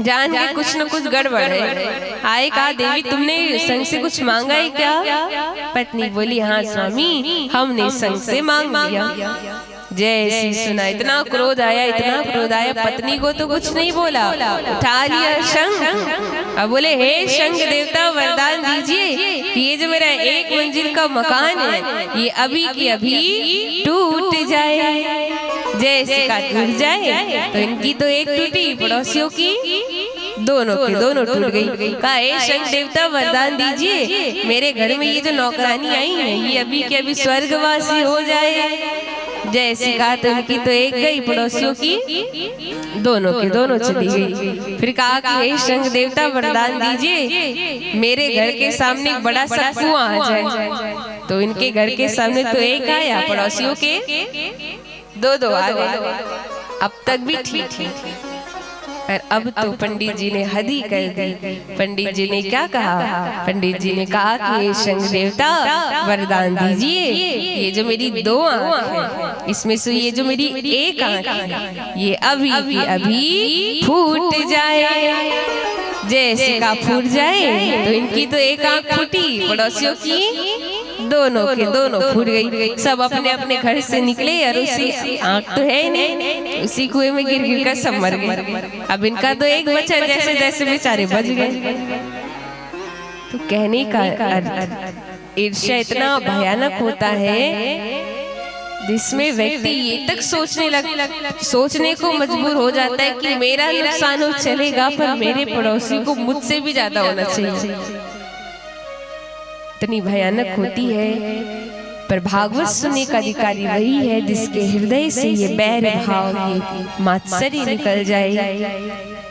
जान के कुछ न कुछ गड़बड़ है। आए कहा देवी तुमने संग से कुछ मांगा है क्या? पत्नी बोली हाँ स्वामी हमने संग से मांग लिया। जैसी सुना इतना क्रोध आया, पत्नी को तो कुछ नहीं बोला, उठा लिया शंख। अब बोले हे शंख देवता वरदान दीजिए कि ये जो मेरा 1 मंजिल का मकान है ये अभी की अभी टूट जाए। जैसे का टूट जाए तो इनकी तो 1 टूटी, पड़ोसियों की दोनों की दोनों टूट गई। कहा हे शंख देवता वरदान दीजिए मेरे घर में ये जो नौकरानी आई है ये अभी के अभी स्वर्गवासी हो जाए। जैसे कहा तो उनकी तो 1 गई, पड़ोसियों की दोनों की दोनों चली गई। फिर कहा कि हे शंख देवता वरदान दीजिए मेरे घर के सामने एक बड़ा सा कुआं आ जाए। तो इनके घर के सामने तो 1 आया, पड़ोसियों के 2-2 आ गए। अब तक भी ठीक है, और अब तो पंडित जी ने हद ही कर दी। पंडित जी ने क्या कहा? पंडित जी ने कहा कि शंकर देवता वरदान दीजिए, ये जो मेरी 2 आँख है, इसमें से ये जो मेरी 1 आँख है, ये अभी की अभी फूट जाए। जैसे का फूट जाए तो इनकी तो 1 आँख फूटी, पड़ोसियों की दोनों के दोनों फूट गई। सब अपने अपने घर से निकले और उसी आँख तो है नहीं, उसी कुएं में गिर गिर कर सब मर गए। अब इनका तो 1 बचा, जैसे जैसे बेचारे बच गए। तो कहने का अर्थ ईर्ष्या इतना भयानक होता है जिसमें व्यक्ति ये तक सोचने को मजबूर हो जाता है कि मेरा नुकसान हो चलेगा, पर मेरे पड़ोसी को मुझसे भी ज्यादा होना चाहिए। इतनी भयानक होती है। पर भागवत सुनने का अधिकारी वही है जिसके हृदय से ये बैर भाव, ये मात्सर्य निकल जाए।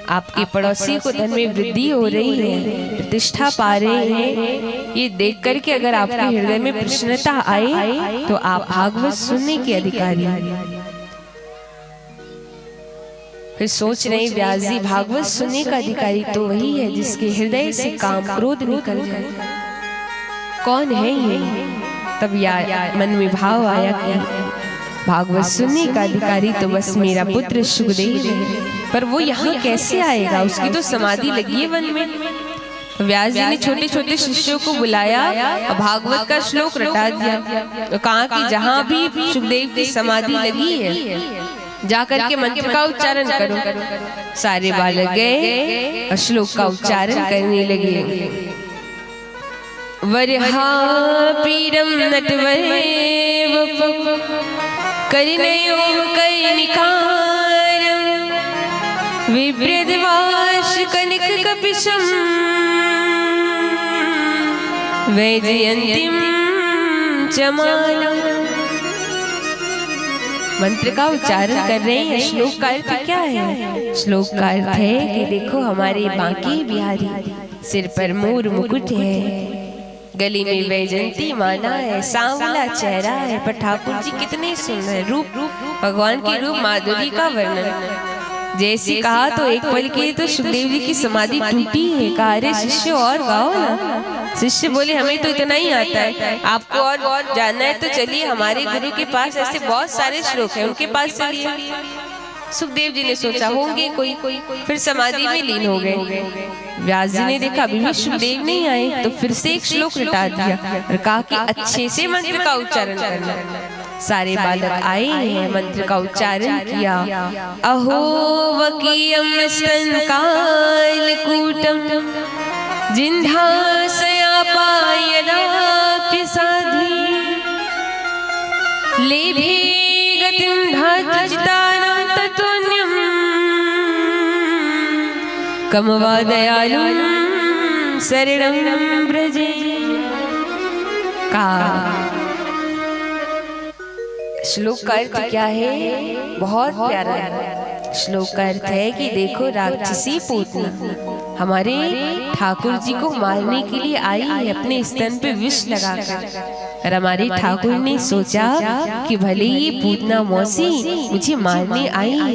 आपके पड़ोसी को धन में वृद्धि हो रही है, प्रतिष्ठा पा रहे हैं, ये देख करके अगर आपके हृदय में प्रसन्नता आए तो आप भागवत सुनने के अधिकारी। फिर सोच रहे व्यास जी, भागवत सुनने का अधिकारी तो वही है जिसके हृदय से काम क्रोध निकल जाए। कौन है ये? तब मन में भाव आया कि भागवत सुनने का अधिकारी तो बस मेरा पुत्र सुखदेव है, पर वो यहाँ कैसे आएगा? उसकी तो समाधि लगी है वन में। व्यास जी ने छोटे छोटे शिष्यों को बुलाया और भागवत का श्लोक रटा दिया। तो कहा कि जहाँ भी सुखदेव की समाधि लगी है, जाकर के मंत्र का उच्चारण करो। सारे बालक गए और श्लोक का उच्चारण करने लगे। वरहा पीरम नटवैव करिणयोम कर्णिकारं विभ्रद्वाश कनक कपिशं वैजयन्तीं चमालं। मंत्र का उच्चारण कर रहे हैं। श्लोक का अर्थ क्या है? श्लोक का अर्थ है कि देखो हमारे बांके बिहारी सिर पर मोर मुकुट है, गली में वैजयंती माला है, सांवला चेहरा है, पर ठाकुर जी कितने सुंदर रूप, भगवान के रूप माधुरी का वर्णन। जैसे कहा तो एक पल के तो सुखदेव जी की समाधि टूटी है। कहा अरे शिष्य और गाओ ना। शिष्य बोले हमें तो इतना ही आता है, आपको और जानना है तो चलिए हमारे गुरु के पास ऐसे बहुत सारे श्लोक हैं, उनके पास चलिए। सुखदेव जी ने सोचा होंगे कोई, फिर समाधि में लीन हो गए। व्यास जी ने देखा अभी भी सुखदेव नहीं आए, तो फिर से एक श्लोक रटा दिया और कहा कि अच्छे से मंत्र का उच्चारण करना। सारे बालक आए हैं, मंत्र का उच्चारण किया। अहो वकीयम स्तनकालकूटम जिन्धासयापायदाप्य साध्वी लेभे गतिं धातुचितानां ततोऽन्यं कमवा दयालुं शरणं व्रजे। का श्लोक का अर्थ क्या है? बहुत प्यारा श्लोक का अर्थ है कि देखो राक्षसी पूतना हमारे ठाकुर जी को मारने के लिए आई है, अपने स्तन पे विष लगाकर। और हमारे ठाकुर ने सोचा कि भले ये पूतना मौसी मुझे मारने आई है,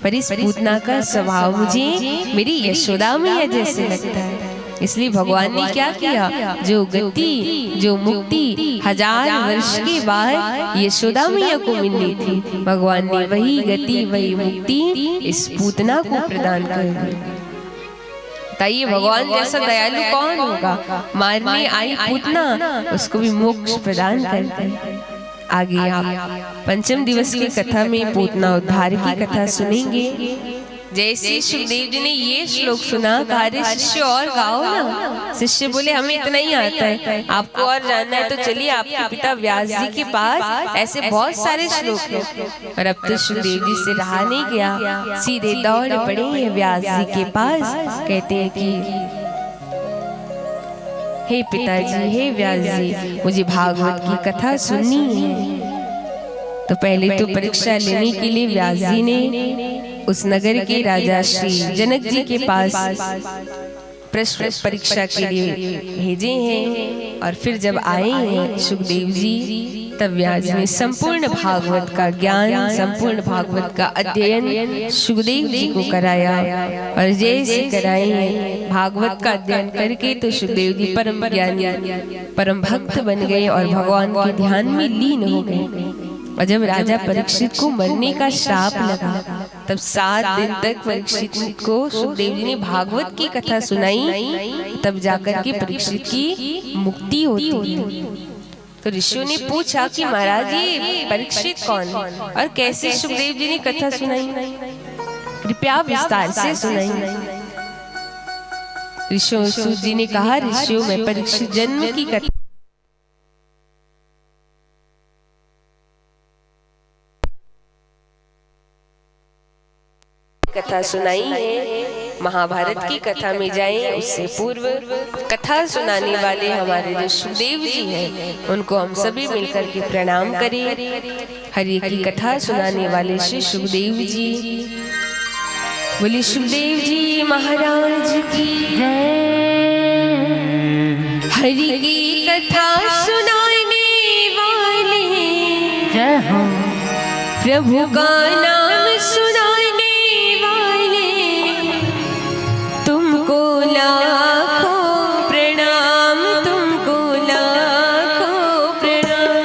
पर इस पूतना का स्वभाव मुझे मेरी यशोदा मैया जैसे लगता है। इसलिए भगवान ने क्या किया? जो गति, जो मुक्ति 1000 वर्ष के बाद यशोदा मैया को मिलनी थी, भगवान ने वही गति, वही मुक्ति इस पूतना को प्रदान कर दी। बताइए भगवान जैसा दयालु कौन होगा? मारने आई पूतना उसको भी मोक्ष प्रदान करते। आगे आप पंचम दिवस की कथा में पूतना उद्धार की कथा सुनेंगे। जैसे सुखदेव जी ने ये श्लोक सुना, कहा शिष्य और गाओ ना। शिष्य बोले हमें इतना ही आता है, आपको और जानना है तो चलिए आपके पिता व्यास जी के पास ऐसे बहुत सारे श्लोक हैं। और अब तो सुखदेव जी से रहा नहीं गया, सीधे दौड़ पड़े हैं व्यास जी के पास। कहते हैं कि हे पिताजी, हे व्यास जी, मुझे भागवत की कथा सुननी है। तो पहले तो परीक्षा लेने के लिए व्यास जी ने उस नगर के राजा श्री जनक जी के पास प्रश्न परीक्षा के लिए भेजे हैं। और फिर जब आए हैं सुखदेव जी तब व्यास ने संपूर्ण भागवत का ज्ञान, संपूर्ण भागवत का अध्ययन सुखदेव जी को कराया। और जैसे कराए हैं भागवत का अध्ययन करके तो सुखदेव जी परम ज्ञानी, परम भक्त बन गए और भगवान के ध्यान में लीन हो गए। और जब राजा परीक्षित को मरने का श्राप लगा, तब 7 दिन तक परीक्षित को सुखदेव जी ने भागवत की कथा सुनाई, तब जाकर के परीक्षित की मुक्ति होती है। तो ऋषियों ने पूछा कि महाराज ये परीक्षित कौन और कैसे सुखदेव जी ने कथा सुनाई, कृपया विस्तार से सुनाई। ऋषियों सूत जी ने कहा, ऋषियों में परीक्षित जन्म की कथा सुनाई है। महाभारत की कथा में जाएं, उससे पूर्व कथा सुनाने वाले हमारे जो सुखदेव जी हैं उनको हम सभी मिलकर के प्रणाम करें। हरि की कथा सुनाने वाले श्री सुखदेव जी, बोले सुखदेव जी महाराज की हरि की कथा सुनाने वाले, जय हो प्रभु का नाम सुनाने वाले, तुमको लाखों प्रणाम, तुमको लाखों प्रणाम,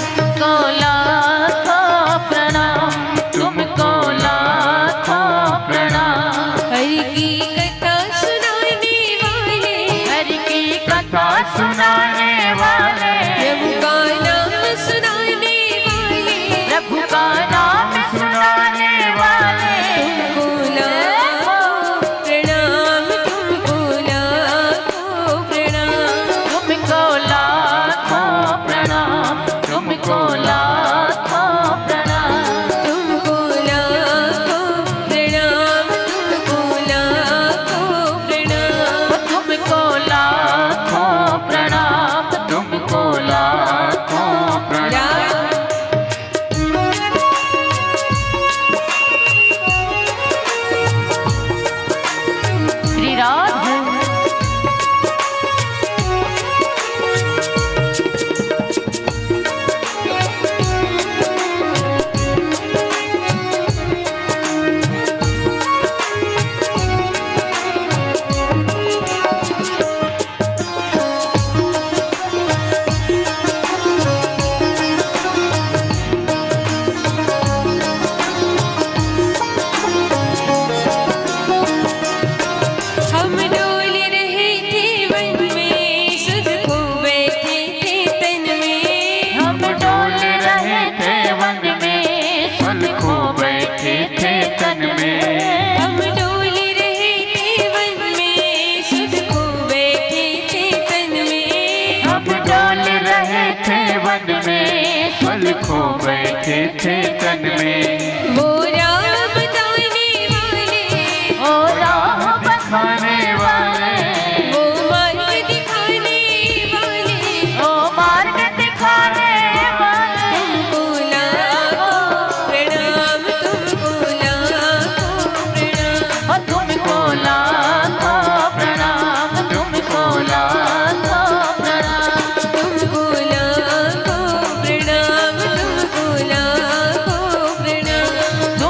तुमको लाखों प्रणाम, तुमको लाखों प्रणाम। हरि की कथा सुनाने वाले, हरि की कथा सुनाने वाले, प्रभु का नाम सुनाने वाले, प्रभु का नाम सुनाने वाले, तुमको लाखों प्रणाम, तुमको लाखों प्रणाम, तुमको लाखों प्रणाम, तुमको लाखों प्रणाम, तुमको लाखों प्रणाम, तुमको लाखों प्रणाम। तुमको लाखों प्रणाम, तुमको लाखों प्रणाम। श्री राधे हम डोल रहे थे वन में, सुध को बैठे थे तन में। हम डोल रहे थे वन में, सुध खो बैठे थे तन में। हम डोल रहे थे वन में, सुध को बैठे थे तन में। हम डोल रहे थे वन में, सुध खो बैठे थे तन में। वो राह बताने वाले, ओ राह दिखाने वाले, वो मार्ग दिखाने वाले, ओ मार्ग दिखाने वाले, तुमको लाखों प्रणाम, तुमको लाखों प्रणाम, ओ तुमको लाखों प्रणाम, तुमको लाखों प्रणाम, तुमको लाखों प्रणाम, तुमको लाखों प्रणाम।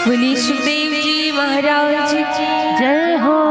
बोलिए सुखदेव जी महाराज की जय हो।